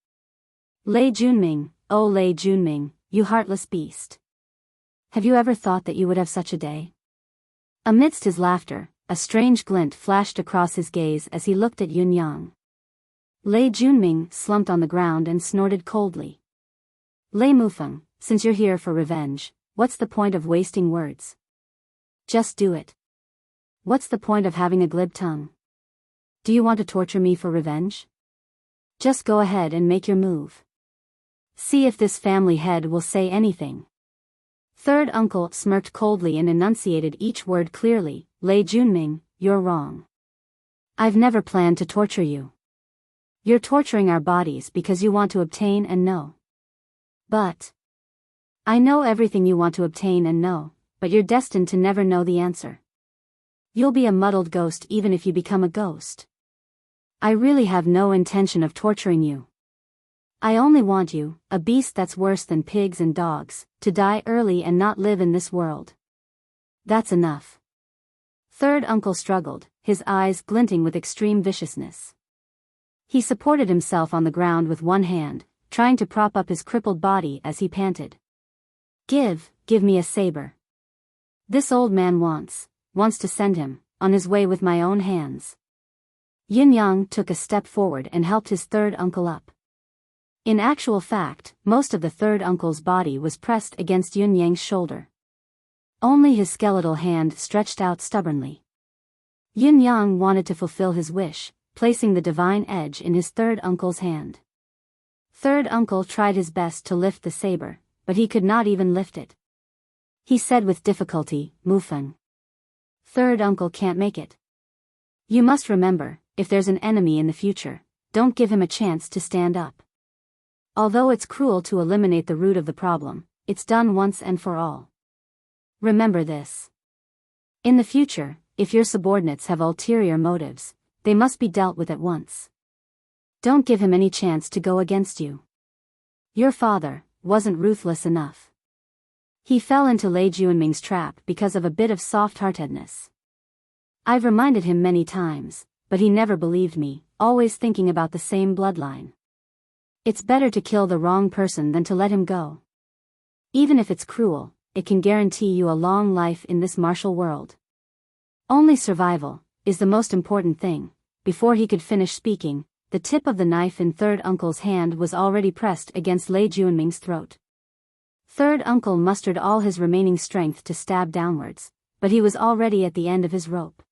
S1: Lei Junming, oh Lei Junming, you heartless beast. Have you ever thought that you would have such a day? Amidst his laughter, a strange glint flashed across his gaze as he looked at Yun Yang. Lei Junming slumped on the ground and snorted coldly. Lei Mufeng, since you're here for revenge, what's the point of wasting words? Just do it. What's the point of having a glib tongue? Do you want to torture me for revenge? Just go ahead and make your move. See if this family head will say anything. Third uncle smirked coldly and enunciated each word clearly. Lei Junming, you're wrong. I've never planned to torture you. You're torturing our bodies because you want to obtain and know. But I know everything you want to obtain and know, but you're destined to never know the answer. You'll be a muddled ghost even if you become a ghost. I really have no intention of torturing you. I only want you, a beast that's worse than pigs and dogs, to die early and not live in this world. That's enough. Third uncle struggled, his eyes glinting with extreme viciousness. He supported himself on the ground with one hand, trying to prop up his crippled body as he panted. Give me a saber. This old man wants to send him on his way with my own hands. Yin Yang took a step forward and helped his third uncle up. In actual fact, most of the third uncle's body was pressed against Yun Yang's shoulder. Only his skeletal hand stretched out stubbornly. Yin Yang wanted to fulfill his wish, placing the divine edge in his third uncle's hand. Third uncle tried his best to lift the saber, but he could not even lift it. He said with difficulty, Mufeng. Third uncle can't make it. You must remember, if there's an enemy in the future, don't give him a chance to stand up. Although it's cruel to eliminate the root of the problem, it's done once and for all. Remember this. In the future, if your subordinates have ulterior motives, they must be dealt with at once. Don't give him any chance to go against you. Your father wasn't ruthless enough. He fell into Lei Junming's trap because of a bit of soft-heartedness. I've reminded him many times, but he never believed me, always thinking about the same bloodline. It's better to kill the wrong person than to let him go. Even if it's cruel, it can guarantee you a long life in this martial world. Only survival is the most important thing. Before he could finish speaking, the tip of the knife in third uncle's hand was already pressed against Lei Junming's throat. Third uncle mustered all his remaining strength to stab downwards, but he was already at the end of his rope.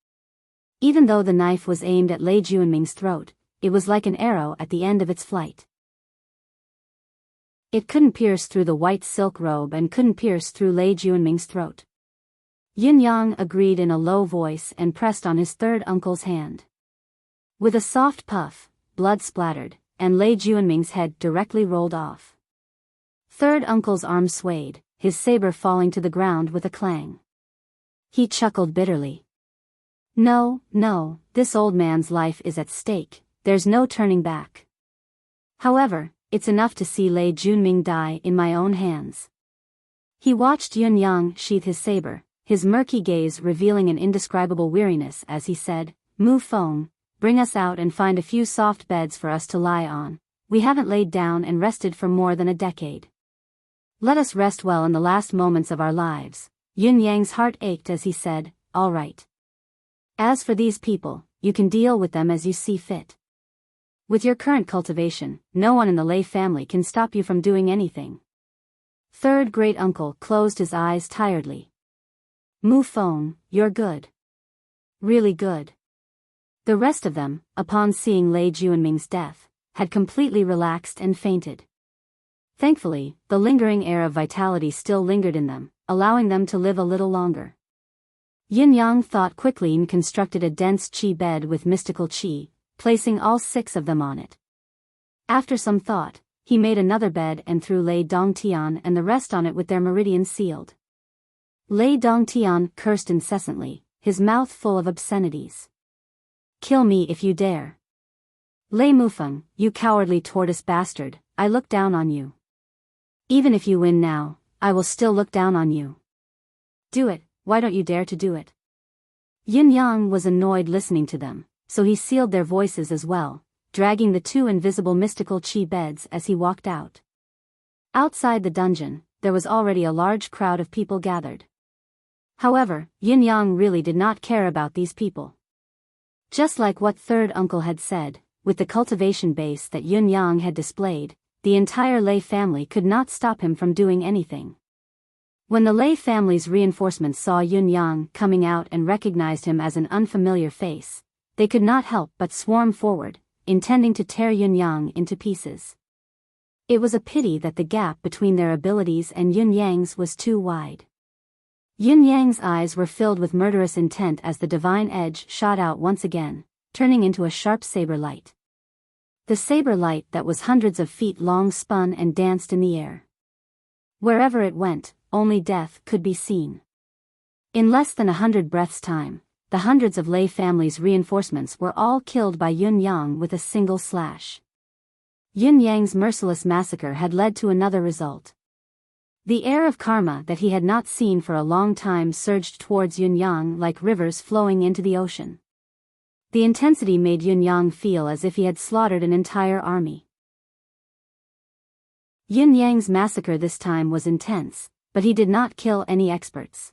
S1: Even though the knife was aimed at Lei Junming's throat, it was like an arrow at the end of its flight. It couldn't pierce through the white silk robe and couldn't pierce through Lei Junming's throat. Yin Yang agreed in a low voice and pressed on his third uncle's hand. With a soft puff, blood splattered, and Lei Junming's head directly rolled off. Third uncle's arm swayed, his saber falling to the ground with a clang. He chuckled bitterly. No, this old man's life is at stake, there's no turning back. However, it's enough to see Lei Junming die in my own hands. He watched Yin Yang sheath his saber, his murky gaze revealing an indescribable weariness as he said, Mu Feng, bring us out and find a few soft beds for us to lie on. We haven't laid down and rested for more than a decade. Let us rest well in the last moments of our lives. Yin Yang's heart ached as he said, all right. As for these people, you can deal with them as you see fit. With your current cultivation, no one in the Lei family can stop you from doing anything. Third great uncle closed his eyes tiredly. Mu Feng, you're good. Really good. The rest of them, upon seeing Lei Junming's death, had completely relaxed and fainted. Thankfully, the lingering air of vitality still lingered in them, allowing them to live a little longer. Yin Yang thought quickly and constructed a dense qi bed with mystical qi, placing all 6 of them on it. After some thought, he made another bed and threw Lei Dongtian and the rest on it with their meridians sealed. Lei Dongtian cursed incessantly, his mouth full of obscenities. Kill me if you dare. Lei Mufeng, you cowardly tortoise bastard, I look down on you. Even if you win now, I will still look down on you. Do it, why don't you dare to do it? Yin Yang was annoyed listening to them, so he sealed their voices as well, dragging the 2 invisible mystical qi beds as he walked out. Outside the dungeon, there was already a large crowd of people gathered. However, Yin Yang really did not care about these people. Just like what third uncle had said, with the cultivation base that Yin Yang had displayed, the entire Lei family could not stop him from doing anything. When the Lei family's reinforcements saw Yin Yang coming out and recognized him as an unfamiliar face, they could not help but swarm forward, intending to tear Yin Yang into pieces. It was a pity that the gap between their abilities and Yin Yang's was too wide. Yin Yang's eyes were filled with murderous intent as the divine edge shot out once again, turning into a sharp saber light. The saber light that was hundreds of feet long spun and danced in the air. Wherever it went, only death could be seen. In less than 100 breaths' time, the hundreds of Lei family's reinforcements were all killed by Yin Yang with a single slash. Yin Yang's merciless massacre had led to another result. The air of karma that he had not seen for a long time surged towards Yin Yang like rivers flowing into the ocean. The intensity made Yin Yang feel as if he had slaughtered an entire army. Yin Yang's massacre this time was intense, but he did not kill any experts.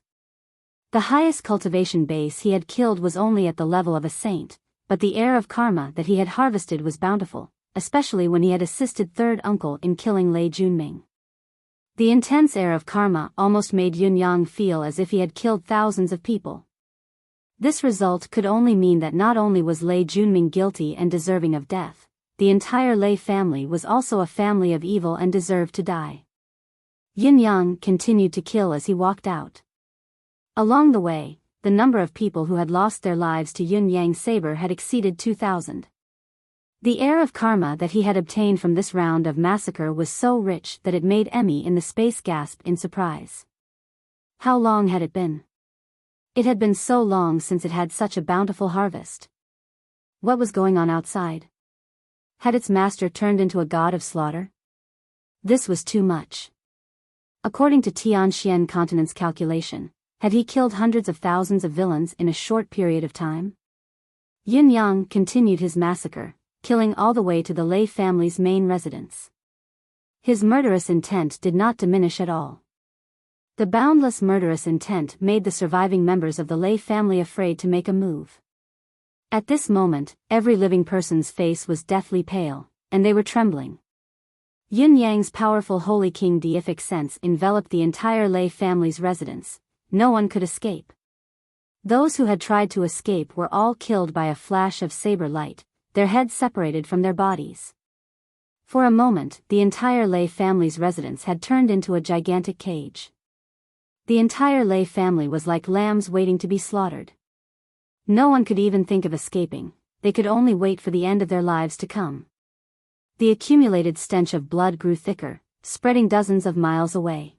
S1: The highest cultivation base he had killed was only at the level of a saint, but the air of karma that he had harvested was bountiful, especially when he had assisted third uncle in killing Lei Junming. The intense air of karma almost made Yin Yang feel as if he had killed thousands of people. This result could only mean that not only was Lei Junming guilty and deserving of death, the entire Lei family was also a family of evil and deserved to die. Yin Yang continued to kill as he walked out. Along the way, the number of people who had lost their lives to Yin Yang's saber had exceeded 2,000. The air of karma that he had obtained from this round of massacre was so rich that it made Emmy in the space gasp in surprise. How long had it been? It had been so long since it had such a bountiful harvest. What was going on outside? Had its master turned into a god of slaughter? This was too much. According to Tianxian Continent's calculation, had he killed hundreds of thousands of villains in a short period of time? Yin Yang continued his massacre, killing all the way to the Lei family's main residence. His murderous intent did not diminish at all. The boundless murderous intent made the surviving members of the Lei family afraid to make a move. At this moment, every living person's face was deathly pale, and they were trembling. Yin Yang's powerful holy king deific sense enveloped the entire Lei family's residence. No one could escape. Those who had tried to escape were all killed by a flash of saber light, their heads separated from their bodies. For a moment, the entire Lei family's residence had turned into a gigantic cage. The entire Lei family was like lambs waiting to be slaughtered. No one could even think of escaping, they could only wait for the end of their lives to come. The accumulated stench of blood grew thicker, spreading dozens of miles away.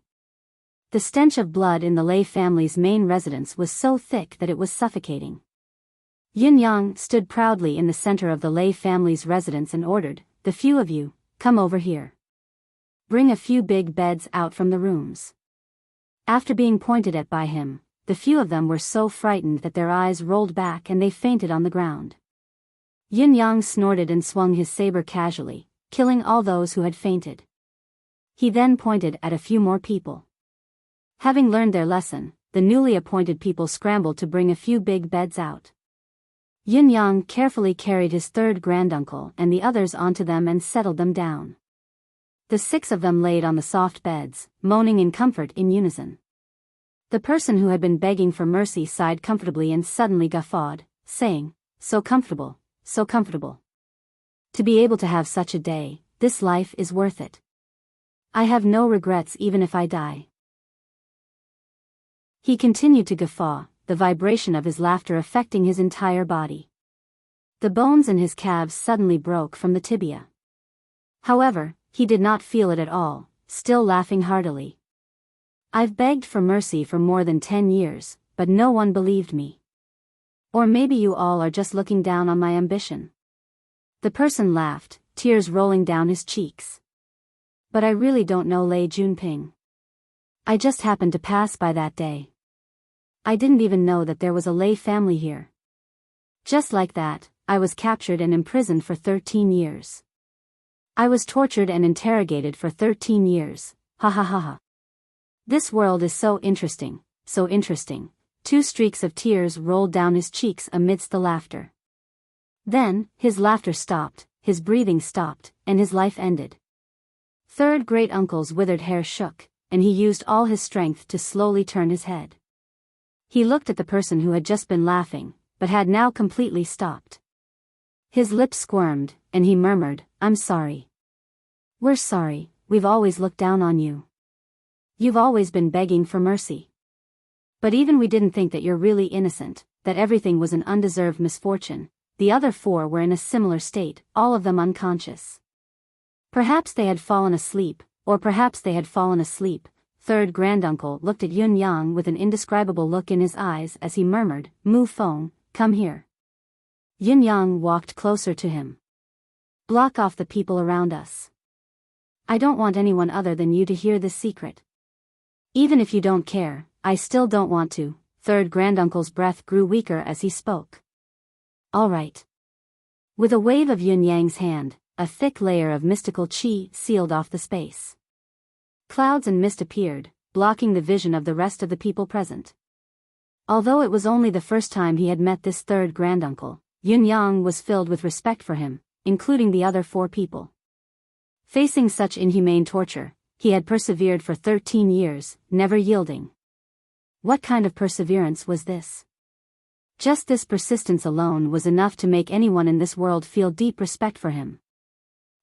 S1: The stench of blood in the Lei family's main residence was so thick that it was suffocating. Yin Yang stood proudly in the center of the Lei family's residence and ordered, "The few of you, come over here. Bring a few big beds out from the rooms." After being pointed at by him, the few of them were so frightened that their eyes rolled back and they fainted on the ground. Yin Yang snorted and swung his saber casually, killing all those who had fainted. He then pointed at a few more people. Having learned their lesson, the newly appointed people scrambled to bring a few big beds out. Yin Yang carefully carried his third granduncle and the others onto them and settled them down. The 6 of them laid on the soft beds, moaning in comfort in unison. The person who had been begging for mercy sighed comfortably and suddenly guffawed, saying, "So comfortable, so comfortable. To be able to have such a day, this life is worth it. I have no regrets even if I die." He continued to guffaw, the vibration of his laughter affecting his entire body. The bones in his calves suddenly broke from the tibia. However, he did not feel it at all, still laughing heartily. "I've begged for mercy for more than 10 years, but no one believed me. Or maybe you all are just looking down on my ambition." The person laughed, tears rolling down his cheeks. "But I really don't know Lei Junping. I just happened to pass by that day. I didn't even know that there was a Lei family here. Just like that, I was captured and imprisoned for 13 years. I was tortured and interrogated for 13 years, ha ha ha ha. This world is so interesting, so interesting." 2 streaks of tears rolled down his cheeks amidst the laughter. Then, his laughter stopped, his breathing stopped, and his life ended. Third great-uncle's withered hair shook, and he used all his strength to slowly turn his head. He looked at the person who had just been laughing, but had now completely stopped. His lips squirmed, and he murmured, "I'm sorry. We're sorry, we've always looked down on you. You've always been begging for mercy. But even we didn't think that you're really innocent, that everything was an undeserved misfortune." The other 4 were in a similar state, all of them unconscious. Perhaps they had fallen asleep, or perhaps they had fallen asleep. Third granduncle looked at Yin Yang with an indescribable look in his eyes as he murmured, "Mu Feng, come here." Yin Yang walked closer to him. "Block off the people around us. I don't want anyone other than you to hear this secret. Even if you don't care, I still don't want to." Third granduncle's breath grew weaker as he spoke. "All right." With a wave of Yin Yang's hand, a thick layer of mystical qi sealed off the space. Clouds and mist appeared, blocking the vision of the rest of the people present. Although it was only the first time he had met this third granduncle, Yin Yang was filled with respect for him, including the other 4 people. Facing such inhumane torture, he had persevered for 13 years, never yielding. What kind of perseverance was this? Just this persistence alone was enough to make anyone in this world feel deep respect for him.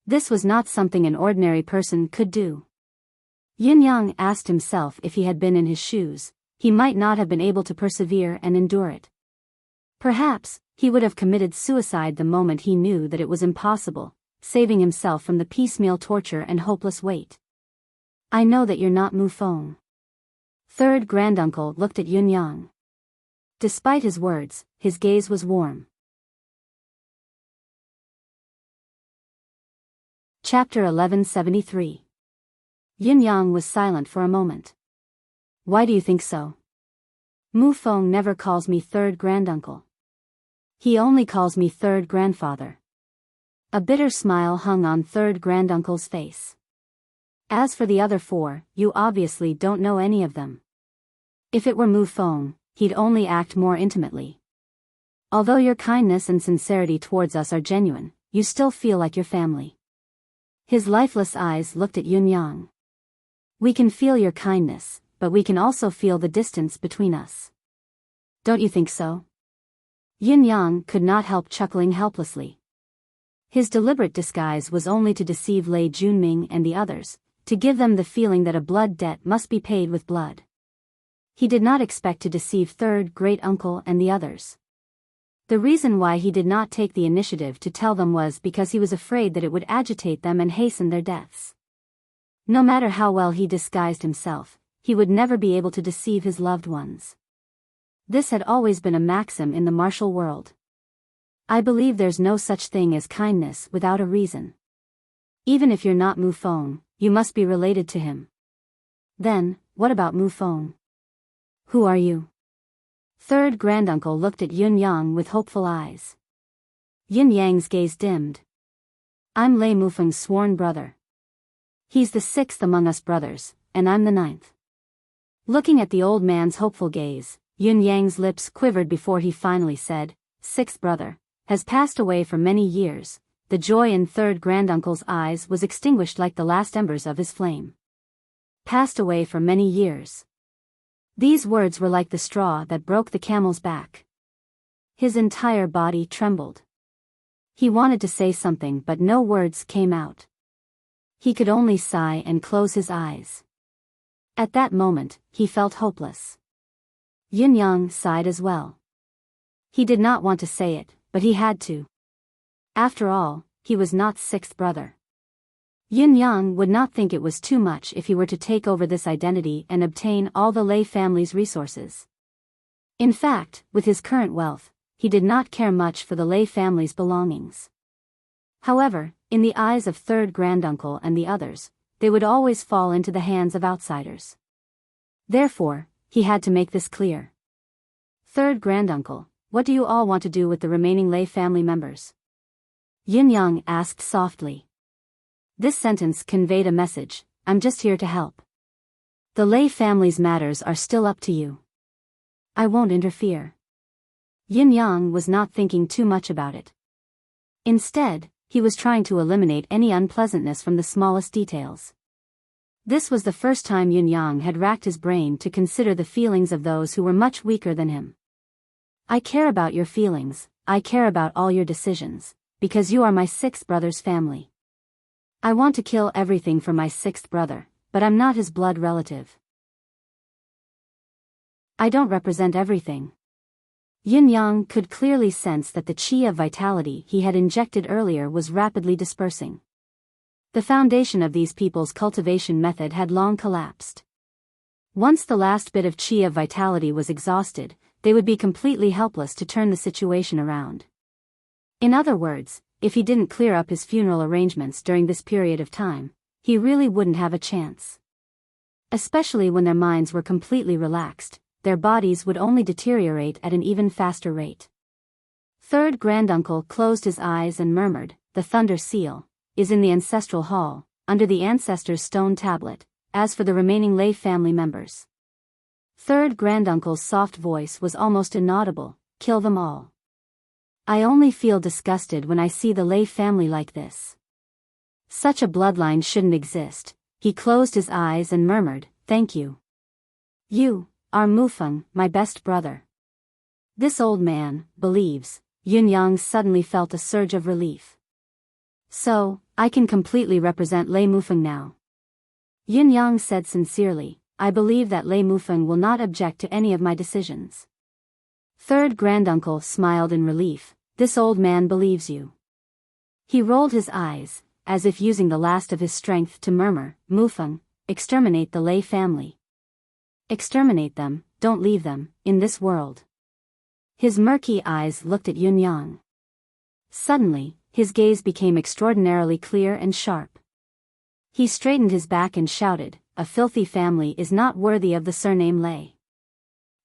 S1: This was not something an ordinary person could do. Yin Yang asked himself if he had been in his shoes, he might not have been able to persevere and endure it. Perhaps, he would have committed suicide the moment he knew that it was impossible, saving himself from the piecemeal torture and hopeless wait. "I know that you're not Mu Feng." Third granduncle looked at Yin Yang. Despite his words, his gaze was warm. Chapter 1173. Yin Yang was silent for a moment. "Why do you think so? Mu Feng never calls me third granduncle. He only calls me third grandfather." A bitter smile hung on third granduncle's face. "As for the other 4, you obviously don't know any of them." If it were Mu Feng, he'd only act more intimately. Although your kindness and sincerity towards us are genuine, you still feel like your family. His lifeless eyes looked at Yun Yang. We can feel your kindness, but we can also feel the distance between us. Don't you think so? Yun Yang could not help chuckling helplessly. His deliberate disguise was only to deceive Lei Junming and the others, to give them the feeling that a blood debt must be paid with blood. He did not expect to deceive third great-uncle and the others. The reason why he did not take the initiative to tell them was because he was afraid that it would agitate them and hasten their deaths. No matter how well he disguised himself, he would never be able to deceive his loved ones. This had always been a maxim in the martial world. I believe there's no such thing as kindness without a reason. Even if you're not Mu Feng, you must be related to him. Then, what about Mu Feng? Who are you? Third granduncle looked at Yun Yang with hopeful eyes. Yin Yang's gaze dimmed. I'm Lei Mufeng's sworn brother. He's the 6th among us brothers, and I'm the 9th. Looking at the old man's hopeful gaze, Yun Yang's lips quivered before he finally said, 6th brother, has passed away for many years. The joy in third granduncle's eyes was extinguished like the last embers of his flame. Passed away for many years. These words were like the straw that broke the camel's back. His entire body trembled. He wanted to say something but no words came out. He could only sigh and close his eyes. At that moment, he felt hopeless. Yin Yang sighed as well. He did not want to say it, but he had to. After all, he was not 6th brother. Yin Yang would not think it was too much if he were to take over this identity and obtain all the Lei family's resources. In fact, with his current wealth, he did not care much for the Lei family's belongings. However, in the eyes of third granduncle and the others, they would always fall into the hands of outsiders. Therefore, he had to make this clear. Third granduncle, what do you all want to do with the remaining Lei family members? Yin Yang asked softly. This sentence conveyed a message, I'm just here to help. The Lei family's matters are still up to you. I won't interfere. Yin Yang was not thinking too much about it. Instead, he was trying to eliminate any unpleasantness from the smallest details. This was the first time Yin Yang had racked his brain to consider the feelings of those who were much weaker than him. I care about your feelings, I care about all your decisions, because you are my 6th brother's family. I want to kill everything for my 6th brother, but I'm not his blood relative. I don't represent everything. Yin Yang could clearly sense that the chi of vitality he had injected earlier was rapidly dispersing. The foundation of these people's cultivation method had long collapsed. Once the last bit of chi of vitality was exhausted, they would be completely helpless to turn the situation around. In other words, if he didn't clear up his funeral arrangements during this period of time, he really wouldn't have a chance. Especially when their minds were completely relaxed, their bodies would only deteriorate at an even faster rate. Third granduncle closed his eyes and murmured, the thunder seal is in the ancestral hall, under the ancestor's stone tablet. As for the remaining Lei family members. Third granduncle's soft voice was almost inaudible, kill them all. I only feel disgusted when I see the Lei family like this. Such a bloodline shouldn't exist. He closed his eyes and murmured, thank you. You are Mufeng, my best brother. This old man believes. Yun Yang suddenly felt a surge of relief. So, I can completely represent Lei Mufeng now. Yun Yang said sincerely, I believe that Lei Mufeng will not object to any of my decisions. Third granduncle smiled in relief, this old man believes you. He rolled his eyes, as if using the last of his strength to murmur, Mufeng, exterminate the Lei family. Exterminate them, don't leave them, in this world. His murky eyes looked at Yun Yang. Suddenly, his gaze became extraordinarily clear and sharp. He straightened his back and shouted, a filthy family is not worthy of the surname Lei.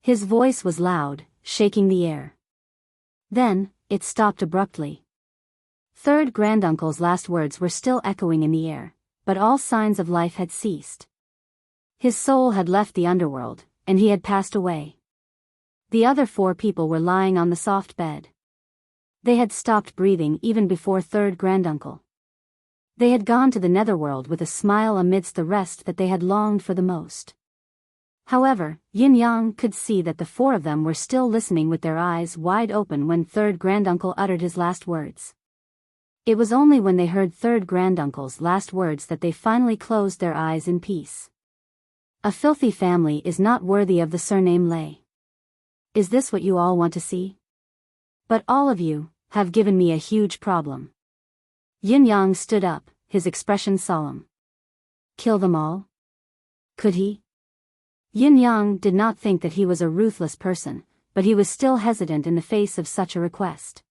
S1: His voice was loud, shaking the air. Then, it stopped abruptly. Third granduncle's last words were still echoing in the air, but all signs of life had ceased. His soul had left the underworld, and he had passed away. The other 4 people were lying on the soft bed. They had stopped breathing even before third granduncle. They had gone to the netherworld with a smile amidst the rest that they had longed for the most. However, Yin Yang could see that the 4 of them were still listening with their eyes wide open when third granduncle uttered his last words. It was only when they heard third granduncle's last words that they finally closed their eyes in peace. A filthy family is not worthy of the surname Lei. Is this what you all want to see? But all of you have given me a huge problem. Yin Yang stood up, his expression solemn. Kill them all? Could he? Yin Yang did not think that he was a ruthless person, but he was still hesitant in the face of such a request.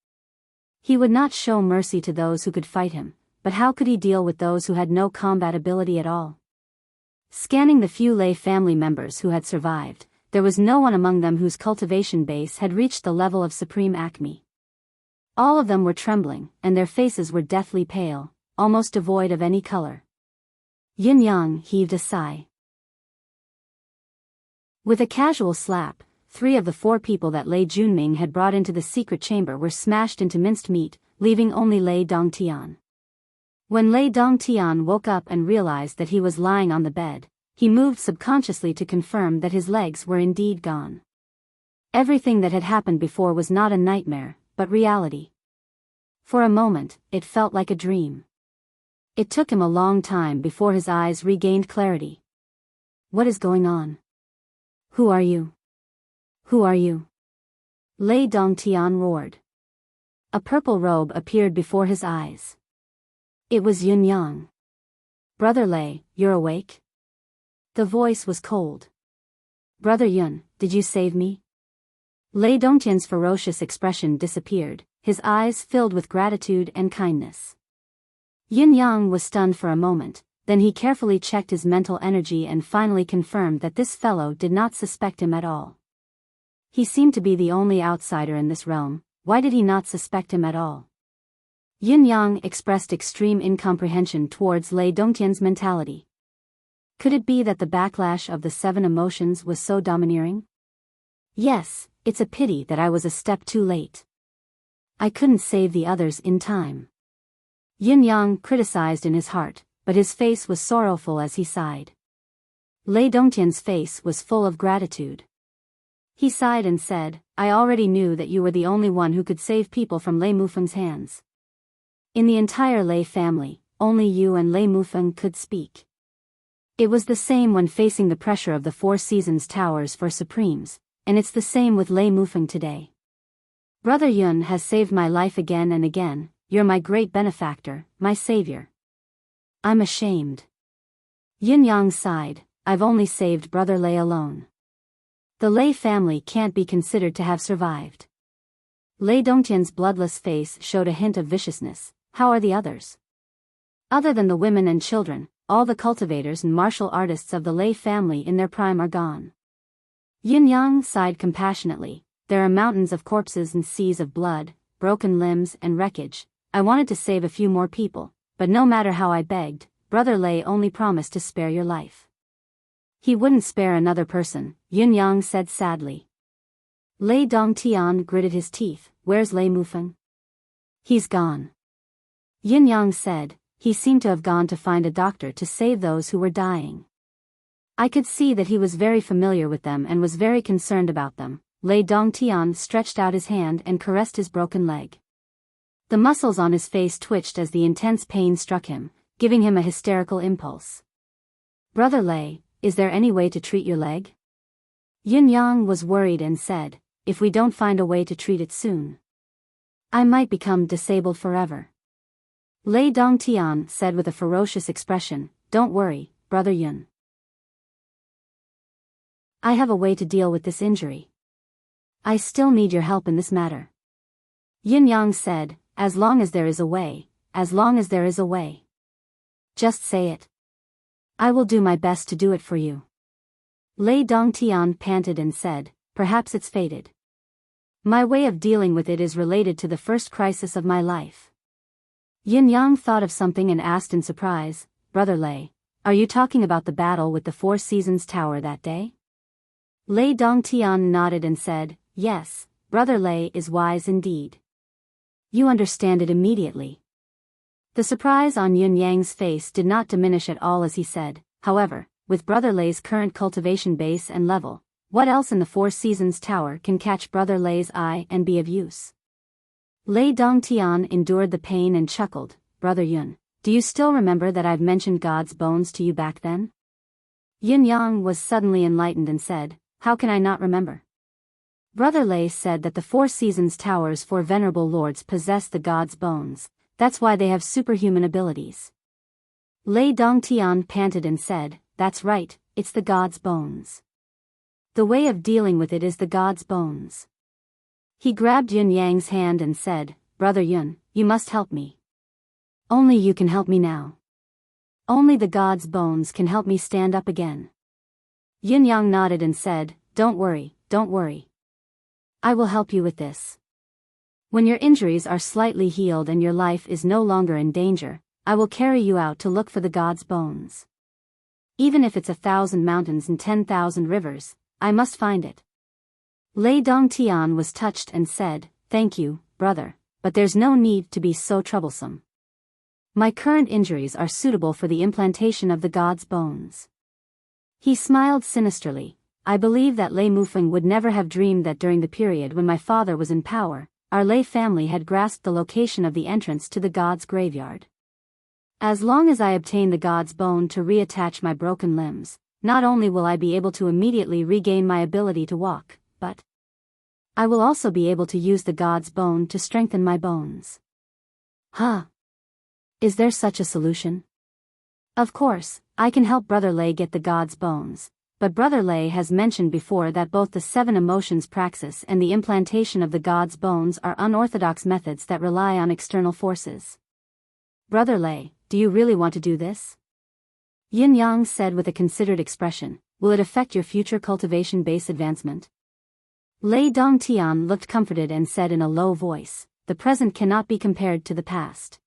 S1: He would not show mercy to those who could fight him, but how could he deal with those who had no combat ability at all? Scanning the few Lei family members who had survived, there was no one among them whose cultivation base had reached the level of supreme acme. All of them were trembling, and their faces were deathly pale, almost devoid of any color. Yin Yang heaved a sigh. With a casual slap, 3 of the 4 people that Lei Junming had brought into the secret chamber were smashed into minced meat, leaving only Lei Dongtian. When Lei Dongtian woke up and realized that he was lying on the bed, he moved subconsciously to confirm that his legs were indeed gone. Everything that had happened before was not a nightmare, but reality. For a moment, it felt like a dream. It took him a long time before his eyes regained clarity. What is going on? Who are you? Who are you? Lei Dongtian roared. A purple robe appeared before his eyes. It was Yin Yang. Brother Lei, you're awake? The voice was cold. Brother Yun, did you save me? Lei Dongtian's ferocious expression disappeared, his eyes filled with gratitude and kindness. Yin Yang was stunned for a moment, then he carefully checked his mental energy and finally confirmed that this fellow did not suspect him at all. He seemed to be the only outsider in this realm, why did he not suspect him at all? Yin Yang expressed extreme incomprehension towards Lei Dongtian's mentality. Could it be that the backlash of the 7 emotions was so domineering? Yes, it's a pity that I was a step too late. I couldn't save the others in time. Yin Yang criticized in his heart, but his face was sorrowful as he sighed. Lei Dongtian's face was full of gratitude. He sighed and said, I already knew that you were the only one who could save people from Lei Mufeng's hands. In the entire Lei family, only you and Lei Mufeng could speak. It was the same when facing the pressure of the 4 Seasons Towers for Supremes, and it's the same with Lei Mufeng today. Brother Yun has saved my life again and again, you're my great benefactor, my savior. I'm ashamed. Yin Yang sighed, I've only saved Brother Lei alone. The Lei family can't be considered to have survived. Lei Dongtian's bloodless face showed a hint of viciousness, how are the others? Other than the women and children, all the cultivators and martial artists of the Lei family in their prime are gone. Yin Yang sighed compassionately, there are mountains of corpses and seas of blood, broken limbs and wreckage. I wanted to save a few more people, but no matter how I begged, Brother Lei only promised to spare your life. He wouldn't spare another person, Yin Yang said sadly. Lei Dongtian gritted his teeth, where's Lei Mufeng? He's gone. Yin Yang said, he seemed to have gone to find a doctor to save those who were dying. I could see that he was very familiar with them and was very concerned about them. Lei Dongtian stretched out his hand and caressed his broken leg. The muscles on his face twitched as the intense pain struck him, giving him a hysterical impulse. Brother Lei, is there any way to treat your leg? Yin Yang was worried and said, if we don't find a way to treat it soon, I might become disabled forever. Lei Dongtian said with a ferocious expression, don't worry, Brother Yun. I have a way to deal with this injury. I still need your help in this matter. Yin Yang said, as long as there is a way, as long as there is a way. Just say it. I will do my best to do it for you. Lei Dongtian panted and said, perhaps it's fated. My way of dealing with it is related to the first crisis of my life. Yin Yang thought of something and asked in surprise, Brother Lei, are you talking about the battle with the 4 Seasons Tower that day? Lei Dongtian nodded and said, yes, Brother Lei is wise indeed. You understand it immediately. The surprise on Yun Yang's face did not diminish at all as he said, however, with Brother Lei's current cultivation base and level, what else in the Four Seasons Tower can catch Brother Lei's eye and be of use? Lei Dongtian endured the pain and chuckled, Brother Yun, do you still remember that I've mentioned God's bones to you back then? Yin Yang was suddenly enlightened and said, how can I not remember? Brother Lei said that the Four Seasons Tower's four venerable lords possess the God's bones, that's why they have superhuman abilities. Lei Dongtian panted and said, that's right, it's the God's bones. The way of dealing with it is the God's bones. He grabbed Yun Yang's hand and said, Brother Yun, you must help me. Only you can help me now. Only the God's bones can help me stand up again. Yin Yang nodded and said, don't worry, don't worry. I will help you with this. When your injuries are slightly healed and your life is no longer in danger, I will carry you out to look for the God's bones. Even if it's 1,000 mountains and 10,000 rivers, I must find it. Lei Dongtian was touched and said, thank you, brother, but there's no need to be so troublesome. My current injuries are suitable for the implantation of the God's bones. He smiled sinisterly. I believe that Lei Mufeng would never have dreamed that during the period when my father was in power, our Lei family had grasped the location of the entrance to the God's graveyard. As long as I obtain the God's bone to reattach my broken limbs, not only will I be able to immediately regain my ability to walk, but I will also be able to use the God's bone to strengthen my bones. Huh? Is there such a solution? Of course, I can help Brother Lei get the God's bones, but Brother Lei has mentioned before that both the Seven Emotions praxis and the implantation of the God's bones are unorthodox methods that rely on external forces. Brother Lei, do you really want to do this? Yin Yang said with a considered expression, will it affect your future cultivation base advancement? Lei Dongtian looked comforted and said in a low voice, the present cannot be compared to the past.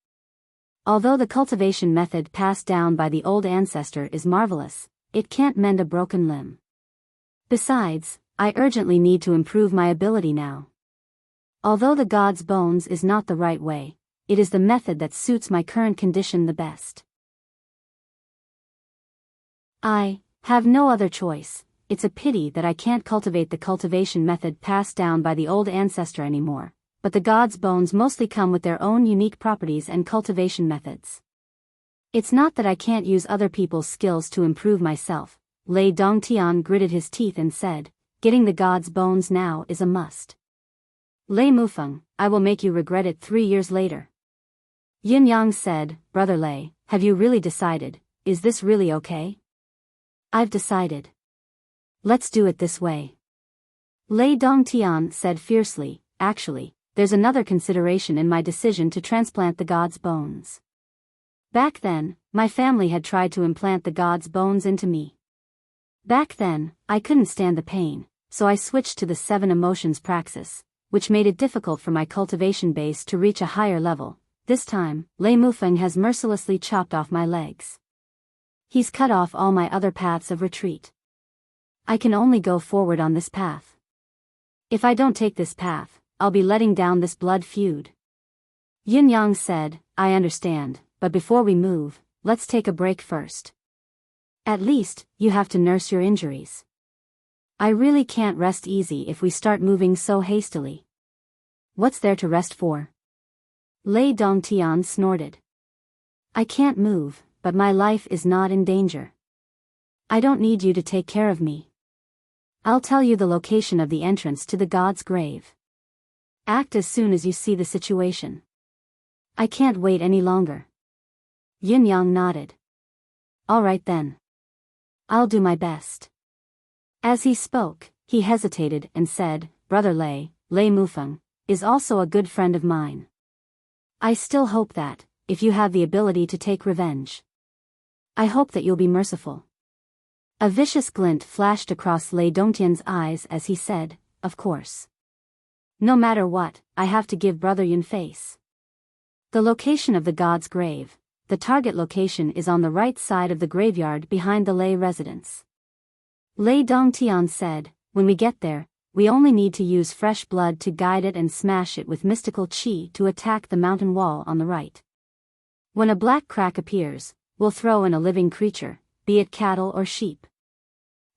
S1: Although the cultivation method passed down by the old ancestor is marvelous, it can't mend a broken limb. Besides, I urgently need to improve my ability now. Although the God's bones is not the right way, it is the method that suits my current condition the best. I have no other choice. It's a pity that I can't cultivate the cultivation method passed down by the old ancestor anymore, but the God's bones mostly come with their own unique properties and cultivation methods. It's not that I can't use other people's skills to improve myself. Lei Dongtian gritted his teeth and said, getting the God's bones now is a must. Lei Mufeng, I will make you regret it 3 years later. Yin Yang said, Brother Lei, have you really decided? Is this really okay? I've decided. Let's do it this way. Lei Dongtian said fiercely, actually, there's another consideration in my decision to transplant the God's bones. Back then, my family had tried to implant the God's bones into me. Back then, I couldn't stand the pain, so I switched to the Seven Emotions praxis, which made it difficult for my cultivation base to reach a higher level. This time, Lei Mufeng has mercilessly chopped off my legs. He's cut off all my other paths of retreat. I can only go forward on this path. If I don't take this path, I'll be letting down this blood feud. Yin Yang said, I understand, but before we move, let's take a break first. At least, you have to nurse your injuries. I really can't rest easy if we start moving so hastily. What's there to rest for? Lei Dongtian snorted. I can't move, but my life is not in danger. I don't need you to take care of me. I'll tell you the location of the entrance to the God's grave. Act as soon as you see the situation. I can't wait any longer. Yin Yang nodded. All right then. I'll do my best. As he spoke, he hesitated and said, Brother Lei, Lei Mufeng, is also a good friend of mine. I still hope that, if you have the ability to take revenge, I hope that you'll be merciful. A vicious glint flashed across Lei Dongtian's eyes as he said, of course. No matter what, I have to give Brother Yun face. The location of the God's grave. The target location is on the right side of the graveyard behind the Lei residence. Lei Dongtian said, when we get there, we only need to use fresh blood to guide it and smash it with mystical chi to attack the mountain wall on the right. When a black crack appears, we'll throw in a living creature, be it cattle or sheep.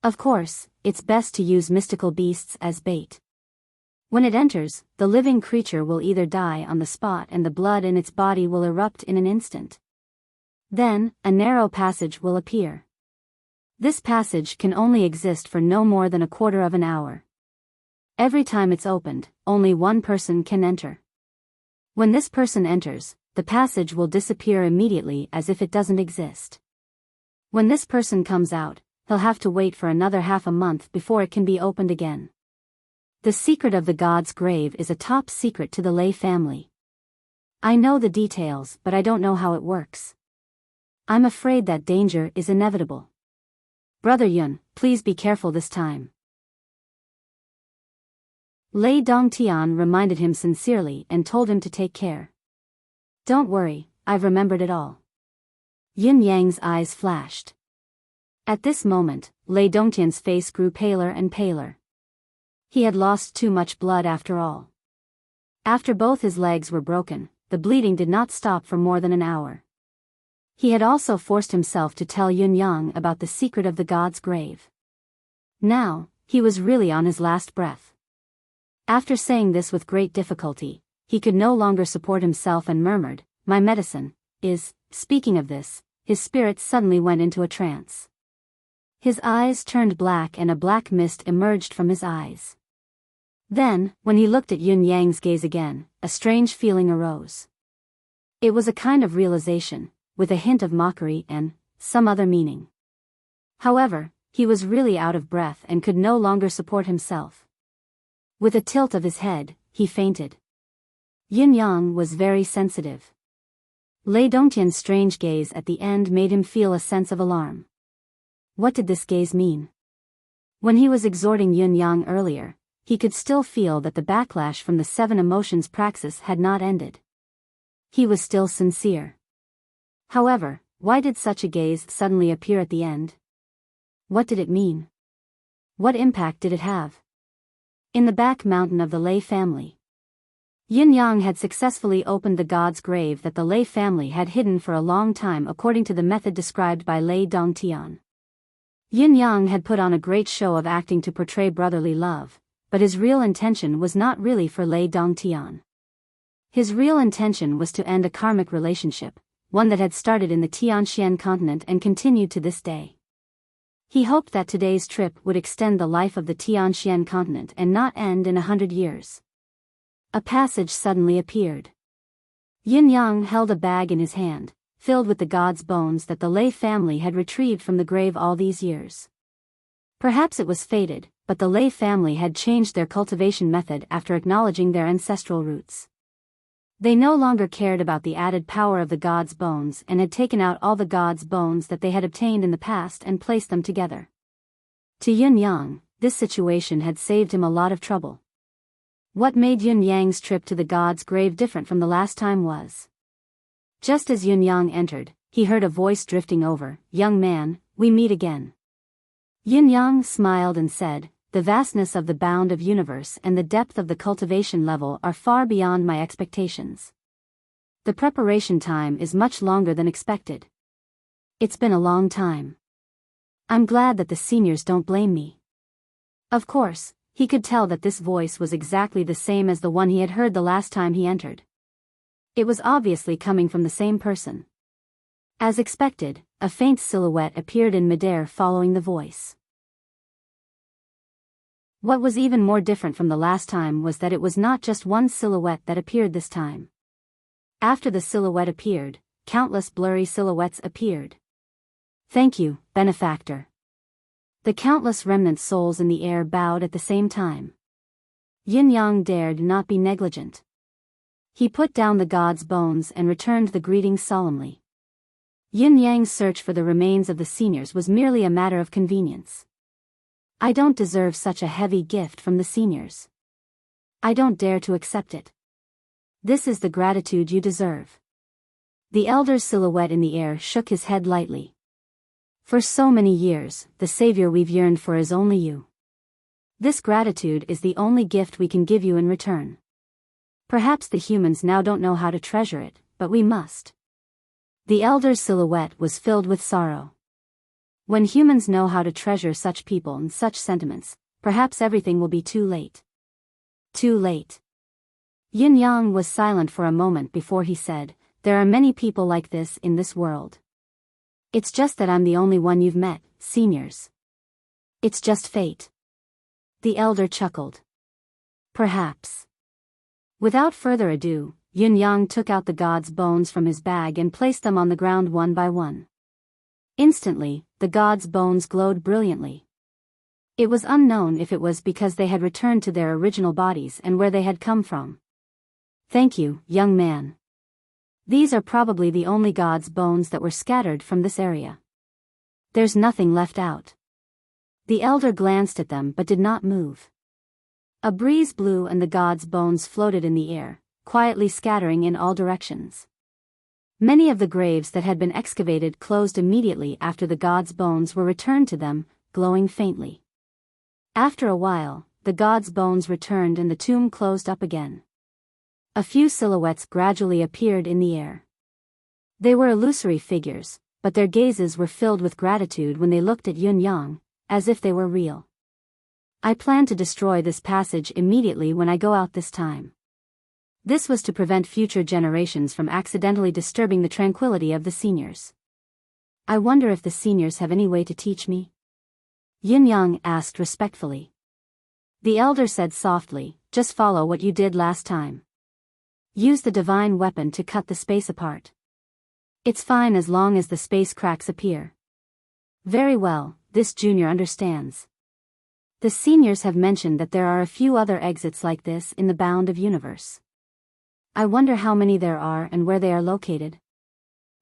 S1: Of course, it's best to use mystical beasts as bait. When it enters, the living creature will either die on the spot and the blood in its body will erupt in an instant. Then, a narrow passage will appear. This passage can only exist for no more than a quarter of an hour. Every time it's opened, only one person can enter. When this person enters, the passage will disappear immediately as if it doesn't exist. When this person comes out, he'll have to wait for another half a month before it can be opened again. The secret of the god's grave is a top secret to the Lei family. I know the details, but I don't know how it works. I'm afraid that danger is inevitable. Brother Yun, please be careful this time. Lei Dongtian reminded him sincerely and told him to take care. Don't worry, I've remembered it all. Yin Yang's eyes flashed. At this moment, Lei Dongtian's face grew paler and paler. He had lost too much blood after all. After both his legs were broken, the bleeding did not stop for more than an hour. He had also forced himself to tell Yun Yang about the secret of the god's grave. Now, he was really on his last breath. After saying this with great difficulty, he could no longer support himself and murmured, "My medicine is," speaking of this, his spirit suddenly went into a trance. His eyes turned black and a black mist emerged from his eyes. Then, when he looked at Yun Yang's gaze again, a strange feeling arose. It was a kind of realization, with a hint of mockery and some other meaning. However, he was really out of breath and could no longer support himself. With a tilt of his head, he fainted. Yin Yang was very sensitive. Lei Dongtian's strange gaze at the end made him feel a sense of alarm. What did this gaze mean? When he was exhorting Yun Yang earlier, he could still feel that the backlash from the 7 emotions praxis had not ended. He was still sincere. However, why did such a gaze suddenly appear at the end? What did it mean? What impact did it have? In the back mountain of the Lei family, Yin Yang had successfully opened the god's grave that the Lei family had hidden for a long time according to the method described by Lei Dongtian. Yin Yang had put on a great show of acting to portray brotherly love, but his real intention was not really for Lei Dongtian. His real intention was to end a karmic relationship, one that had started in the Tianxian continent and continued to this day. He hoped that today's trip would extend the life of the Tianxian continent and not end in 100 years. A passage suddenly appeared. Yin Yang held a bag in his hand, filled with the god's bones that the Lei family had retrieved from the grave all these years. Perhaps it was fated, but the Lei family had changed their cultivation method after acknowledging their ancestral roots. They no longer cared about the added power of the god's bones and had taken out all the god's bones that they had obtained in the past and placed them together. To Yin Yang, this situation had saved him a lot of trouble. What made Yun Yang's trip to the god's grave different from the last time was, just as Yun Yang entered, he heard a voice drifting over, "Young man, we meet again." Yin Yang smiled and said, "The vastness of the bound of universe and the depth of the cultivation level are far beyond my expectations. The preparation time is much longer than expected. It's been a long time. I'm glad that the seniors don't blame me." Of course, he could tell that this voice was exactly the same as the one he had heard the last time he entered. It was obviously coming from the same person. As expected, a faint silhouette appeared in midair following the voice. What was even more different from the last time was that it was not just one silhouette that appeared this time. After the silhouette appeared, countless blurry silhouettes appeared. "Thank you, benefactor." The countless remnant souls in the air bowed at the same time. Yin Yang dared not be negligent. He put down the god's bones and returned the greetings solemnly. Yin Yang's search for the remains of the seniors was merely a matter of convenience. "I don't deserve such a heavy gift from the seniors. I don't dare to accept it. This is the gratitude you deserve." The elder's silhouette in the air shook his head lightly. "For so many years, the savior we've yearned for is only you. This gratitude is the only gift we can give you in return. Perhaps the humans now don't know how to treasure it, but we must. The elder's silhouette was filled with sorrow. When humans know how to treasure such people and such sentiments, perhaps everything will be too late. Too late. Yin Yang was silent for a moment before he said, "There are many people like this in this world. It's just that I'm the only one you've met, seniors. It's just fate." The elder chuckled. Perhaps. Without further ado, Yin Yang took out the god's bones from his bag and placed them on the ground one by one. Instantly, the god's bones glowed brilliantly. It was unknown if it was because they had returned to their original bodies and where they had come from. "Thank you, young man. These are probably the only god's bones that were scattered from this area. There's nothing left out." The elder glanced at them but did not move. A breeze blew and the god's bones floated in the air, quietly scattering in all directions. Many of the graves that had been excavated closed immediately after the god's bones were returned to them, glowing faintly. After a while, the god's bones returned and the tomb closed up again. A few silhouettes gradually appeared in the air. They were illusory figures, but their gazes were filled with gratitude when they looked at Yin Yang, as if they were real. "I plan to destroy this passage immediately when I go out this time." This was to prevent future generations from accidentally disturbing the tranquility of the seniors. "I wonder if the seniors have any way to teach me?" Yin Yang asked respectfully. The elder said softly, "Just follow what you did last time. Use the divine weapon to cut the space apart. It's fine as long as the space cracks appear." "Very well, this junior understands." The seniors have mentioned that there are a few other exits like this in the bound of universe. "I wonder how many there are and where they are located?"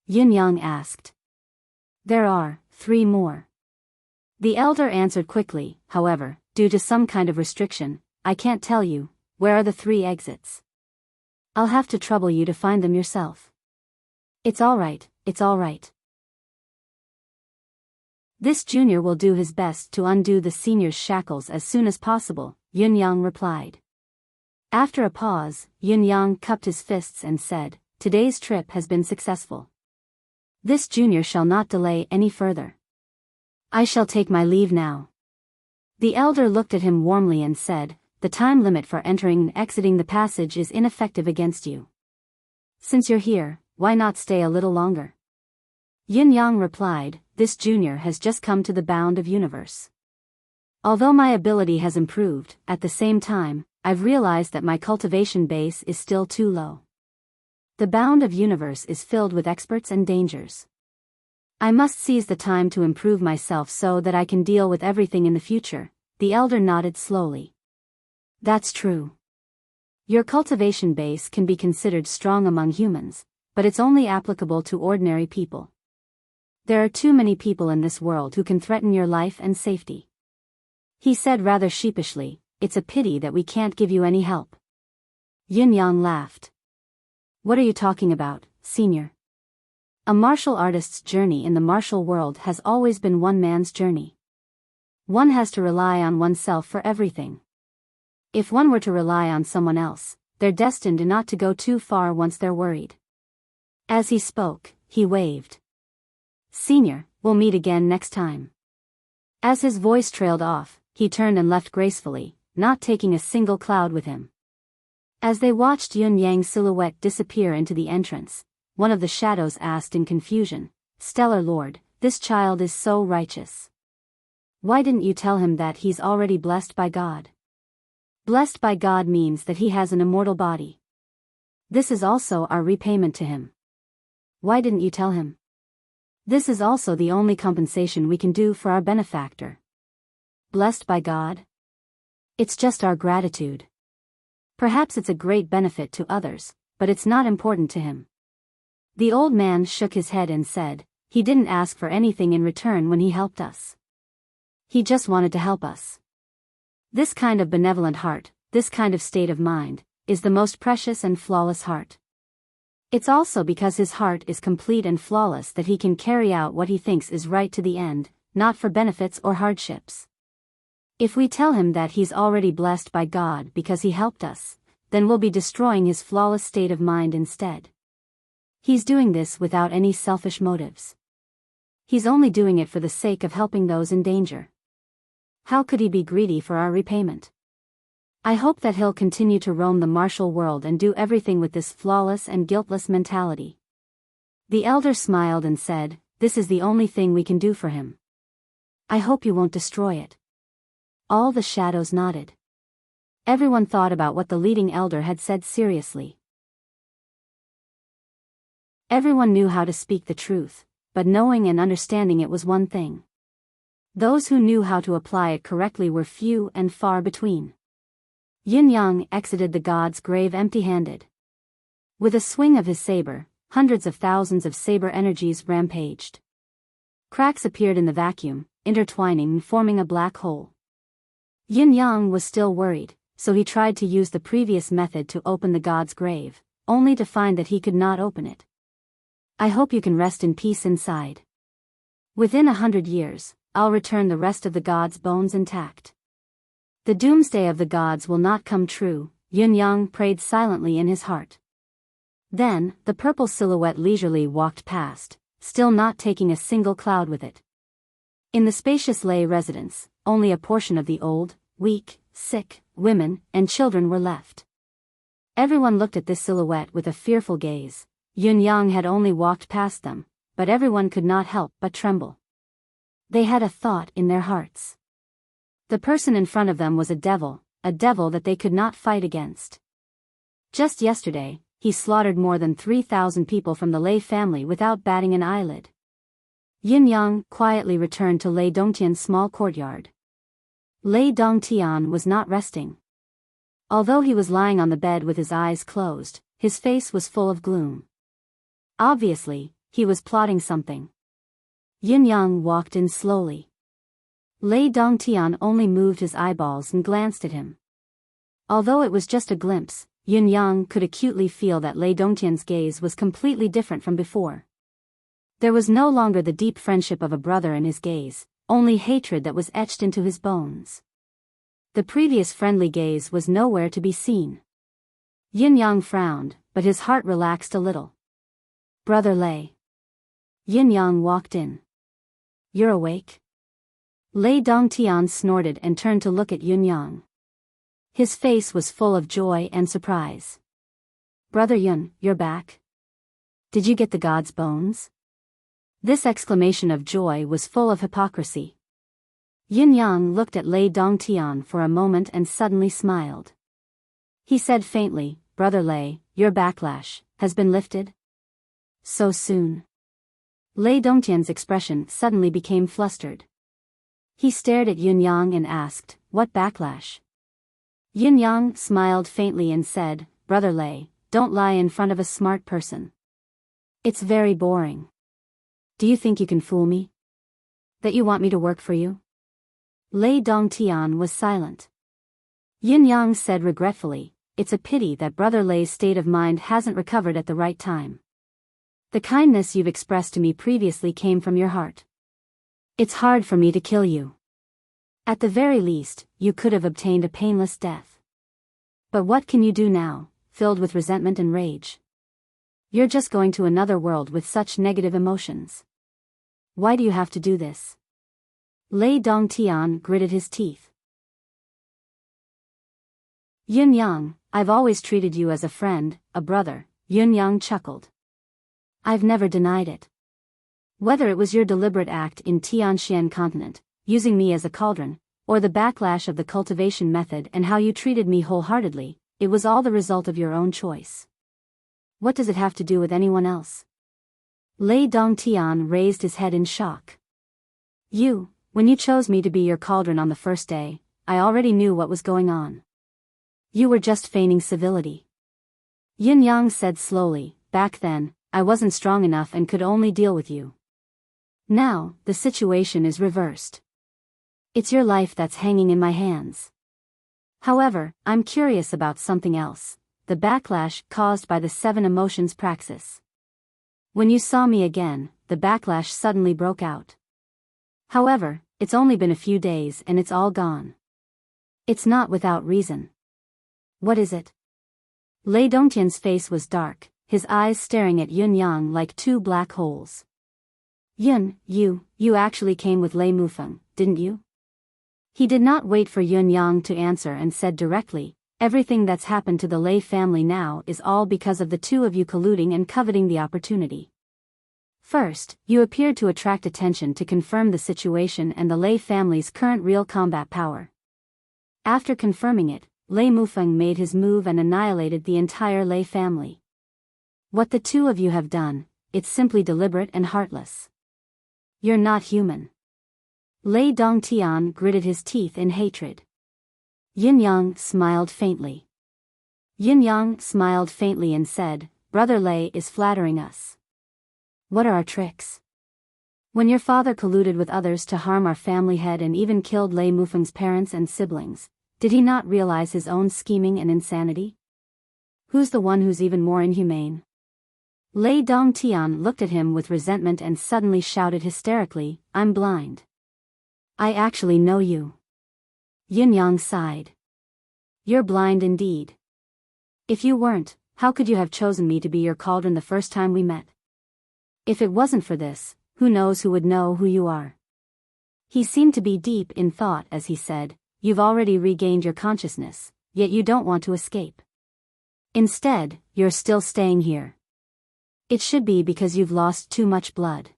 S1: Yin Yang asked. "There are 3 more. The elder answered quickly. "However, due to some kind of restriction, I can't tell you where are the 3 exits. I'll have to trouble you to find them yourself." It's all right. "This junior will do his best to undo the senior's shackles as soon as possible," Yin Yang replied. After a pause, Yin Yang cupped his fists and said, "Today's trip has been successful. This junior shall not delay any further. I shall take my leave now." The elder looked at him warmly and said, "The time limit for entering and exiting the passage is ineffective against you. Since you're here, why not stay a little longer?" Yin Yang replied, "This junior has just come to the bound of universe. Although my ability has improved, at the same time, I've realized that my cultivation base is still too low. The bound of universe is filled with experts and dangers. I must seize the time to improve myself so that I can deal with everything in the future." The elder nodded slowly. "That's true. Your cultivation base can be considered strong among humans, but it's only applicable to ordinary people. There are too many people in this world who can threaten your life and safety." He said rather sheepishly, "It's a pity that we can't give you any help." Yin Yang laughed. "What are you talking about, senior? A martial artist's journey in the martial world has always been one man's journey. One has to rely on oneself for everything. If one were to rely on someone else, they're destined not to go too far once they're worried." As he spoke, he waved. "Senior, we'll meet again next time." As his voice trailed off, he turned and left gracefully, not taking a single cloud with him. As they watched Yin Yang's silhouette disappear into the entrance, one of the shadows asked in confusion, "Stellar Lord, this child is so righteous. Why didn't you tell him that he's already blessed by God? Blessed by God means that he has an immortal body. This is also our repayment to him. Why didn't you tell him? This is also the only compensation we can do for our benefactor. Blessed by God? It's just our gratitude. Perhaps it's a great benefit to others, but it's not important to him." The old man shook his head and said, "He didn't ask for anything in return when he helped us. He just wanted to help us. This kind of benevolent heart, this kind of state of mind, is the most precious and flawless heart. It's also because his heart is complete and flawless that he can carry out what he thinks is right to the end, not for benefits or hardships. If we tell him that he's already blessed by God because he helped us, then we'll be destroying his flawless state of mind instead. He's doing this without any selfish motives. He's only doing it for the sake of helping those in danger. How could he be greedy for our repayment? I hope that he'll continue to roam the martial world and do everything with this flawless and guiltless mentality. The elder smiled and said, "This is the only thing we can do for him. I hope you won't destroy it." All the shadows nodded. Everyone thought about what the leading elder had said seriously. Everyone knew how to speak the truth, but knowing and understanding it was one thing. Those who knew how to apply it correctly were few and far between. Yin Yang exited the god's grave empty-handed. With a swing of his saber, hundreds of thousands of saber energies rampaged. Cracks appeared in the vacuum, intertwining and forming a black hole. Yin Yang was still worried, so he tried to use the previous method to open the god's grave, only to find that he could not open it. "I hope you can rest in peace inside. Within 100 years, I'll return the rest of the god's bones intact." The doomsday of the gods will not come true, Yin Yang prayed silently in his heart. Then, the purple silhouette leisurely walked past, still not taking a single cloud with it. In the spacious lay residence, only a portion of the old, weak, sick, women, and children were left. Everyone looked at this silhouette with a fearful gaze. Yin Yang had only walked past them, but everyone could not help but tremble. They had a thought in their hearts. The person in front of them was a devil that they could not fight against. Just yesterday, he slaughtered more than 3,000 people from the Lei family without batting an eyelid. Yin Yang quietly returned to Lei Dongtian's small courtyard. Lei Dongtian was not resting. Although he was lying on the bed with his eyes closed, his face was full of gloom. Obviously, he was plotting something. Yin Yang walked in slowly. Lei Dongtian only moved his eyeballs and glanced at him. Although it was just a glimpse, Yin Yang could acutely feel that Lei Dongtian's gaze was completely different from before. There was no longer the deep friendship of a brother in his gaze, only hatred that was etched into his bones. The previous friendly gaze was nowhere to be seen. Yin Yang frowned, but his heart relaxed a little. "Brother Lei." Yin Yang walked in. "You're awake?" Lei Dongtian snorted and turned to look at Yin Yang. His face was full of joy and surprise. "Brother Yun, you're back? Did you get the god's bones?" This exclamation of joy was full of hypocrisy. Yin Yang looked at Lei Dongtian for a moment and suddenly smiled. He said faintly, "Brother Lei, your backlash has been lifted?" "So soon?" Lei Dongtian's expression suddenly became flustered. He stared at Yin Yang and asked, "What backlash?" Yin Yang smiled faintly and said, "Brother Lei, don't lie in front of a smart person. It's very boring. Do you think you can fool me? That you want me to work for you?" Lei Dongtian was silent. Yin Yang said regretfully, "It's a pity that Brother Lei's state of mind hasn't recovered at the right time. The kindness you've expressed to me previously came from your heart. It's hard for me to kill you. At the very least, you could have obtained a painless death. But what can you do now, filled with resentment and rage? You're just going to another world with such negative emotions. Why do you have to do this?" Lei Dongtian gritted his teeth. "Yin Yang, I've always treated you as a friend, a brother," Yin Yang chuckled. "I've never denied it. Whether it was your deliberate act in Tianxian continent, using me as a cauldron, or the backlash of the cultivation method and how you treated me wholeheartedly, it was all the result of your own choice. What does it have to do with anyone else?" Lei Dongtian raised his head in shock. When you chose me to be your cauldron on the first day, I already knew what was going on. You were just feigning civility." Yin Yang said slowly, "Back then, I wasn't strong enough and could only deal with you. Now, the situation is reversed. It's your life that's hanging in my hands. However, I'm curious about something else, the backlash caused by the 7 emotions praxis. When you saw me again, the backlash suddenly broke out. However, it's only been a few days and it's all gone. It's not without reason. What is it? Lei Dongtian's face was dark, his eyes staring at Yun Yang like two black holes. Yun, you actually came with Lei Mufeng, didn't you? He did not wait for Yun Yang to answer and said directly, everything that's happened to the Lei family now is all because of the two of you colluding and coveting the opportunity. First, you appeared to attract attention to confirm the situation and the Lei family's current real combat power. After confirming it, Lei Mufeng made his move and annihilated the entire Lei family. What the two of you have done, it's simply deliberate and heartless. You're not human. Lei Dongtian gritted his teeth in hatred. Yin Yang smiled faintly. Yin Yang smiled faintly and said, Brother Lei is flattering us. What are our tricks? When your father colluded with others to harm our family head and even killed Lei Mufeng's parents and siblings, did he not realize his own scheming and insanity? Who's the one who's even more inhumane? Lei Dongtian looked at him with resentment and suddenly shouted hysterically, I'm blind. I actually know you. Yin Yang sighed. You're blind indeed. If you weren't, how could you have chosen me to be your cauldron the first time we met? If it wasn't for this, who knows who would know who you are? He seemed to be deep in thought as he said, You've already regained your consciousness, yet you don't want to escape. Instead, you're still staying here. It should be because you've lost too much blood.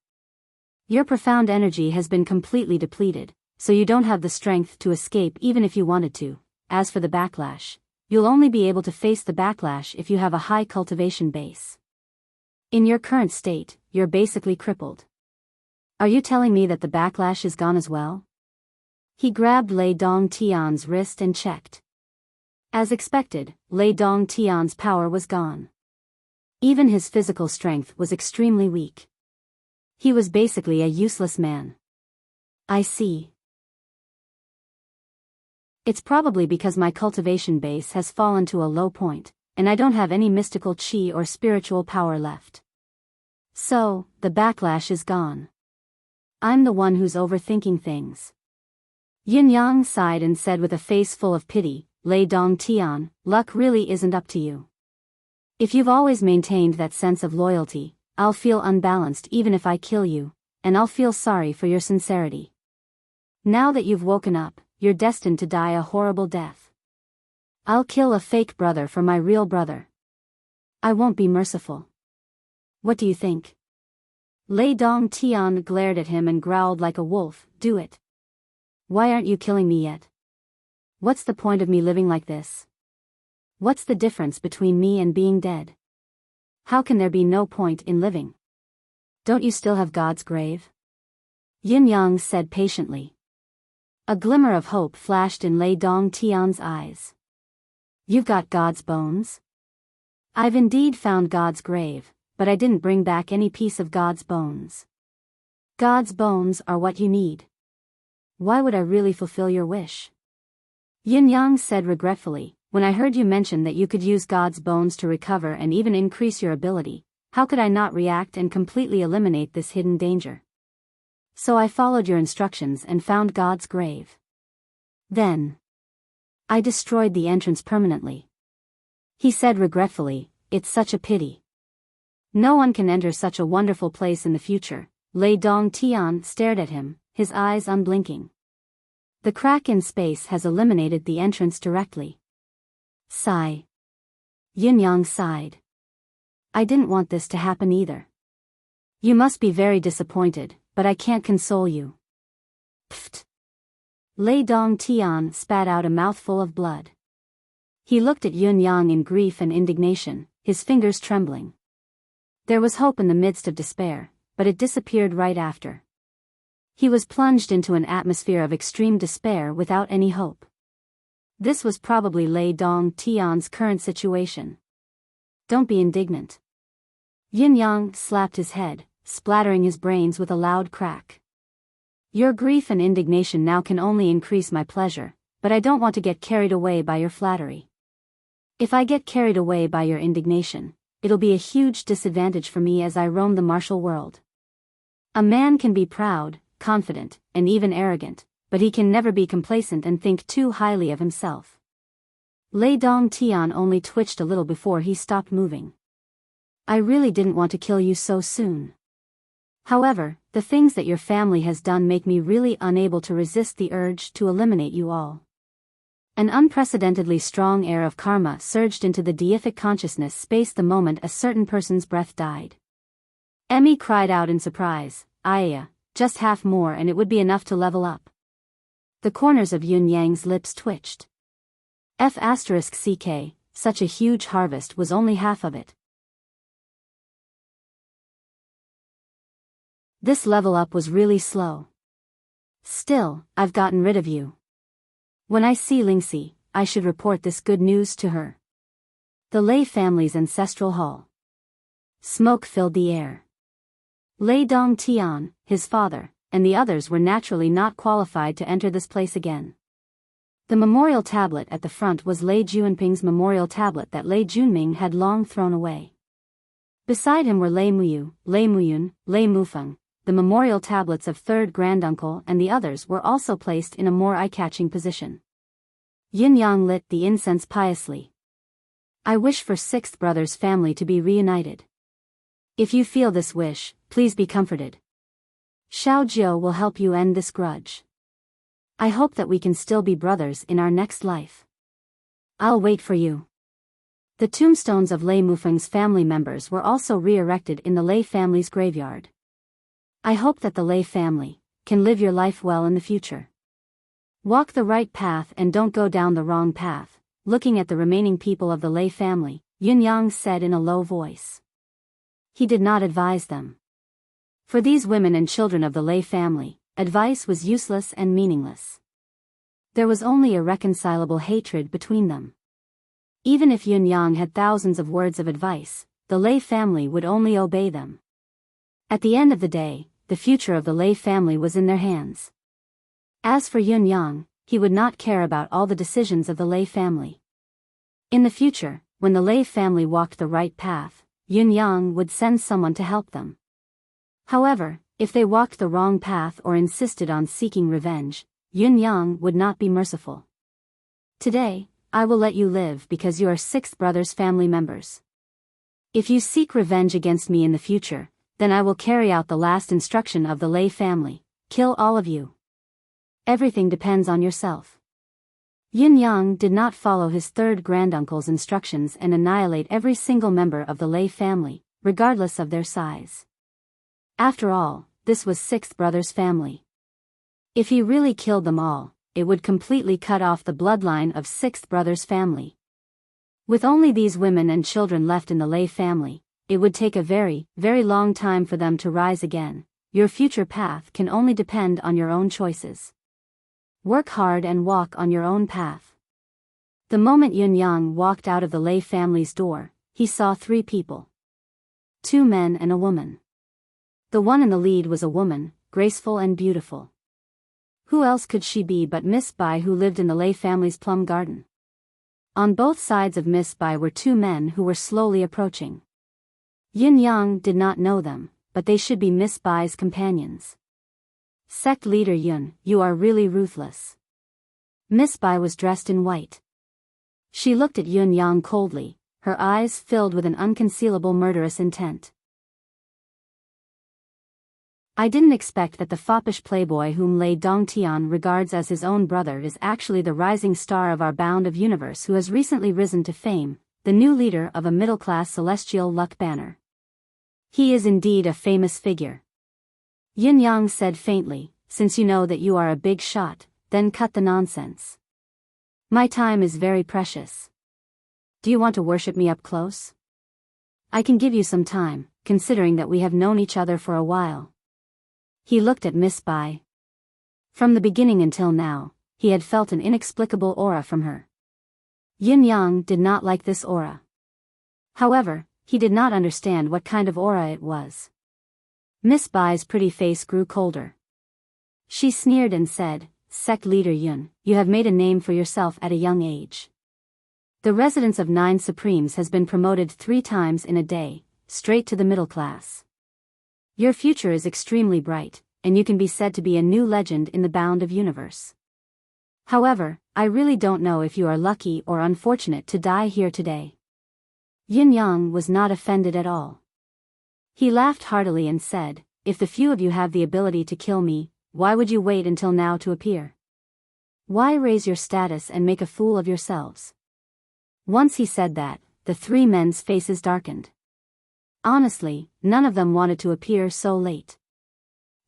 S1: Your profound energy has been completely depleted, so you don't have the strength to escape even if you wanted to. As for the backlash, you'll only be able to face the backlash if you have a high cultivation base. In your current state, you're basically crippled. Are you telling me that the backlash is gone as well? He grabbed Lei Dongtian's wrist and checked. As expected, Lei Dongtian's power was gone. Even his physical strength was extremely weak. He was basically a useless man. I see. It's probably because my cultivation base has fallen to a low point, and I don't have any mystical chi or spiritual power left. So, the backlash is gone. I'm the one who's overthinking things. Yin Yang sighed and said with a face full of pity, Lei Dongtian, luck really isn't up to you. If you've always maintained that sense of loyalty, I'll feel unbalanced even if I kill you, and I'll feel sorry for your sincerity. Now that you've woken up, you're destined to die a horrible death. I'll kill a fake brother for my real brother. I won't be merciful. What do you think? Lei Dongtian glared at him and growled like a wolf, do it. Why aren't you killing me yet? What's the point of me living like this? What's the difference between me and being dead? How can there be no point in living? Don't you still have God's grave? Yin Yang said patiently. A glimmer of hope flashed in Lei Dongtian's eyes. You've got God's bones? I've indeed found God's grave, but I didn't bring back any piece of God's bones. God's bones are what you need. Why would I really fulfill your wish? Yin Yang said regretfully, when I heard you mention that you could use God's bones to recover and even increase your ability, how could I not react and completely eliminate this hidden danger? So I followed your instructions and found God's grave. Then I destroyed the entrance permanently. He said regretfully, it's such a pity. No one can enter such a wonderful place in the future. Lei Dongtian stared at him, his eyes unblinking. The crack in space has eliminated the entrance directly. Sigh. Yin Yang sighed. I didn't want this to happen either. You must be very disappointed, but I can't console you. Pfft. Lei Dongtian spat out a mouthful of blood. He looked at Yun Yang in grief and indignation, his fingers trembling. There was hope in the midst of despair, but it disappeared right after. He was plunged into an atmosphere of extreme despair without any hope. This was probably Lei Dongtian's current situation. Don't be indignant. Yin Yang slapped his head, splattering his brains with a loud crack. Your grief and indignation now can only increase my pleasure, but I don't want to get carried away by your flattery. If I get carried away by your indignation, it'll be a huge disadvantage for me as I roam the martial world. A man can be proud, confident, and even arrogant, but he can never be complacent and think too highly of himself. Lei Dongtian only twitched a little before he stopped moving. I really didn't want to kill you so soon. However, the things that your family has done make me really unable to resist the urge to eliminate you all. An unprecedentedly strong air of karma surged into the deific consciousness space the moment a certain person's breath died. Emmy cried out in surprise, Aya, just half more and it would be enough to level up. The corners of Yun Yang's lips twitched. F***ck, such a huge harvest was only half of it. This level up was really slow. Still, I've gotten rid of you. When I see Lingxi, I should report this good news to her. The Lei family's ancestral hall. Smoke filled the air. Lei Dongtian, his father, and the others were naturally not qualified to enter this place again. The memorial tablet at the front was Lei Juanping's memorial tablet that Lei Junming had long thrown away. Beside him were Lei Muyu, Lei Muyun, Lei Mufeng, the memorial tablets of third granduncle, and the others were also placed in a more eye-catching position. Yin Yang lit the incense piously. I wish for sixth brother's family to be reunited. If you feel this wish, please be comforted. Xiao Jiu will help you end this grudge. I hope that we can still be brothers in our next life. I'll wait for you. The tombstones of Lei Mufeng's family members were also re-erected in the Lei family's graveyard. I hope that the Lei family can live your life well in the future. Walk the right path and don't go down the wrong path. Looking at the remaining people of the Lei family, Yun Yang said in a low voice. He did not advise them. For these women and children of the Lei family, advice was useless and meaningless. There was only irreconcilable hatred between them. Even if Yun Yang had thousands of words of advice, the Lei family would only obey them. At the end of the day, the future of the Lei family was in their hands. As for Yun Yang, he would not care about all the decisions of the Lei family. In the future, when the Lei family walked the right path, Yun Yang would send someone to help them. However, if they walked the wrong path or insisted on seeking revenge, Yun Yang would not be merciful. Today, I will let you live because you are sixth brother's family members. If you seek revenge against me in the future, then I will carry out the last instruction of the Lei family, kill all of you. Everything depends on yourself. Yin Yang did not follow his third granduncle's instructions and annihilate every single member of the Lei family, regardless of their size. After all, this was sixth brother's family. If he really killed them all, it would completely cut off the bloodline of sixth brother's family. With only these women and children left in the Lei family, it would take a very, very long time for them to rise again. Your future path can only depend on your own choices. Work hard and walk on your own path. The moment Yun Yang walked out of the Lei family's door, he saw three people. 2 men and a woman. The one in the lead was a woman, graceful and beautiful. Who else could she be but Miss Bai, who lived in the Lei family's plum garden? On both sides of Miss Bai were 2 men who were slowly approaching. Yin Yang did not know them, but they should be Miss Bai's companions. Sect leader Yun, you are really ruthless. Miss Bai was dressed in white. She looked at Yun Yang coldly, her eyes filled with an unconcealable murderous intent. I didn't expect that the foppish playboy whom Lei Dongtian regards as his own brother is actually the rising star of our bound of universe who has recently risen to fame, the new leader of a middle-class celestial luck banner. He is indeed a famous figure. Yin Yang said faintly, since you know that you are a big shot, then cut the nonsense. My time is very precious. Do you want to worship me up close? I can give you some time, considering that we have known each other for a while. He looked at Miss Bai. From the beginning until now, he had felt an inexplicable aura from her. Yin Yang did not like this aura. However, he did not understand what kind of aura it was. Miss Bai's pretty face grew colder. She sneered and said, Sect leader Yun, you have made a name for yourself at a young age. The residence of 9 Supremes has been promoted 3 times in a day, straight to the middle class. Your future is extremely bright, and you can be said to be a new legend in the bound of universe. However, I really don't know if you are lucky or unfortunate to die here today." Yin Yang was not offended at all. He laughed heartily and said, "If the few of you have the ability to kill me, why would you wait until now to appear? Why raise your status and make a fool of yourselves?" Once he said that, the three men's faces darkened. Honestly, none of them wanted to appear so late.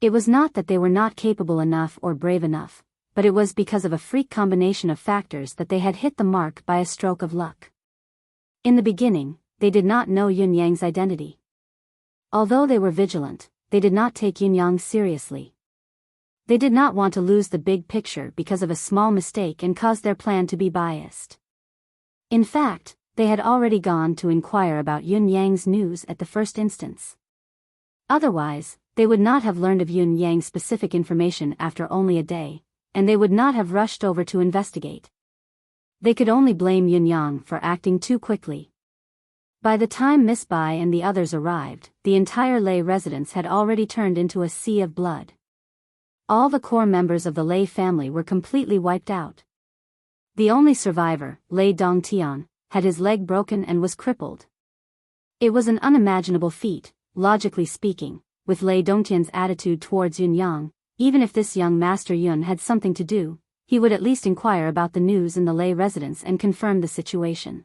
S1: It was not that they were not capable enough or brave enough, but it was because of a freak combination of factors that they had hit the mark by a stroke of luck. In the beginning, they did not know Yin Yang's identity. Although they were vigilant, they did not take Yin Yang seriously. They did not want to lose the big picture because of a small mistake and cause their plan to be biased. In fact, they had already gone to inquire about Yin Yang's news at the first instance. Otherwise, they would not have learned of Yin Yang's specific information after only a day, and they would not have rushed over to investigate. They could only blame Yin Yang for acting too quickly. By the time Miss Bai and the others arrived, the entire Lei residence had already turned into a sea of blood. All the core members of the Lei family were completely wiped out. The only survivor, Lei Dongtian, had his leg broken and was crippled. It was an unimaginable feat, logically speaking, with Lei Dongtian's attitude towards Yin Yang. Even if this young Master Yun had something to do, he would at least inquire about the news in the Lei residence and confirm the situation.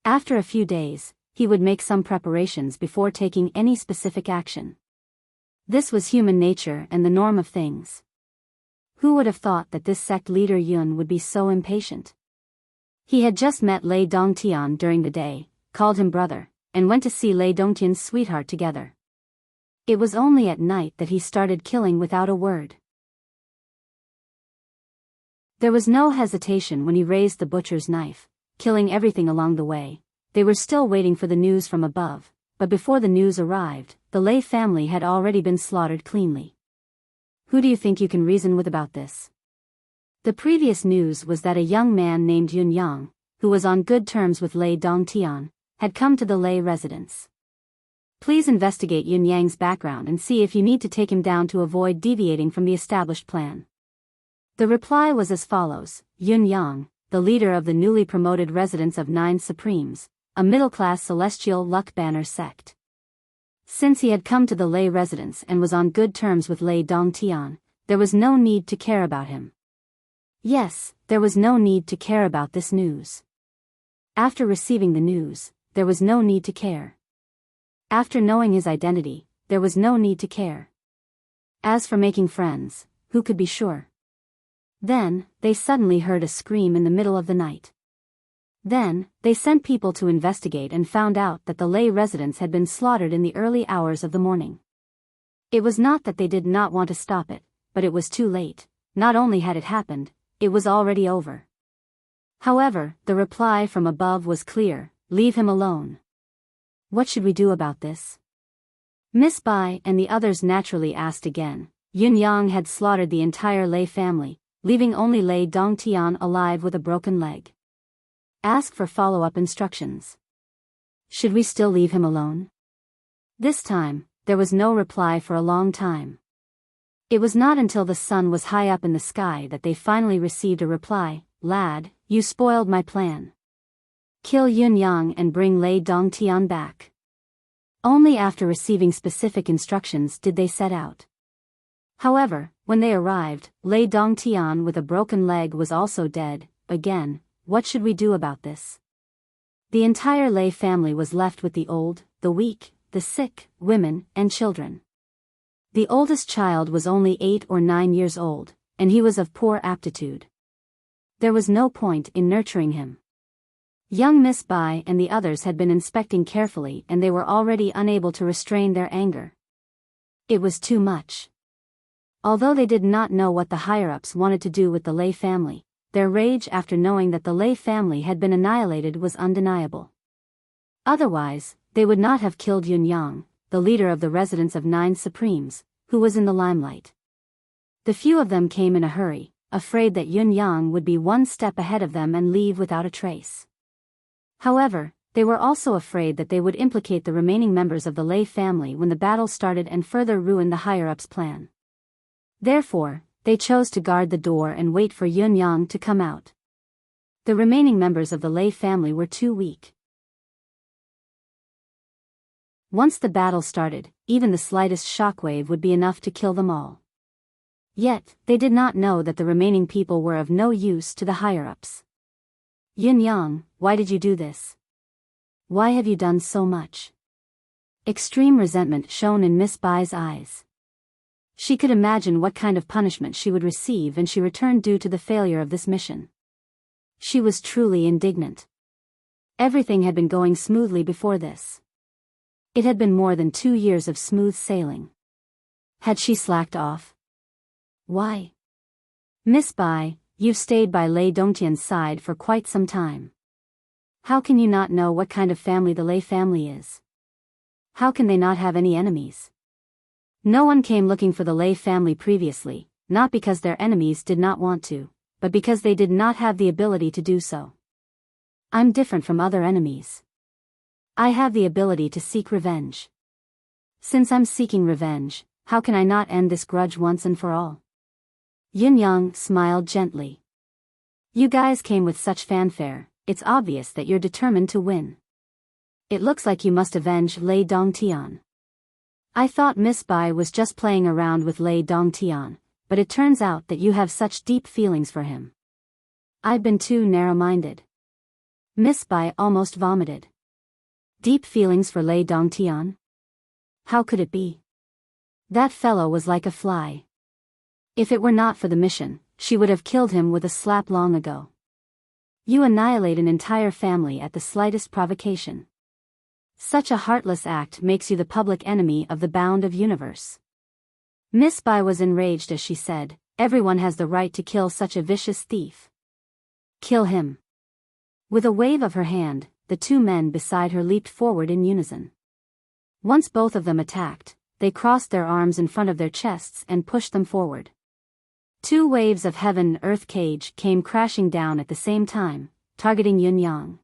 S1: After a few days, he would make some preparations before taking any specific action. This was human nature and the norm of things. Who would have thought that this sect leader Yun would be so impatient? He had just met Lei Dongtian during the day, called him brother, and went to see Lei Dongtian's sweetheart together. It was only at night that he started killing without a word. There was no hesitation when he raised the butcher's knife, killing everything along the way. They were still waiting for the news from above, but before the news arrived, the Lei family had already been slaughtered cleanly. Who do you think you can reason with about this? The previous news was that a young man named Yin Yang, who was on good terms with Lei Dongtian, had come to the Lei residence. Please investigate Yin Yang's background and see if you need to take him down to avoid deviating from the established plan. The reply was as follows: Yin Yang, the leader of the newly promoted residents of Nine Supremes, a middle-class celestial luck banner sect. Since he had come to the Lei residence and was on good terms with Lei Dongtian, there was no need to care about him. Yes, there was no need to care about this news. After receiving the news, there was no need to care. After knowing his identity, there was no need to care. As for making friends, who could be sure? Then, they suddenly heard a scream in the middle of the night. Then, they sent people to investigate and found out that the Lei residents had been slaughtered in the early hours of the morning. It was not that they did not want to stop it, but it was too late. Not only had it happened, it was already over. However, the reply from above was clear: leave him alone. What should we do about this? Miss Bai and the others naturally asked again. Yin Yang had slaughtered the entire Lei family, leaving only Lei Dongtian alive with a broken leg. Ask for follow-up instructions. Should we still leave him alone? This time, there was no reply for a long time. It was not until the sun was high up in the sky that they finally received a reply: lad, you spoiled my plan. Kill Yin Yang and bring Lei Dongtian back. Only after receiving specific instructions did they set out. However, when they arrived, Lei Dongtian with a broken leg was also dead. Again, what should we do about this? The entire Lei family was left with the old, the weak, the sick, women, and children. The oldest child was only 8 or 9 years old, and he was of poor aptitude. There was no point in nurturing him. Young Miss Bai and the others had been inspecting carefully and they were already unable to restrain their anger. It was too much. Although they did not know what the higher-ups wanted to do with the Lei family, their rage after knowing that the Lei family had been annihilated was undeniable. Otherwise, they would not have killed Yin Yang, the leader of the residents of Nine Supremes, who was in the limelight. The few of them came in a hurry, afraid that Yin Yang would be one step ahead of them and leave without a trace. However, they were also afraid that they would implicate the remaining members of the Lei family when the battle started and further ruin the higher-ups' plan. Therefore, they chose to guard the door and wait for Yun Yang to come out. The remaining members of the Lei family were too weak. Once the battle started, even the slightest shockwave would be enough to kill them all. Yet, they did not know that the remaining people were of no use to the higher-ups. Yun Yang, why did you do this? Why have you done so much? Extreme resentment shone in Miss Bai's eyes. She could imagine what kind of punishment she would receive and she returned due to the failure of this mission. She was truly indignant. Everything had been going smoothly before this. It had been more than 2 years of smooth sailing. Had she slacked off? Why? Miss Bai, you've stayed by Lei Dongtian's side for quite some time. How can you not know what kind of family the Lei family is? How can they not have any enemies? No one came looking for the Lei family previously, not because their enemies did not want to, but because they did not have the ability to do so. I'm different from other enemies. I have the ability to seek revenge. Since I'm seeking revenge, how can I not end this grudge once and for all? Yun Yang smiled gently. You guys came with such fanfare, it's obvious that you're determined to win. It looks like you must avenge Lei Dongtian. I thought Miss Bai was just playing around with Lei Dongtian, but it turns out that you have such deep feelings for him. I've been too narrow-minded. Miss Bai almost vomited. Deep feelings for Lei Dongtian? How could it be? That fellow was like a fly. If it were not for the mission, she would have killed him with a slap long ago. You annihilate an entire family at the slightest provocation. Such a heartless act makes you the public enemy of the bound of universe. Miss Bai was enraged as she said, everyone has the right to kill such a vicious thief. Kill him. With a wave of her hand, the 2 men beside her leaped forward in unison. Once both of them attacked, they crossed their arms in front of their chests and pushed them forward. 2 waves of heaven-earth cage came crashing down at the same time, targeting Yun Yang.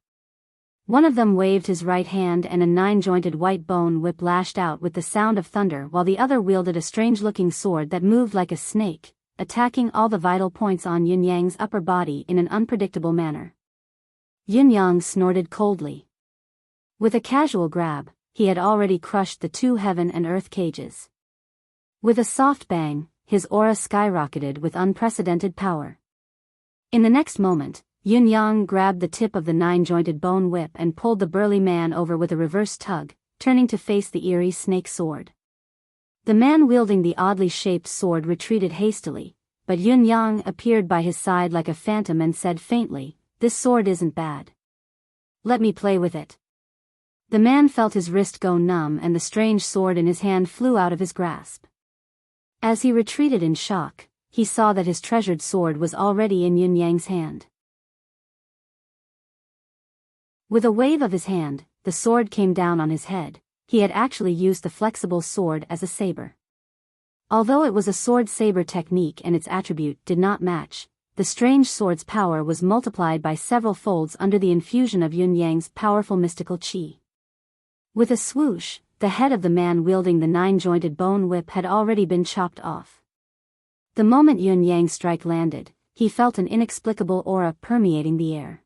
S1: One of them waved his right hand and a 9-jointed white bone whip lashed out with the sound of thunder while the other wielded a strange-looking sword that moved like a snake, attacking all the vital points on Yun Yang's upper body in an unpredictable manner. Yun Yang snorted coldly. With a casual grab, he had already crushed the 2 heaven and earth cages. With a soft bang, his aura skyrocketed with unprecedented power. In the next moment, Yun Yang grabbed the tip of the 9-jointed bone whip and pulled the burly man over with a reverse tug, turning to face the eerie snake sword. The man wielding the oddly shaped sword retreated hastily, but Yun Yang appeared by his side like a phantom and said faintly, "This sword isn't bad. Let me play with it." The man felt his wrist go numb and the strange sword in his hand flew out of his grasp. As he retreated in shock, he saw that his treasured sword was already in Yun Yang's hand. With a wave of his hand, the sword came down on his head. He had actually used the flexible sword as a saber. Although it was a sword-saber technique and its attribute did not match, the strange sword's power was multiplied by several folds under the infusion of Yun Yang's powerful mystical qi. With a swoosh, the head of the man wielding the 9-jointed bone whip had already been chopped off. The moment Yun Yang's strike landed, he felt an inexplicable aura permeating the air.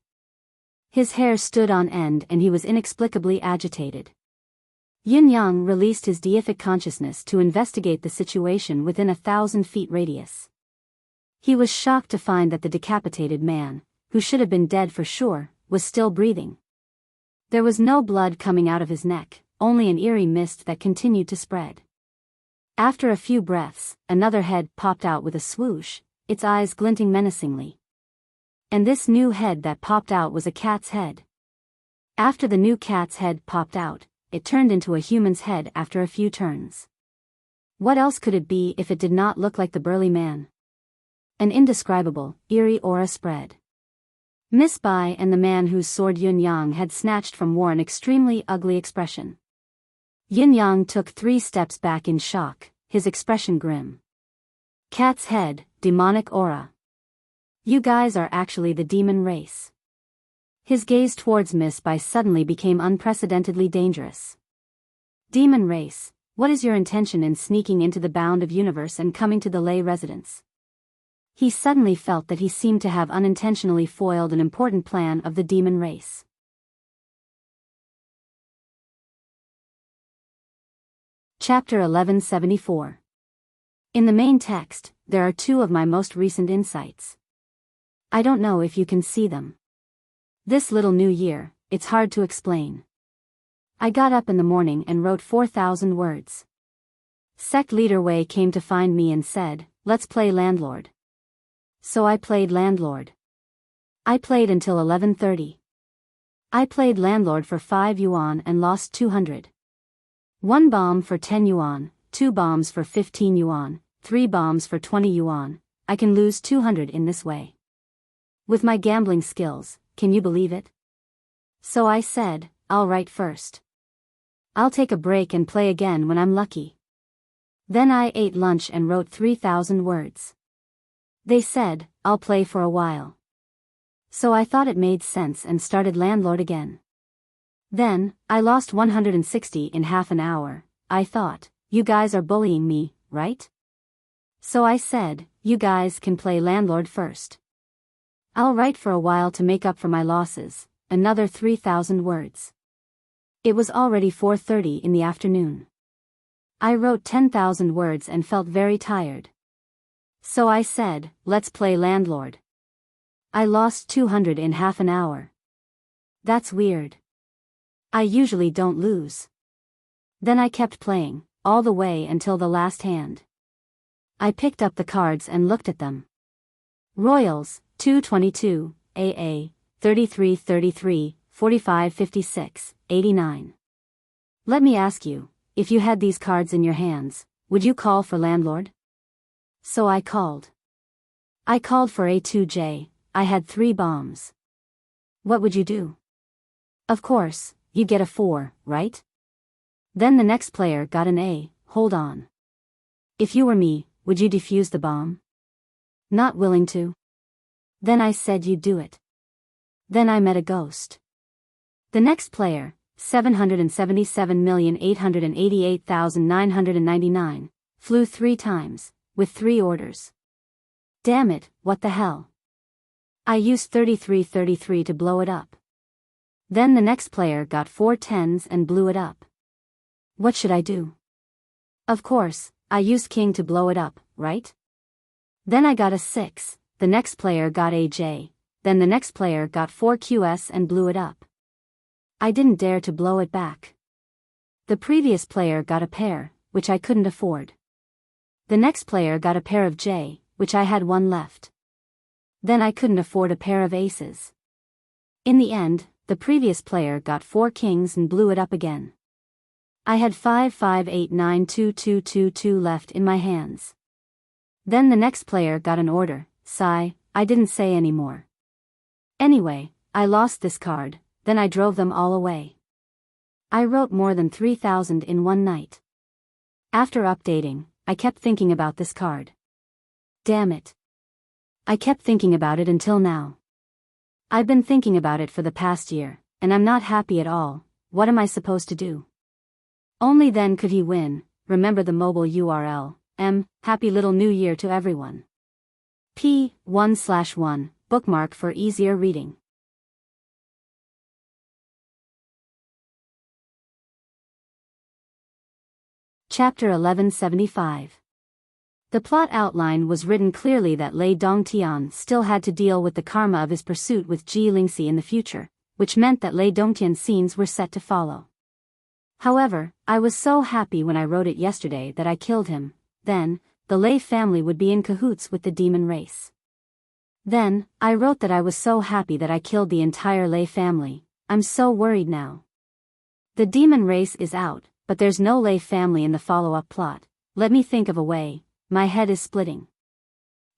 S1: His hair stood on end and he was inexplicably agitated. Yun Yang released his deific consciousness to investigate the situation within 1,000 feet radius. He was shocked to find that the decapitated man, who should have been dead for sure, was still breathing. There was no blood coming out of his neck, only an eerie mist that continued to spread. After a few breaths, another head popped out with a swoosh, its eyes glinting menacingly. And this new head that popped out was a cat's head. After the new cat's head popped out, it turned into a human's head after a few turns. What else could it be if it did not look like the burly man? An indescribable, eerie aura spread. Miss Bai and the man whose sword Yun Yang had snatched from wore an extremely ugly expression. Yun Yang took 3 steps back in shock, his expression grim. Cat's head, demonic aura. You guys are actually the demon race. His gaze towards Miss Bai suddenly became unprecedentedly dangerous. Demon race, What is your intention in sneaking into the bound of universe and coming to the lay residence? He suddenly felt that he seemed to have unintentionally foiled an important plan of the demon race. Chapter 1174. In the main text, there are two of my most recent insights. I don't know if you can see them. This little new year, it's hard to explain. I got up in the morning and wrote 4,000 words. Sect leader Wei came to find me and said, "Let's play landlord." So I played landlord. I played until 11:30. I played landlord for 5 yuan and lost 200. 1 bomb for 10 yuan, 2 bombs for 15 yuan, 3 bombs for 20 yuan. I can lose 200 in this way. With my gambling skills, can you believe it? So I said, I'll write first. I'll take a break and play again when I'm lucky. Then I ate lunch and wrote 3,000 words. They said, I'll play for a while. So I thought it made sense and started landlord again. Then, I lost 160 in half an hour. I thought, you guys are bullying me, right? So I said, you guys can play landlord first. I'll write for a while to make up for my losses, another 3,000 words. It was already 4:30 in the afternoon. I wrote 10,000 words and felt very tired. So I said, let's play landlord. I lost 200 in half an hour. That's weird. I usually don't lose. Then I kept playing, all the way until the last hand. I picked up the cards and looked at them. Royals, 222, AA, 3333, 4556, 89. Let me ask you, if you had these cards in your hands, would you call for landlord? So I called. I called for A2J, I had 3 bombs. What would you do? Of course, you get a 4, right? Then the next player got an A, hold on. If you were me, would you defuse the bomb? Not willing to? Then I said you'd do it. Then I met a ghost. The next player, 777,888,999, flew 3 times, with 3 orders. Damn it, what the hell? I used 3333 to blow it up. Then the next player got 4 tens and blew it up. What should I do? Of course, I used king to blow it up, right? Then I got a 6, the next player got AJ, then the next player got 4 QS and blew it up. I didn't dare to blow it back. The previous player got a pair, which I couldn't afford. The next player got a pair of J, which I had 1 left. Then I couldn't afford a pair of aces. In the end, the previous player got 4 kings and blew it up again. I had 5 5 8 9 2 2 2 2 left in my hands. Then the next player got an order, sigh, I didn't say any more. Anyway, I lost this card, then I drove them all away. I wrote more than 3,000 in one night. After updating, I kept thinking about this card. Damn it. I kept thinking about it until now. I've been thinking about it for the past year, and I'm not happy at all. What am I supposed to do? Only then could he win. Remember the mobile URL, Happy Little New Year to everyone. P1/1, bookmark for easier reading. Chapter 1175. The plot outline was written clearly that Lei Dongtian still had to deal with the karma of his pursuit with Ji Lingxi in the future, which meant that Lei Dongtian's scenes were set to follow. However, I was so happy when I wrote it yesterday that I killed him. Then, the Lei family would be in cahoots with the demon race. Then, I wrote that I was so happy that I killed the entire Lei family. I'm so worried now. The demon race is out, but there's no Lei family in the follow-up plot. Let me think of a way. My head is splitting.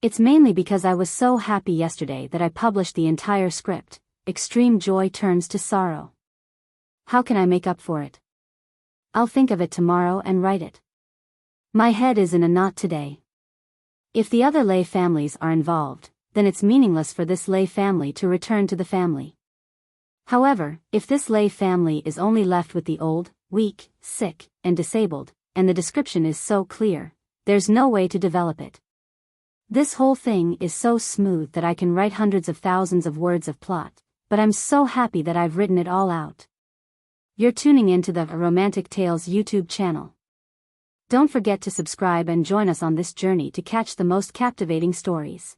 S1: It's mainly because I was so happy yesterday that I published the entire script. Extreme joy turns to sorrow. How can I make up for it? I'll think of it tomorrow and write it. My head is in a knot today. If the other Lei families are involved, then it's meaningless for this Lei family to return to the family. However, if this Lei family is only left with the old, weak, sick, and disabled, and the description is so clear, there's no way to develop it. This whole thing is so smooth that I can write hundreds of thousands of words of plot, but I'm so happy that I've written it all out. You're tuning into the Romantic Tales YouTube channel. Don't forget to subscribe and join us on this journey to catch the most captivating stories.